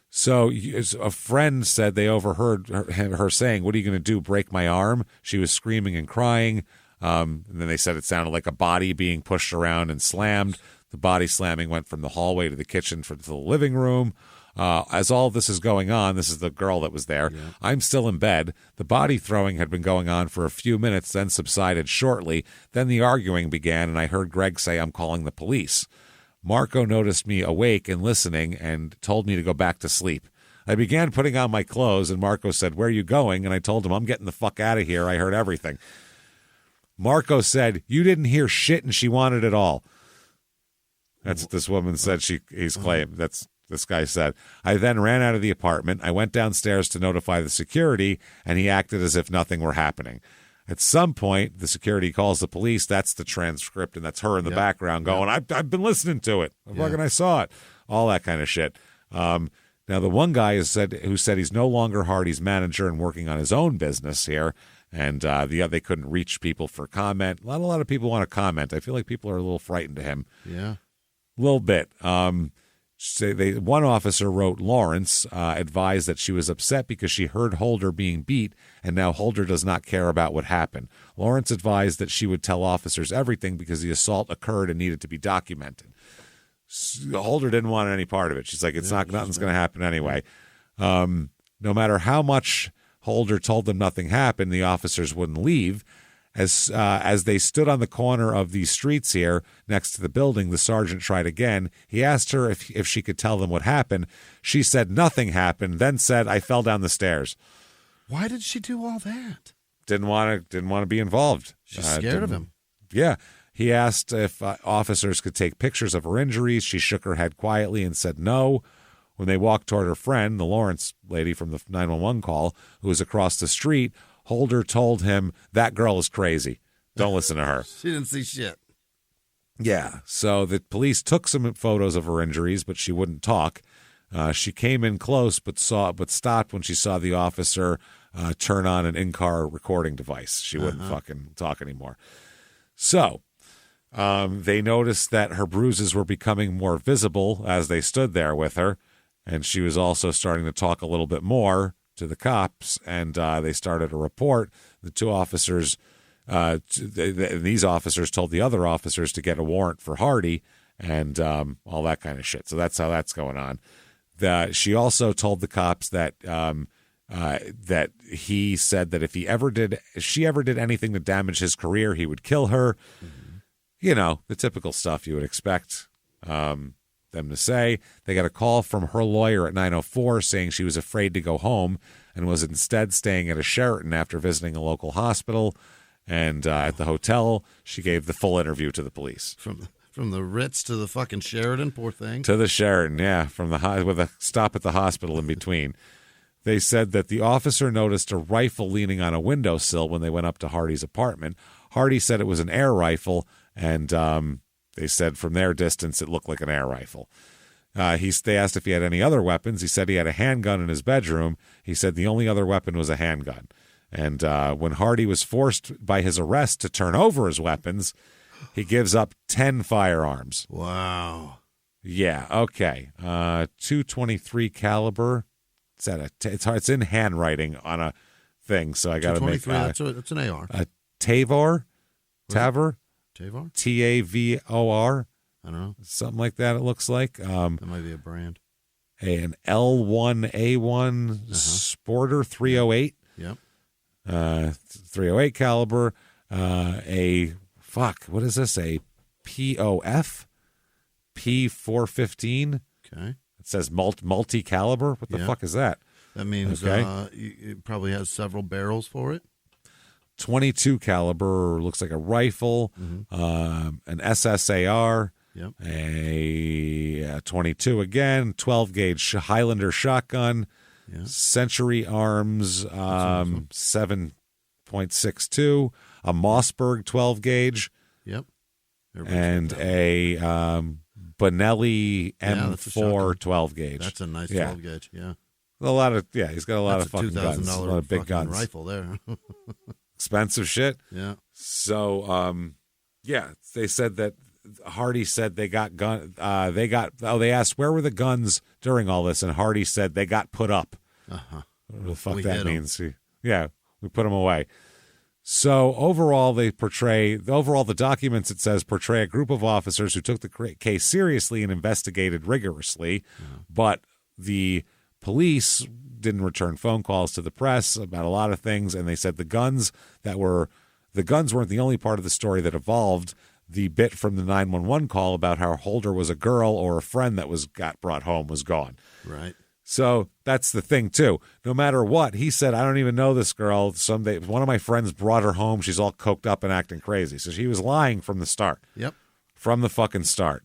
so a friend said they overheard her saying, what are you going to do, break my arm? She was screaming and crying. And then they said it sounded like a body being pushed around and slammed. The body slamming went from the hallway to the kitchen to the living room. As all this is going on, this is the girl that was there. Yeah. I'm still in bed. The body throwing had been going on for a few minutes, then subsided shortly. Then the arguing began, and I heard Greg say, I'm calling the police. Marco noticed me awake and listening and told me to go back to sleep. I began putting on my clothes, and Marco said, where are you going? And I told him, I'm getting the fuck out of here. I heard everything. Marco said, you didn't hear shit, and she wanted it all. That's what this woman said. He's claimed. This guy said. I then ran out of the apartment. I went downstairs to notify the security, and he acted as if nothing were happening. At some point, the security calls the police. That's the transcript, and that's her in the background going, I've been listening to it. Fucking I saw it. All that kind of shit. Now, the one guy who said he's no longer Hardy's manager and working on his own business here, and they couldn't reach people for comment. Not a lot of people want to comment. I feel like people are a little frightened of him. Yeah. A little bit. One officer wrote, Lawrence advised that she was upset because she heard Holder being beat, and now Holder does not care about what happened. Lawrence advised that she would tell officers everything because the assault occurred and needed to be documented. Holder didn't want any part of it. She's like, nothing's going to happen anyway. No matter how much Holder told them nothing happened, the officers wouldn't leave. As they stood on the corner of these streets here next to the building, the sergeant tried again. He asked her if she could tell them what happened. She said nothing happened, then said, I fell down the stairs. Why did she do all that? Didn't want to be involved. She's scared of him. Yeah. He asked if officers could take pictures of her injuries. She shook her head quietly and said no. When they walked toward her friend, the Lawrence lady from the 911 call, who was across the street, Holder told him, that girl is crazy. Don't listen to her. She didn't see shit. Yeah. So the police took some photos of her injuries, but she wouldn't talk. She came in close, but stopped when she saw the officer turn on an in-car recording device. She wouldn't fucking talk anymore. So they noticed that her bruises were becoming more visible as they stood there with her, and she was also starting to talk a little bit more to the cops, and they started a report. The two officers, these officers told the other officers to get a warrant for Hardy and all that kind of shit. So that's how that's going on. She also told the cops that that he said that if she ever did anything to damage his career, he would kill her. Mm-hmm. You know, the typical stuff you would expect them to say. They got a call from her lawyer at 9:04 saying she was afraid to go home and was instead staying at a Sheraton after visiting a local hospital. And at the hotel, she gave the full interview to the police. From the Ritz to the fucking Sheraton, poor thing. To the Sheraton, yeah, with a stop at the hospital in between. They said that the officer noticed a rifle leaning on a windowsill when they went up to Hardy's apartment. Hardy said it was an air rifle, and they said from their distance it looked like an air rifle. They asked if he had any other weapons. He said he had a handgun in his bedroom. He said the only other weapon was a handgun. And when Hardy was forced by his arrest to turn over his weapons, he gives up 10 firearms. Wow. Yeah, okay. .223 caliber. It's in handwriting on a thing, so I got to make that's an AR. A Tavor? Tavor? Tavor? I don't know. Something like that, it looks like. That might be a brand. An L1A1 Sporter 308. Yep. 308 caliber. What is this? A POF? P415? Okay. It says multi-caliber. What the fuck is that? That means it probably has several barrels for it. 22 caliber, looks like a rifle, an SSAR, a 22 again, 12-gauge Highlander shotgun, Century Arms 7.62, a Mossberg 12-gauge, and a Benelli M4 12-gauge. That's a nice 12-gauge, he's got a lot of fucking guns, a lot of big guns. Rifle there. Expensive shit. Yeah. So, they said that Hardy said they got they asked where were the guns during all this, and Hardy said they got put up. What the fuck that means? Yeah, we put them away. So overall, the documents, it says, portray a group of officers who took the case seriously and investigated rigorously, but the police didn't return phone calls to the press about a lot of things, and they said the guns weren't the only part of the story that evolved. The bit from the 911 call about how Holder was a girl or a friend that got brought home was gone. Right. So that's the thing, too. No matter what, he said, I don't even know this girl. One of my friends brought her home. She's all coked up and acting crazy. So she was lying from the start. Yep. from the fucking start.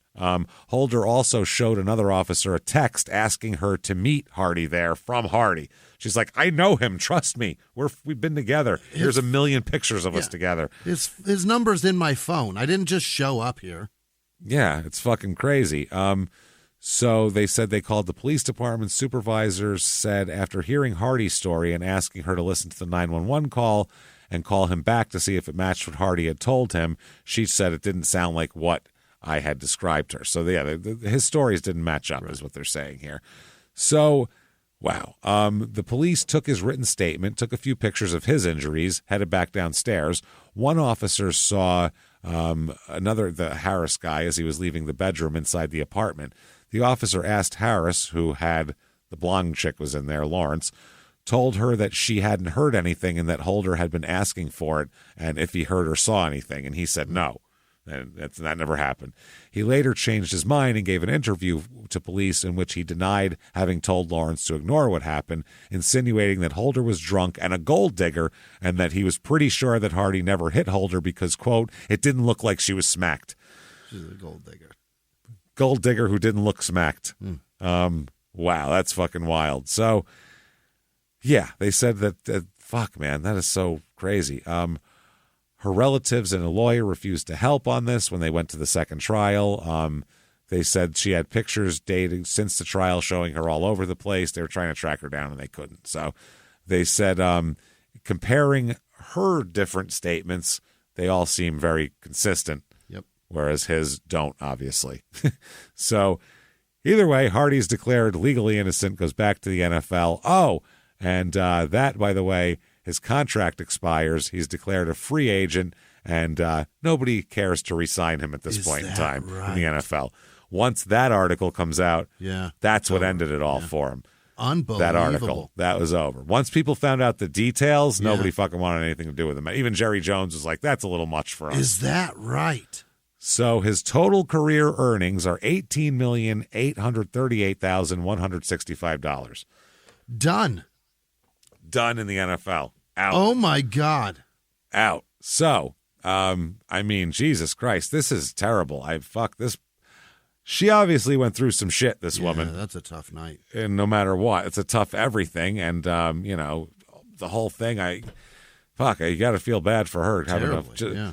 Holder also showed another officer a text asking her to meet Hardy there from Hardy. She's like, I know him. Trust me. We've been together. Here's a million pictures of us together. His number's in my phone. I didn't just show up here. Yeah, it's fucking crazy. So they said they called the police department. Supervisors said after hearing Hardy's story and asking her to listen to the 911 call and call him back to see if it matched what Hardy had told him, she said it didn't sound like what I had described her. So, yeah, his stories didn't match up, is what they're saying here. So, wow. The police took his written statement, took a few pictures of his injuries, headed back downstairs. One officer saw the Harris guy, as he was leaving the bedroom inside the apartment. The officer asked Harris, who had the blonde chick was in there, Lawrence, told her that she hadn't heard anything and that Holder had been asking for it and if he heard or saw anything. And he said no. And that never happened. He later changed his mind and gave an interview to police in which he denied having told Lawrence to ignore what happened, insinuating that Holder was drunk and a gold digger and that he was pretty sure that Hardy never hit Holder because, quote, it didn't look like she was smacked. She's a gold digger. Gold digger who didn't look smacked. Wow, that's fucking wild. So, yeah, they said that fuck, man, that is so crazy. Her relatives and a lawyer refused to help on this when they went to the second trial. They said she had pictures dated since the trial showing her all over the place. They were trying to track her down and they couldn't. So they said comparing her different statements, they all seem very consistent. Yep. Whereas his don't, obviously. So either way, Hardy's declared legally innocent, goes back to the NFL. Oh, and that, by the way, his contract expires. He's declared a free agent, and nobody cares to re-sign him at this point in time in the NFL. Once that article comes out, that's what ended it all for him. Unbelievable. That article. That was over. Once people found out the details, nobody fucking wanted anything to do with him. Even Jerry Jones was like, that's a little much for us. Is that right? So his total career earnings are $18,838,165. Done in the NFL. Out. Oh, my God. Out. So, I mean, Jesus Christ, this is terrible. Fuck this. She obviously went through some shit, this woman. That's a tough night. And no matter what, it's a tough everything. And, the whole thing, you got to feel bad for her.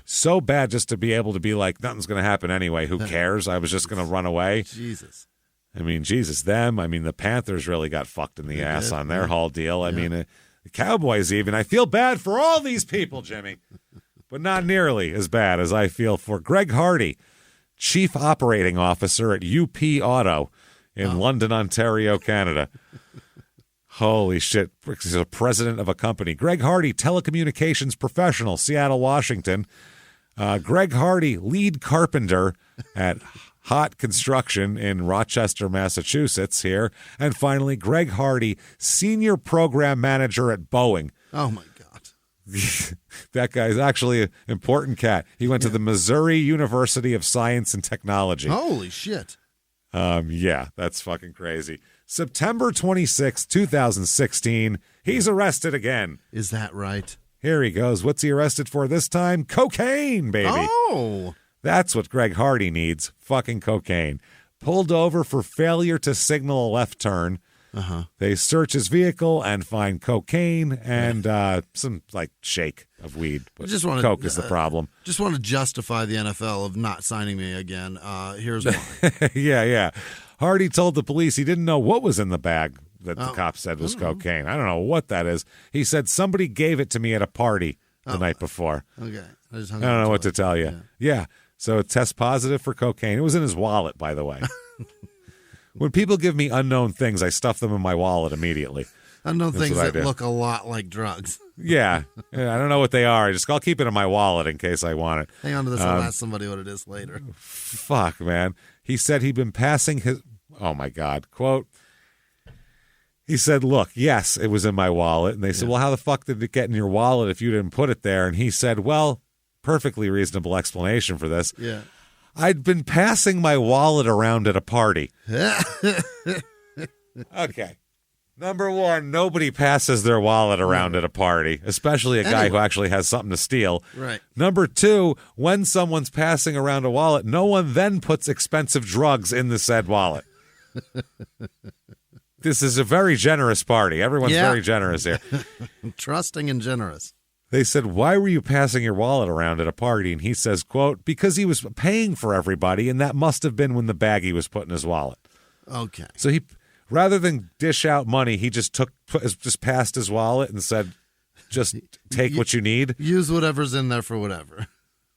So bad just to be able to be like, nothing's going to happen anyway. Who cares? I was just going to run away. Jesus. I mean, Jesus, them. I mean, the Panthers really got fucked in the ass on their whole deal. I mean, the Cowboys even. I feel bad for all these people, Jimmy, but not nearly as bad as I feel for Greg Hardy, Chief Operating Officer at UP Auto in London, Ontario, Canada. Holy shit. He's a president of a company. Greg Hardy, telecommunications professional, Seattle, Washington. Greg Hardy, lead carpenter at Hot Construction in Rochester, Massachusetts here. And finally, Greg Hardy, senior program manager at Boeing. Oh, my God. That guy's actually an important cat. He went to the Missouri University of Science and Technology. Holy shit. Yeah, that's fucking crazy. September 26, 2016, he's arrested again. Is that right? Here he goes. What's he arrested for this time? Cocaine, baby. Oh. That's what Greg Hardy needs, fucking cocaine. Pulled over for failure to signal a left turn. They search his vehicle and find cocaine and some, shake of weed. But coke is the problem. Just want to justify the NFL of not signing me again. Here's why. Yeah. Hardy told the police he didn't know what was in the bag that the cop said was cocaine. I don't know what that is. He said somebody gave it to me at a party the night before. Okay. I don't know what to tell you. Yeah. So it tests positive for cocaine. It was in his wallet, by the way. When people give me unknown things, I stuff them in my wallet immediately. Unknown things that look a lot like drugs. Yeah. I don't know what they are. I'll keep it in my wallet in case I want it. Hang on to this. I'll ask somebody what it is later. Fuck, man. He said he'd been passing his... Oh, my God. Quote... He said, look, yes, it was in my wallet. And they said, well, how the fuck did it get in your wallet if you didn't put it there? And he said, well, perfectly reasonable explanation for this. Yeah. I'd been passing my wallet around at a party. Okay. Number one, nobody passes their wallet around at a party, especially a guy who actually has something to steal. Right. Number two, when someone's passing around a wallet, no one then puts expensive drugs in the said wallet. This is a very generous party. Everyone's very generous here. Trusting and generous. They said, why were you passing your wallet around at a party? And he says, quote, because he was paying for everybody, and that must have been when the baggie was put in his wallet. Okay. So he, rather than dish out money, he just passed his wallet and said, just take what you need. Use whatever's in there for whatever.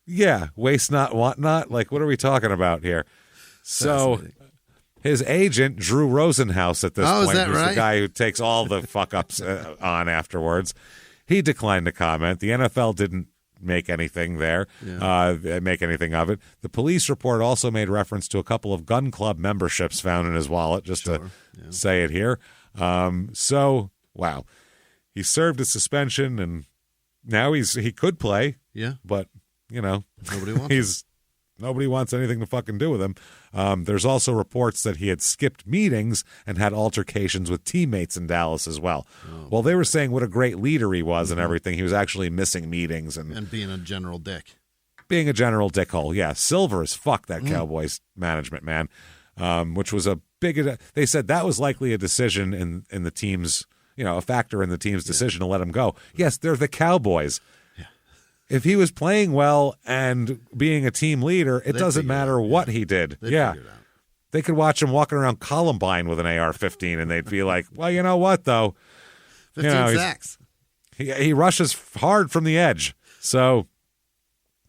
Yeah. Waste not, want not. Like, what are we talking about here? So his agent, Drew Rosenhaus, at this point, who's the guy who takes all the fuck-ups on afterwards, he declined to comment. The NFL didn't make anything there, make anything of it. The police report also made reference to a couple of gun club memberships found in his wallet, just to say it here. So, wow. He served his suspension, and now he could play. Yeah. But, you know, nobody wants nobody wants anything to fucking do with him. There's also reports that he had skipped meetings and had altercations with teammates in Dallas as well. Oh. Well, they were saying what a great leader he was and everything. He was actually missing meetings and being a general dick. Being a general dickhole, yeah. Silver as fuck, that Cowboys management, man. Which was a big... They said that was likely a decision in the team's... a factor in the team's decision to let him go. Yes, they're the Cowboys. If he was playing well and being a team leader, it doesn't matter what he did. They could watch him walking around Columbine with an AR-15, and they'd be like, well, you know what, though? 15 sacks. He rushes hard from the edge. So,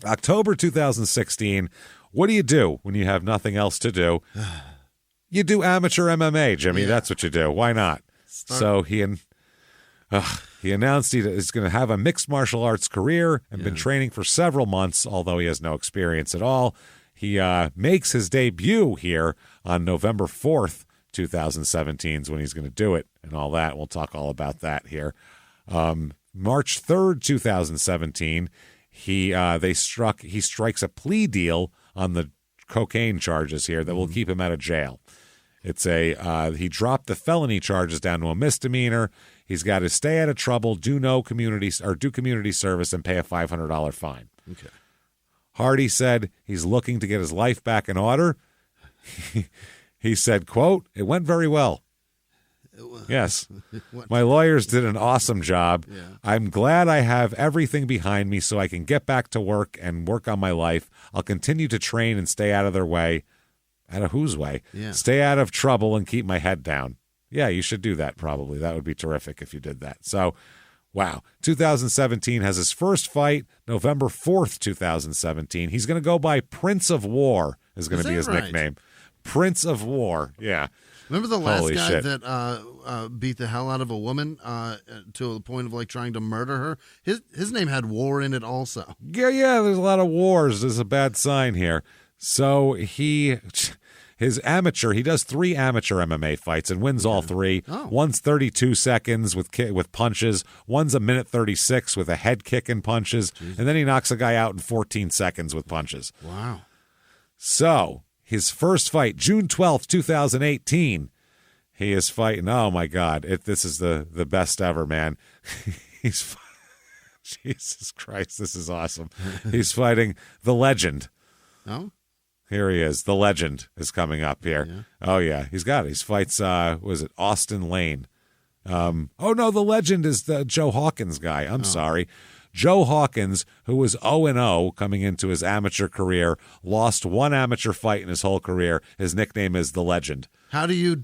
October 2016, what do you do when you have nothing else to do? You do amateur MMA, Jimmy. That's what you do. Why not? So he announced he's going to have a mixed martial arts career and been training for several months, although he has no experience at all. He makes his debut here on November 4th, 2017 is when he's going to do it and all that. We'll talk all about that here. March 3rd, 2017, he strikes a plea deal on the cocaine charges here that will keep him out of jail. It's he dropped the felony charges down to a misdemeanor. He's got to stay out of trouble, do community service, and pay a $500 fine. Okay. Hardy said he's looking to get his life back in order. He said, quote, "It went very well. Yes. My lawyers did an awesome job. Yeah. I'm glad I have everything behind me so I can get back to work and work on my life. I'll continue to train and stay out of their way." Out of whose way? Yeah. Stay out of trouble and keep my head down. Yeah, you should do that probably. That would be terrific if you did that. So, wow. 2017 has his first fight, November 4th, 2017. He's going to go by Prince of War is going to be his nickname. Prince of War, yeah. Remember the last guy that beat the hell out of a woman to the point of like trying to murder her? His name had war in it also. Yeah, there's a lot of wars. There's a bad sign here. So he does 3 amateur MMA fights and wins all 3. Oh. One's 32 seconds with punches. One's a minute 36 with a head kick and punches. Jeez. And then he knocks a guy out in 14 seconds with punches. Wow. So his first fight, June 12th, 2018, he is fighting. Oh, my God. This is the best ever, man. Jesus Christ, this is awesome. He's fighting the legend. Oh? Here he is. The legend is coming up here. Yeah. Oh, yeah. He's got it. He fights, was it Austin Lane? Oh, no, the legend is the Joe Hawkins guy. I'm sorry. Joe Hawkins, who was 0-0 coming into his amateur career, lost 1 amateur fight in his whole career. His nickname is the legend. How do you...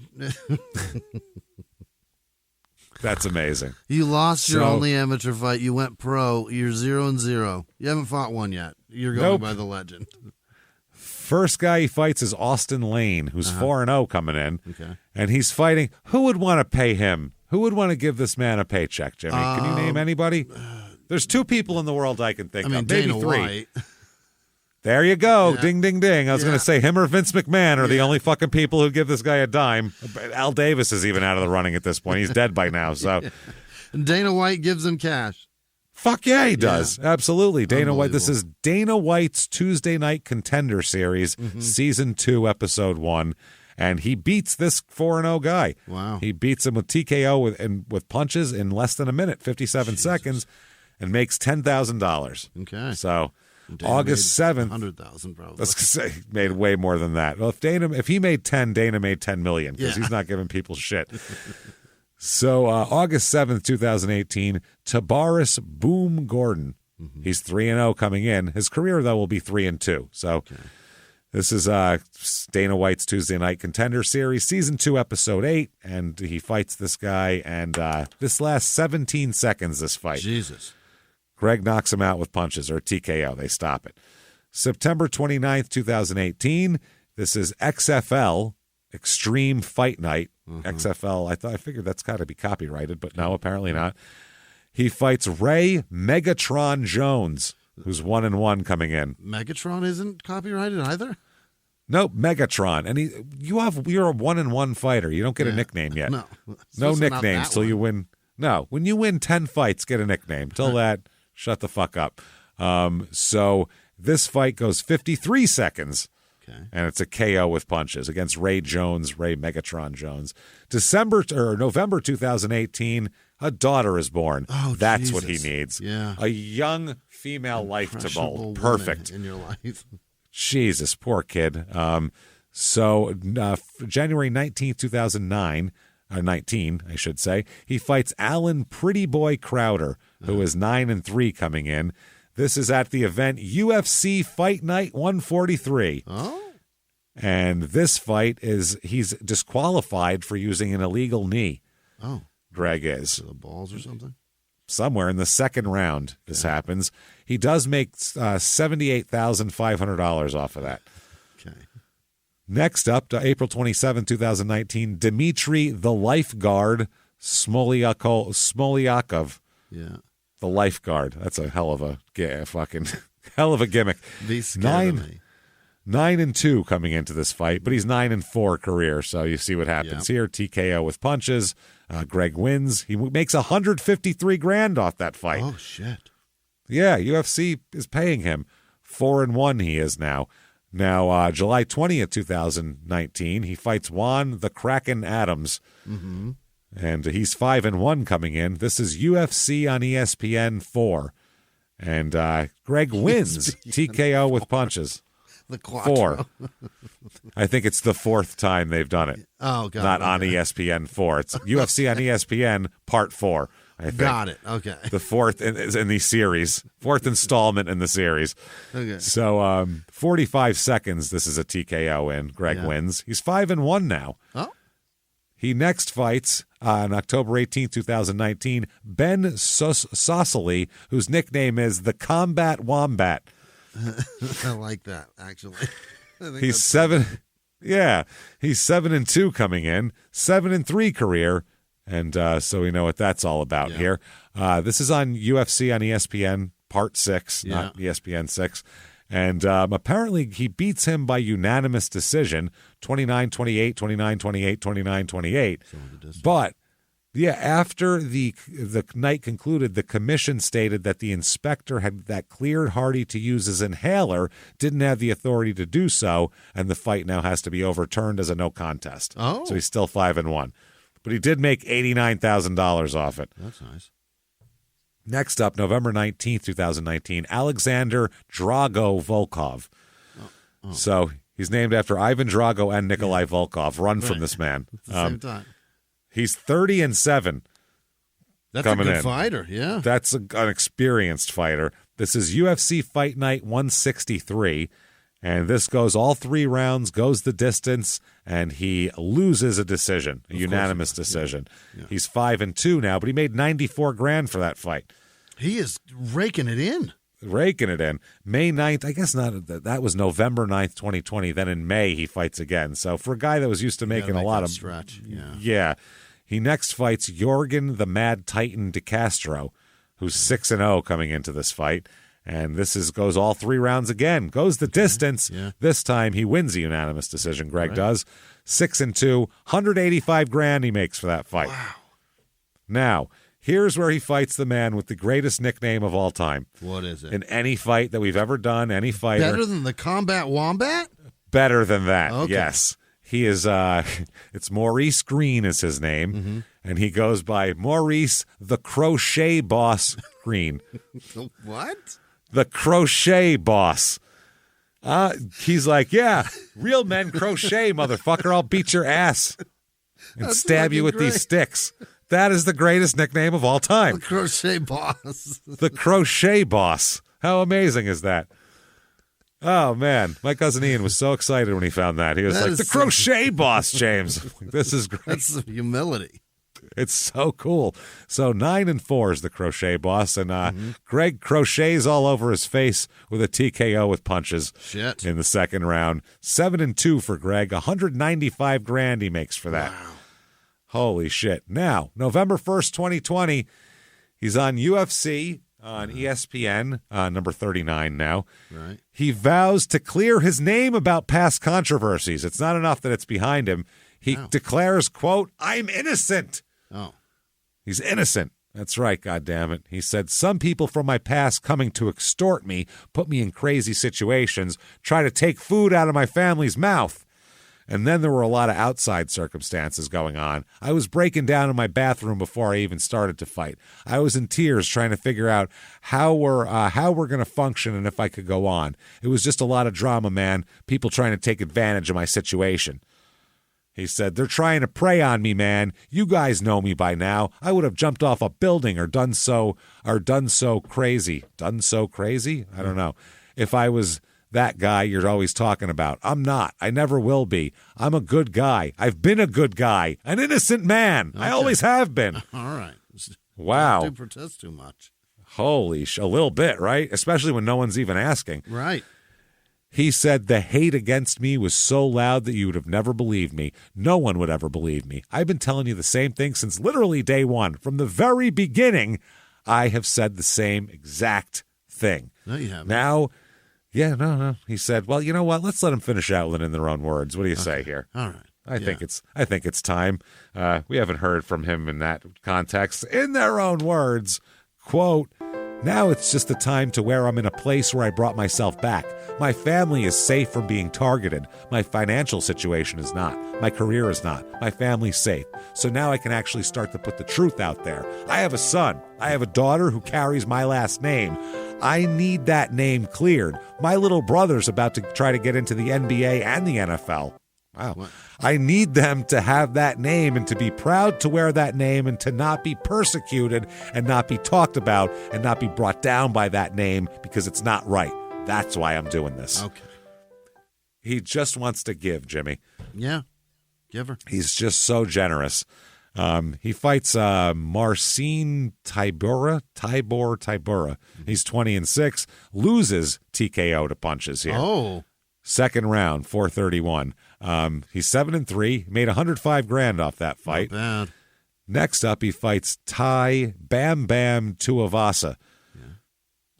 That's amazing. You lost your only amateur fight. You went pro. You're 0-0. You haven't fought one yet. You're going by the legend. First guy he fights is Austin Lane, who's 4-0 coming in. Okay. And he's fighting. Who would want to pay him? Who would want to give this man a paycheck, Jimmy? Can you name anybody? There's 2 people in the world I can think of. Maybe Dana 3. White. There you go. Yeah. Ding, ding, ding. I was going to say him or Vince McMahon are the only fucking people who give this guy a dime. Al Davis is even out of the running at this point. He's dead by now. So, And Dana White gives him cash. Fuck yeah, he does. Yeah. Absolutely. Dana White. This is Dana White's Tuesday Night Contender Series, Season 2, Episode 1. And he beats this 4-0 guy. Wow. He beats him with TKO with punches in less than a minute, 57 seconds, and makes $10,000. Okay. So Dana August 7th. 100,000 probably. Let's say made way more than that. Well, if he made 10, Dana made 10 million because he's not giving people shit. So August 7th, 2018, Tabaris Boom Gordon. He's 3-0 coming in. His career, though, will be 3-2. So this is Dana White's Tuesday Night Contender Series, Season 2, Episode 8. And he fights this guy. And this lasts 17 seconds, this fight. Jesus. Greg knocks him out with punches, or TKO. They stop it. September 29th, 2018. This is XFL, Extreme Fight Night. XFL, I figured that's got to be copyrighted, but no, apparently not. He fights Ray Megatron Jones, who's 1-1 coming in. Megatron isn't copyrighted either? Nope, Megatron. And you're a 1-1 fighter. You don't get a nickname yet. No nicknames till you win. No, when you win 10 fights, get a nickname. Till that, shut the fuck up. So this fight goes 53 seconds. Okay. And it's a KO with punches against Ray Megatron Jones. November 2018, a daughter is born. Oh, that's Jesus. What he needs. Yeah. A young female life to mold. Perfect. In your life. Jesus, poor kid. So January 19th, 2009, 19, I should say, he fights Alan Pretty Boy Crowder, who is 9-3 coming in. This is at the event UFC Fight Night 143. Oh. And this fight he's disqualified for using an illegal knee. Oh. Greg is. To the balls or something? Somewhere in the second round this happens. He does make $78,500 off of that. Okay. Next up, to April 27, 2019, Dmitry the Lifeguard Smolyakov. Yeah. The Lifeguard. That's a hell of a hell of a gimmick. 9-2 coming into this fight, but he's 9-4 career. So you see what happens here. TKO with punches. Greg wins. He makes $153,000 off that fight. Oh shit! Yeah, UFC is paying him. 4-1 he is now. Now July 20th, 2019, he fights Juan the Kraken Adams. Mm-hmm. And he's 5-1 coming in. This is UFC on ESPN 4. And Greg wins TKO with punches. The Quattro. 4. I think it's the 4th time they've done it. Oh, God. Not on ESPN 4. It's UFC on ESPN Part 4, I think. Got it. Okay. The 4th in the series. 4th installment in the series. Okay. So 45 seconds, this is a TKO in. Greg wins. He's 5-1 now. Oh. He next fights on October 18, 2019, Ben Saucely, whose nickname is the Combat Wombat. I like that, actually. He's 7. Yeah, he's 7-2 coming in, 7-3 career, and so we know what that's all about here. This is on UFC on ESPN Part 6, not ESPN 6. And apparently he beats him by unanimous decision, 29-28, 29-28, 29-28. But, after the night concluded, the commission stated that the inspector that cleared Hardy to use his inhaler didn't have the authority to do so, and the fight now has to be overturned as a no contest. Oh. So he's still 5-1. But he did make $89,000 off it. That's nice. Next up, November 19th, 2019, Alexander Drago Volkov. Oh. So he's named after Ivan Drago and Nikolai Volkov. Run from this man. At the same time. He's 30-7. That's a good fighter, yeah. That's an experienced fighter. This is UFC Fight Night 163, and this goes all 3 rounds, goes the distance, and he loses a decision, a unanimous decision. Yeah. He's 5-2 now, but he made $94,000 for that fight. He is raking it in. May 9th, I guess not. That was November 9th, 2020. Then in May, he fights again. So for a guy that was used to making a lot of stretch, yeah. He next fights Jorgen the Mad Titan De Castro, who's 6-0 coming into this fight. And this goes all 3 rounds again. Goes the distance. Yeah. This time he wins a unanimous decision. Greg does. 6-2, $185,000 he makes for that fight. Wow. Now, here's where he fights the man with the greatest nickname of all time. What is it? In any fight that we've ever done, any fighter. Better than the Combat Wombat? Better than that, okay. yes. He is, it's Maurice Green is his name, and he goes by Maurice the Crochet Boss Green. What? The Crochet Boss. He's like, yeah, real men crochet, motherfucker. I'll beat your ass and stab you with these sticks. That is the greatest nickname of all time. The Crochet Boss. The Crochet Boss. How amazing is that? Oh, man. My cousin Ian was so excited when he found that. He was like, the Crochet Boss, James. This is great. That's some humility. It's so cool. So 9-4 is the Crochet Boss, and Greg crochets all over his face with a TKO with punches. Shit. In the second round. 7-2 for Greg. $195,000 he makes for that. Wow. Holy shit. Now, November 1st, 2020, he's on UFC on ESPN, number 39 now. Right. He vows to clear his name about past controversies. It's not enough that it's behind him. He declares, quote, I'm innocent. Oh. He's innocent. That's right, goddammit. He said, some people from my past coming to extort me, put me in crazy situations, try to take food out of my family's mouth. And then there were a lot of outside circumstances going on. I was breaking down in my bathroom before I even started to fight. I was in tears trying to figure out how we're going to function and if I could go on. It was just a lot of drama, man. People trying to take advantage of my situation. He said, they're trying to prey on me, man. You guys know me by now. I would have jumped off a building or done so crazy. Done so crazy? I don't know. If I was that guy you're always talking about. I'm not. I never will be. I'm a good guy. I've been a good guy. An innocent man. Okay. I always have been. All right. Wow. Don't protest too much. Holy a little bit, right? Especially when no one's even asking. Right. He said the hate against me was so loud that you would have never believed me. No one would ever believe me. I've been telling you the same thing since literally day one. From the very beginning, I have said the same exact thing. No, you haven't. Now, yeah, no. He said, well, you know what? Let's let them finish out in their own words. What do you say here? All right. I think it's time. We haven't heard from him in that context. In their own words, quote, now it's just the time to where I'm in a place where I brought myself back. My family is safe from being targeted. My financial situation is not. My career is not. My family's safe. So now I can actually start to put the truth out there. I have a son. I have a daughter who carries my last name. I need that name cleared. My little brother's about to try to get into the NBA and the NFL. Wow. What? I need them to have that name and to be proud to wear that name and to not be persecuted and not be talked about and not be brought down by that name because it's not right. That's why I'm doing this. Okay. He just wants to give, Jimmy. Yeah. Giver. He's just so generous. He fights Marcin Tybura. He's 20-6. Loses TKO to punches here. Oh. Second round, 431. He's 7-3. Made $105,000 off that fight. Not bad. Next up, he fights Tai Bam Tuivasa.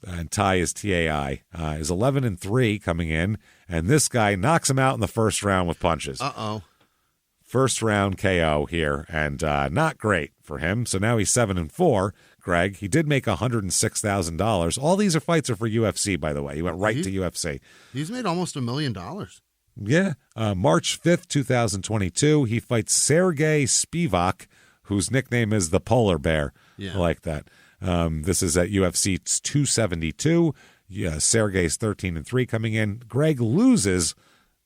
And Tai is TAI. Is 11-3 coming in, and this guy knocks him out in the first round with punches. Uh-oh. First round KO here, and not great for him. So now he's 7-4. Greg, he did make $106,000. All these fights are for UFC, by the way. He went right to UFC. He's made almost $1 million. Yeah. March 5th, 2022, he fights Sergey Spivak, whose nickname is the Polar Bear. Yeah. I like that. This is at UFC 272. Yeah, Sergey's 13-3 coming in. Greg loses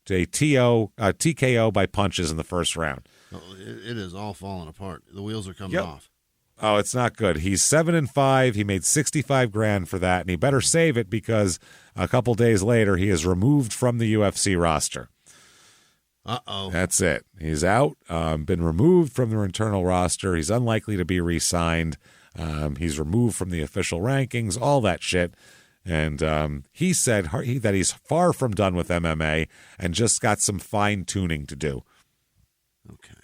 to a TKO by punches in the first round. Oh, it is all falling apart. The wheels are coming off. Oh, it's not good. He's 7-5. He made $65,000 for that, and he better save it because a couple days later he is removed from the UFC roster. Uh-oh. That's it. He's out. Been removed from their internal roster. He's unlikely to be re-signed. He's removed from the official rankings, all that shit. And he said that he's far from done with MMA and just got some fine-tuning to do. Okay.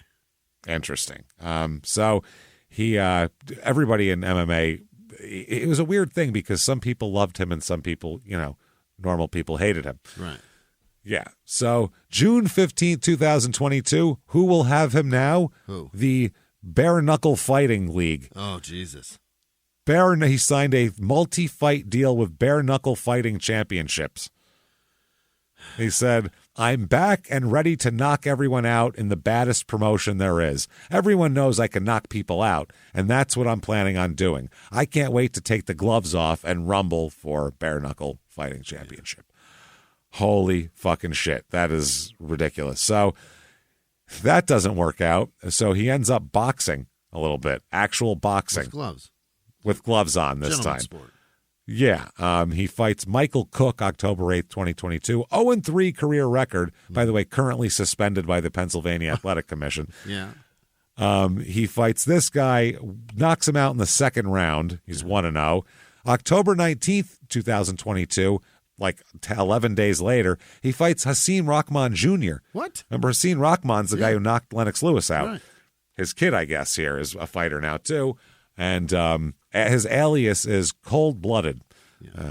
Interesting. So he, everybody in MMA, it was a weird thing because some people loved him and some people, normal people hated him. Right. Yeah. So June 15th, 2022, who will have him now? Who? The Bare Knuckle Fighting League. Oh, Jesus. He signed a multi-fight deal with Bare Knuckle Fighting Championships. He said, I'm back and ready to knock everyone out in the baddest promotion there is. Everyone knows I can knock people out, and that's what I'm planning on doing. I can't wait to take the gloves off and rumble for Bare Knuckle Fighting Championship. Holy fucking shit. That is ridiculous. So that doesn't work out. So he ends up boxing a little bit. Actual boxing. With gloves. With gloves on this Gentleman time. Sport. Yeah. He fights Michael Cook October 8th, 2022. 0-3 career record. By the way, currently suspended by the Pennsylvania Athletic Commission. Yeah. He fights this guy, knocks him out in the second round. He's 1-0. October 19th, 2022, like 11 days later, he fights Hasim Rahman Jr. What? Remember, Hasim Rahman's the guy who knocked Lennox Lewis out. Right. His kid, I guess, here is a fighter now, too. And his alias is Cold-Blooded.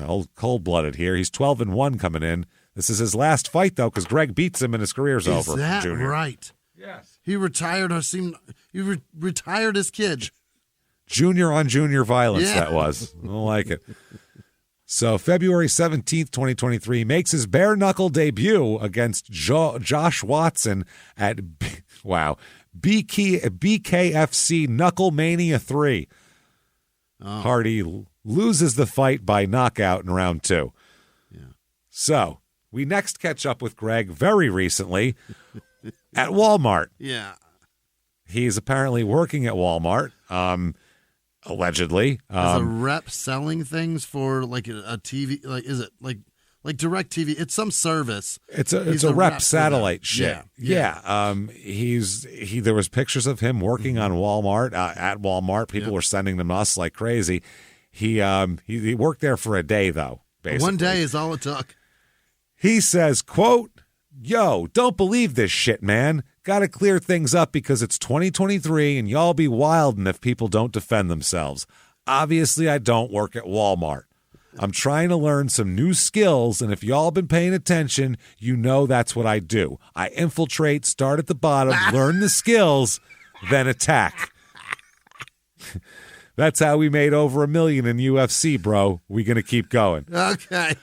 Old Cold-Blooded here. He's 12-1 coming in. This is his last fight, though, because Greg beats him and his career's over. Is that Junior. right? Yes. He retired retired his kid. Junior on junior violence, Yeah. that was. I don't like it. So February 17th, 2023, makes his bare knuckle debut against Josh Watson at, BKFC Knuckle Mania 3. Oh. Hardy loses the fight by knockout in round 2. Yeah. So we next catch up with Greg very recently at Walmart. Yeah. He's apparently working at Walmart. Allegedly, as a rep selling things for like a TV, like is it like Direct TV? It's some service. It's a rep satellite shit. Yeah. There was pictures of him working on Walmart at Walmart. People were sending them to us like crazy. He worked there for a day though. Basically, 1 day is all it took. He says, "Quote, yo, don't believe this shit, man. Got to clear things up because it's 2023 and y'all be wildin' if people don't defend themselves. Obviously, I don't work at Walmart. I'm trying to learn some new skills, and if y'all been paying attention, you know that's what I do. I infiltrate, start at the bottom, learn the skills, then attack. That's how we made over $1 million in UFC, bro. We going to keep going." Okay.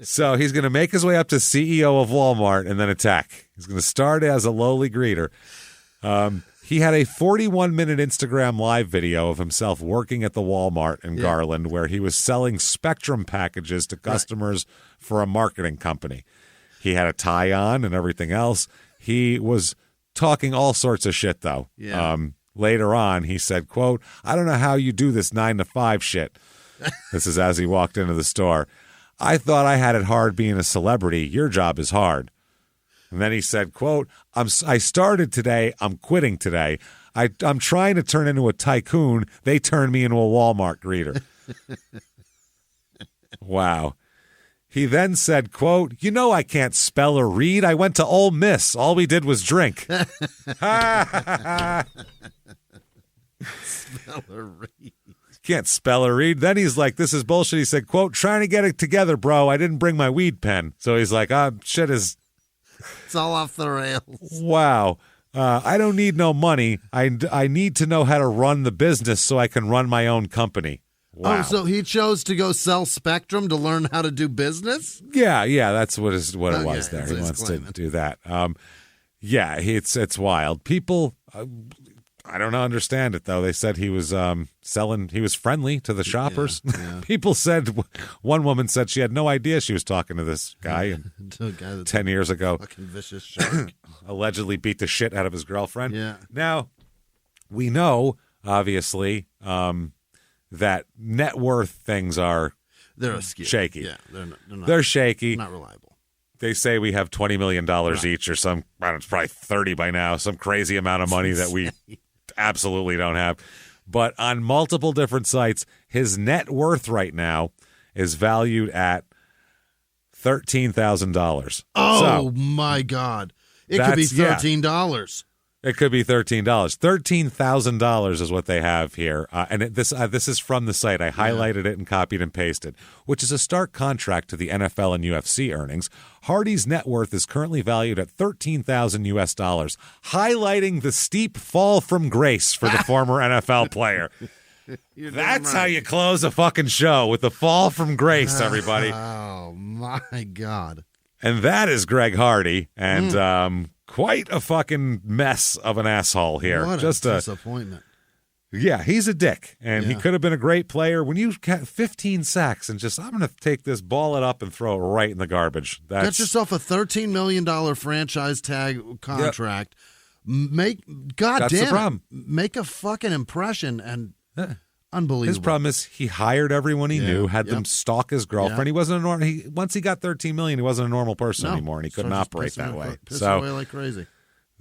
So he's going to make his way up to CEO of Walmart and then attack. He's going to start as a lowly greeter. He had a 41-minute Instagram live video of himself working at the Walmart in Garland where he was selling Spectrum packages to customers for a marketing company. He had a tie on and everything else. He was talking all sorts of shit, though. Yeah. Later on, he said, quote, "I don't know how you do this 9 to 5 shit." This is as he walked into the store. "I thought I had it hard being a celebrity. Your job is hard." And then he said, quote, I started today. I'm quitting today. I'm trying to turn into a tycoon. They turned me into a Walmart greeter." Wow. He then said, quote, "You know I can't spell or read. I went to Ole Miss. All we did was drink." Spell or read. Can't spell or read. Then he's like, "This is bullshit." He said, quote, "Trying to get it together, bro. I didn't bring my weed pen." So he's like, shit is... It's all off the rails. Wow. I don't need no money. I need to know how to run the business so I can run my own company. Wow. Oh, so he chose to go sell Spectrum to learn how to do business? Yeah, that's what it was there. So He he's wants claiming. to do that. It's wild. People, I don't understand it, though. They said he was he was friendly to the shoppers. Yeah. People said, one woman said she had no idea she was talking to this guy To a guy that's 10 years ago. fucking vicious shark. Allegedly beat the shit out of his girlfriend. Yeah. Now, we know, obviously, that net worth things are They're askew. shaky. Yeah, they're not. They're shaky. Not reliable. They say we have $20 million each or some, I don't know, it's probably 30 by now, some crazy amount of money that we absolutely don't have. But on multiple different sites, his net worth right now is valued at $13,000. Oh, my God. It could be $13. It could be $13. $13,000 is what they have here. And this is from the site. I highlighted it and copied and pasted, which is a stark contrast to the NFL and UFC earnings. Hardy's net worth is currently valued at $13,000, highlighting the steep fall from grace for the former NFL player. That's how you close a fucking show, with the fall from grace, everybody. Oh, my God. And that is Greg Hardy, and quite a fucking mess of an asshole here. What Just a disappointment. Yeah, he's a dick, and he could have been a great player. When you get 15 sacks and just, I'm going to take this, ball it up, and throw it right in the garbage. Get yourself a $13 million franchise tag contract. Make a fucking impression, and unbelievable. His problem is he hired everyone he knew, had them stalk his girlfriend. He wasn't a normal. Once he got $13 million, he wasn't a normal person anymore, and he couldn't operate that way. So away like crazy.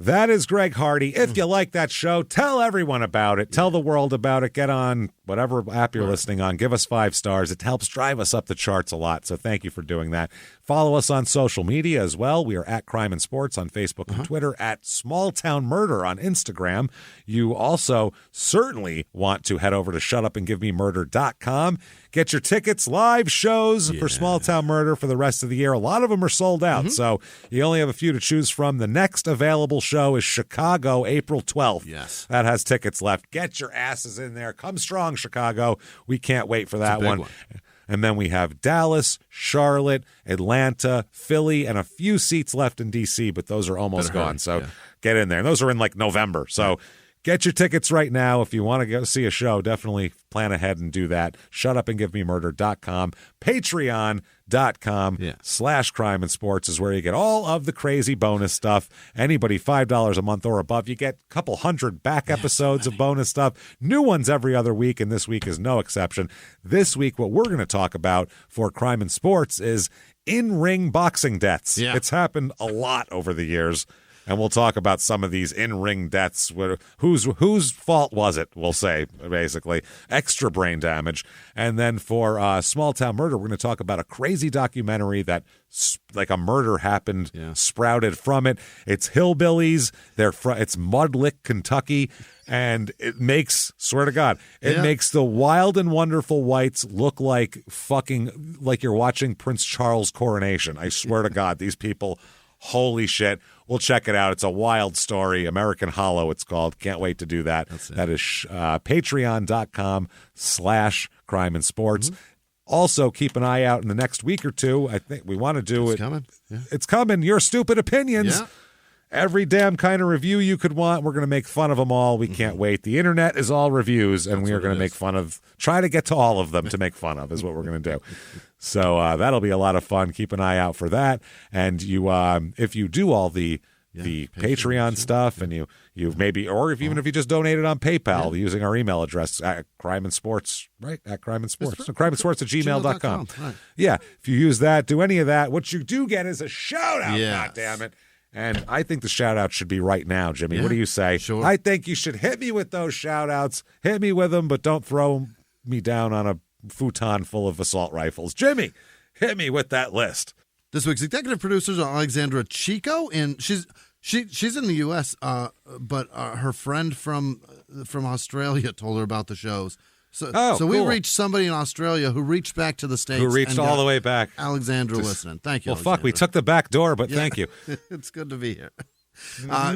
That is Greg Hardy. If you like that show, tell everyone about it. Tell the world about it. Get on whatever app you're listening on. Give us 5 stars. It helps drive us up the charts a lot, so thank you for doing that. Follow us on social media as well. We are at Crime and Sports on Facebook and Twitter, at Small Town Murder on Instagram. You also certainly want to head over to shutupandgivememurder.com. Get your tickets, live shows for Small Town Murder for the rest of the year. A lot of them are sold out, so you only have a few to choose from. The next available show is Chicago, April 12th. Yes. That has tickets left. Get your asses in there. Come strong, Chicago. We can't wait for that one. And then we have Dallas, Charlotte, Atlanta, Philly, and a few seats left in D.C., but those are almost gone. So get in there. And those are in like November. So get your tickets right now. If you want to go see a show, definitely plan ahead and do that. Shutupandgivememurder.com. Patreon.com/crime and sports is where you get all of the crazy bonus stuff. Anybody $5 a month or above, you get a couple hundred back episodes of bonus stuff. New ones every other week, and this week is no exception. This week, what we're going to talk about for crime and sports is in-ring boxing deaths. Yeah. It's happened a lot over the years. And we'll talk about some of these in-ring deaths. Whose fault was it, we'll say, basically. Extra brain damage. And then for Small Town Murder, we're going to talk about a crazy documentary that, like a murder happened, sprouted from it. It's hillbillies. It's Mudlick, Kentucky. And it makes, swear to God, it makes the wild and wonderful whites look like fucking, like you're watching Prince Charles' coronation. I swear to God, these people, holy shit. We'll check it out. It's a wild story. American Hollow, it's called. Can't wait to do that. That is patreon.com/crime and sports. Also, keep an eye out in the next week or two. I think we want to do it. Coming. Yeah. It's coming. Your stupid opinions. Yeah. Every damn kind of review you could want. We're going to make fun of them all. We can't wait. The internet is all reviews, and we are going to make fun of, try to get to all of them to make fun of is what we're going to do. So that'll be a lot of fun. Keep an eye out for that. And you, if you do all the Patreon stuff, and you maybe, or even if you just donate it on PayPal using our email address at Crime and Sports, right? At Crime and Sports. So crimeandsports@gmail.com. Right. Yeah. If you use that, do any of that, what you do get is a shout out. God damn it. And I think the shout-out should be right now, Jimmy. Yeah, what do you say? Sure. I think you should hit me with those shout-outs. Hit me with them, but don't throw me down on a futon full of assault rifles. Jimmy, hit me with that list. This week's executive producers are Alexandra Chico, and she's in the U.S., but her friend from Australia told her about the shows. So we reached somebody in Australia who reached back to the States. Who reached all the way back. Alexandra listening. Thank you, Well, fuck, we took the back door, but thank you. It's good to be here.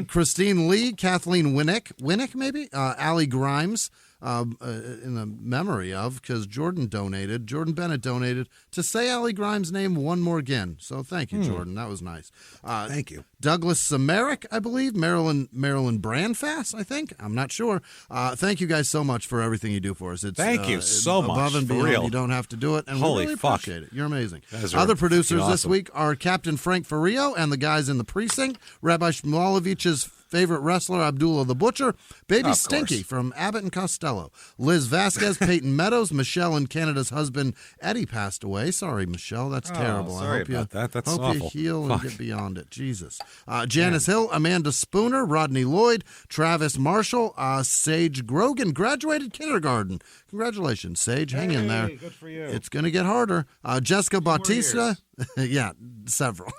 Christine Lee, Kathleen Winnick maybe, Allie Grimes, in the memory of, because Jordan Bennett donated to say Allie Grimes' name one more again. So thank you, Jordan. That was nice. Thank you. Douglas Samarick, I believe. Marilyn Brandfass, I think. I'm not sure. Thank you guys so much for everything you do for us. It's thank you so much. Above and beyond. Real. You don't have to do it. And Holy we really fuck. appreciate it. You're amazing. Other producers this week are Captain Frank Farillo and the guys in the precinct, Rabbi Shmolovich's favorite wrestler, Abdullah the Butcher, Baby Stinky from Abbott and Costello, Liz Vasquez, Peyton Meadows, Michelle and Canada's husband, Eddie, passed away. Sorry, Michelle. That's terrible. Sorry about that. That's awful. You heal and get beyond it. Jesus. Janice Hill, Amanda Spooner, Rodney Lloyd, Travis Marshall, Sage Grogan graduated kindergarten. Congratulations, Sage. Hang in there. Good for you. It's going to get harder. Jessica Bautista. Yeah, several.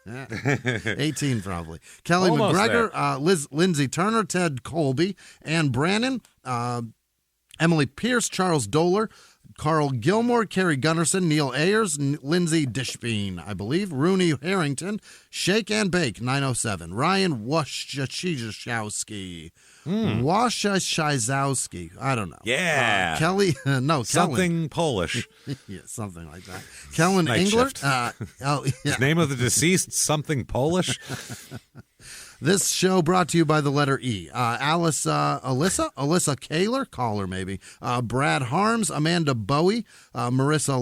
18 probably. Kelly Almost McGregor, Lindsay Turner, Ted Colby, Ann Brannon, Emily Pierce, Charles Doler, Carl Gilmore, Kerry Gunnarsson, Neil Ayers, Lindsay Dishbean, I believe, Rooney Harrington, Shake and Bake, 907, Ryan Washchowski, Waszajzowski. I don't know. Yeah. Kelly. No, Something Kellen. Polish. Yeah, something like that. Kellen Night Engler. shift. Yeah. Name of the deceased, something Polish. This show brought to you by the letter E. Alyssa Kaler, caller maybe. Brad Harms, Amanda Bowie, Marissa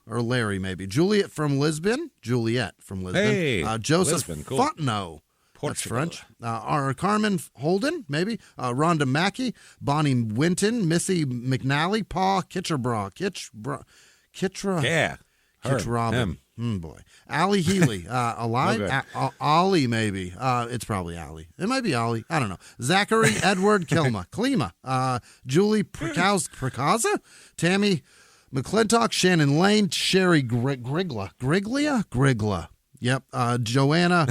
Larry maybe. Juliet from Lisbon. Hey, Joseph Lisbon, cool. Fontenot. That's French. Carmen Holden, maybe. Rhonda Mackey, Bonnie Winton, Missy McNally, Paul Kitcherbra. Yeah. Kitch Robin. Boy. Allie Healy. Alive? Okay. Ollie, maybe. It's probably Allie. It might be Ollie. I don't know. Zachary Edward Klima. Julie Prakaza. Tammy McClintock. Shannon Lane. Sherry Griglia. Yep. Joanna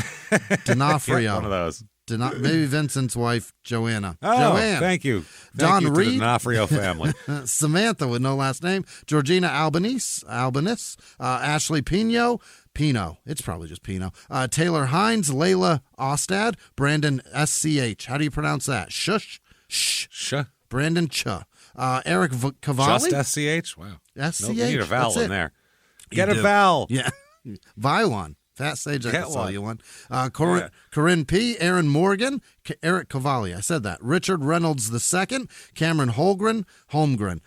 D'Onofrio. One of those. Maybe Vincent's wife, Joanna. Oh, Joanne. thank you. Don Thank you Reed. to the D'Onofrio family. Samantha with no last name. Georgina Albanese. Ashley Pino. It's probably just Pino. Taylor Hines. Layla Ostad. Brandon SCH. How do you pronounce that? Shush. Brandon Ch. Eric Cavalli. Just SCH? Wow. SCH. Nope, you need a vowel That's in it. there. You Get a do. vowel. Yeah. Buy one. Fat Sage, I Get can sell one. you one. Corinne P., Aaron Morgan, Eric Cavalli. I said that. Richard Reynolds II, Cameron Holmgren,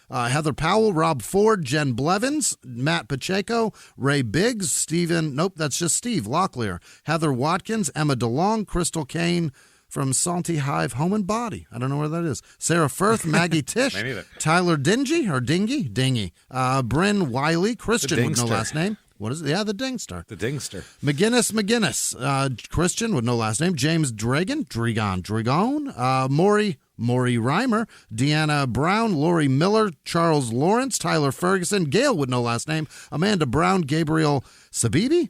Heather Powell, Rob Ford, Jen Blevins, Matt Pacheco, Ray Biggs, that's just Steve Locklear, Heather Watkins, Emma DeLong, Crystal Kane from Salty Hive Home and Body. I don't know where that is. Sarah Firth, Maggie Tish, Tyler Dingy, Bryn Wiley, Christian with no last name. What is it? Yeah, the Dingster. McGinnis. Christian with no last name. James Dragon. Maury Reimer. Deanna Brown. Lori Miller. Charles Lawrence. Tyler Ferguson. Gail with no last name. Amanda Brown. Gabriel Kabibi.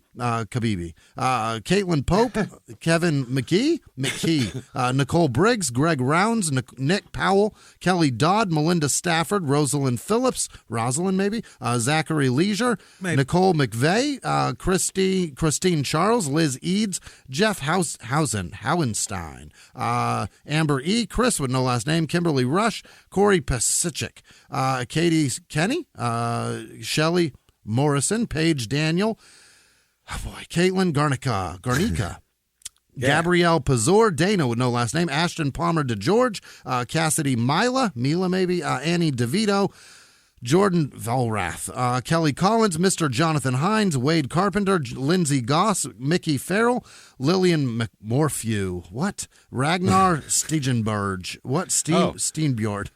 Caitlin Pope. Kevin McKee. Nicole Briggs. Greg Rounds. Nick Powell. Kelly Dodd. Melinda Stafford. Rosalind Phillips. maybe. Zachary Leisure. Maybe. Nicole McVeigh. Christine Charles. Liz Eads. Jeff Howenstein. Amber E. Chris with no last name. Kimberly Rush. Corey Pasichik. Katie Kenny. Shelley Morrison. Paige Daniel. Caitlin Garnica. Yeah. Gabrielle Pazor, Dana with no last name, Ashton Palmer DeGeorge, Cassidy Mila maybe, Annie DeVito, Jordan Volrath, Kelly Collins, Mr. Jonathan Hines, Wade Carpenter, Lindsay Goss, Mickey Farrell, Lillian McMorphew, Ragnar Stegenberg, Steenbjord.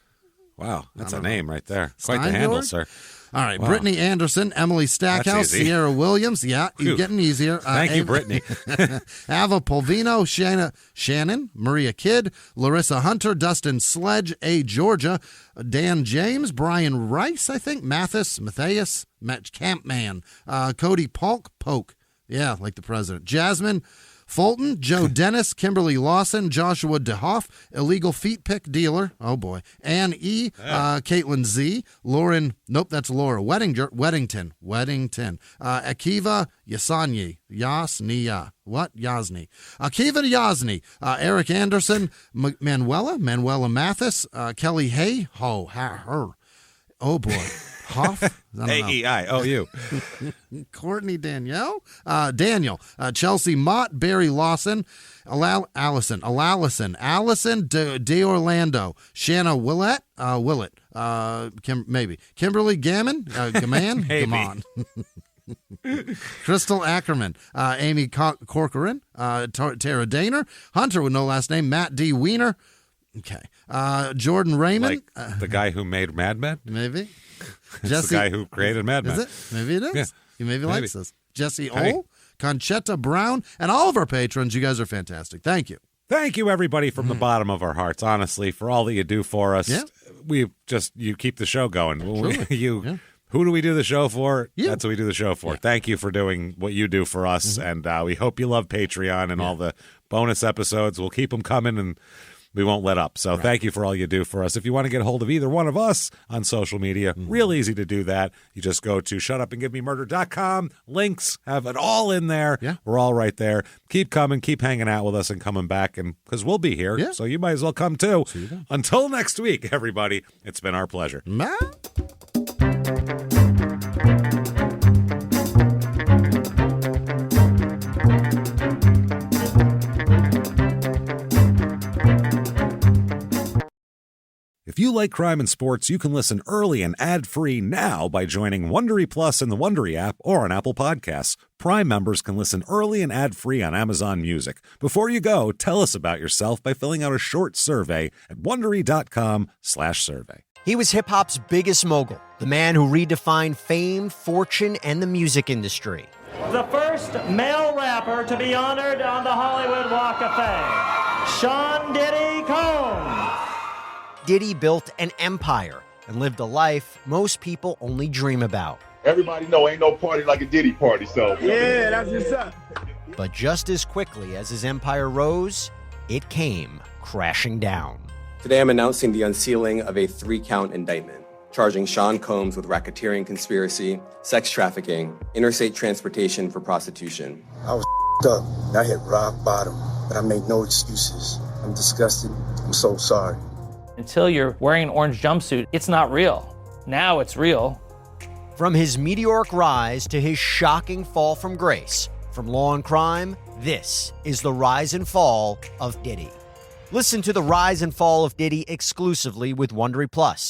Wow, that's a name right there. Quite the handle, sir. All right, wow. Brittany Anderson, Emily Stackhouse, Sierra Williams. Yeah, you're getting easier. Thank you, Brittany. Ava Polvino, Shannon, Maria Kidd, Larissa Hunter, Dustin Sledge, A. Georgia, Dan James, Brian Rice, I think, Matthias, Matt Campman, Cody Polk. Yeah, like the president. Jasmine Fulton, Joe Dennis, Kimberly Lawson, Joshua DeHoff, illegal feet pick dealer. Oh, boy. Ann E., Caitlin Z., Lauren, that's Laura Weddington. Akiva Yasny. Akiva Yasny. Eric Anderson, Manuela Mathis, Kelly Hay. Her. Oh, boy. Hoff? A-E-I-O-U. Courtney Danielle. Daniel. Chelsea Mott. Barry Lawson. Allison De Orlando. Shanna Willett. Maybe. Kimberly Gammon. Gammon. Crystal Ackerman. Amy Corcoran. Tara Daner. Hunter with no last name. Matt D. Wiener. Okay. Jordan Raymond. Like the guy who made Mad Men? Maybe. Jesse, the guy who created Mad Men. Is it? Maybe it is. Yeah. He maybe likes this. Jesse O. Conchetta Brown, and all of our patrons. You guys are fantastic. Thank you. Thank you, everybody, from the bottom of our hearts, honestly, for all that you do for us. Yeah. You keep the show going. Who do we do the show for? You. That's what we do the show for. Yeah. Thank you for doing what you do for us, and we hope you love Patreon and all the bonus episodes. We'll keep them coming, and we won't let up. So thank you for all you do for us. If you want to get a hold of either one of us on social media, real easy to do that. You just go to shutupandgivememurder.com. Links, have it all in there. Yeah. We're all right there. Keep coming, keep hanging out with us and coming back, and because we'll be here, so you might as well come too. Until next week, everybody, it's been our pleasure. If you like crime and sports, you can listen early and ad-free now by joining Wondery Plus in the Wondery app or on Apple Podcasts. Prime members can listen early and ad-free on Amazon Music. Before you go, tell us about yourself by filling out a short survey at Wondery.com/survey. He was hip-hop's biggest mogul, the man who redefined fame, fortune, and the music industry. The first male rapper to be honored on the Hollywood Walk of Fame, Sean Diddy Combs. Diddy built an empire and lived a life most people only dream about. Everybody know ain't no party like a Diddy party, so. Yeah, that's what's up. But just as quickly as his empire rose, it came crashing down. Today I'm announcing the unsealing of a 3-count indictment, charging Sean Combs with racketeering conspiracy, sex trafficking, interstate transportation for prostitution. I was up. I hit rock bottom, but I make no excuses. I'm disgusted. I'm so sorry. Until you're wearing an orange jumpsuit, it's not real. Now it's real. From his meteoric rise to his shocking fall from grace, from law and crime, this is the rise and fall of Diddy. Listen to the rise and fall of Diddy exclusively with Wondery Plus.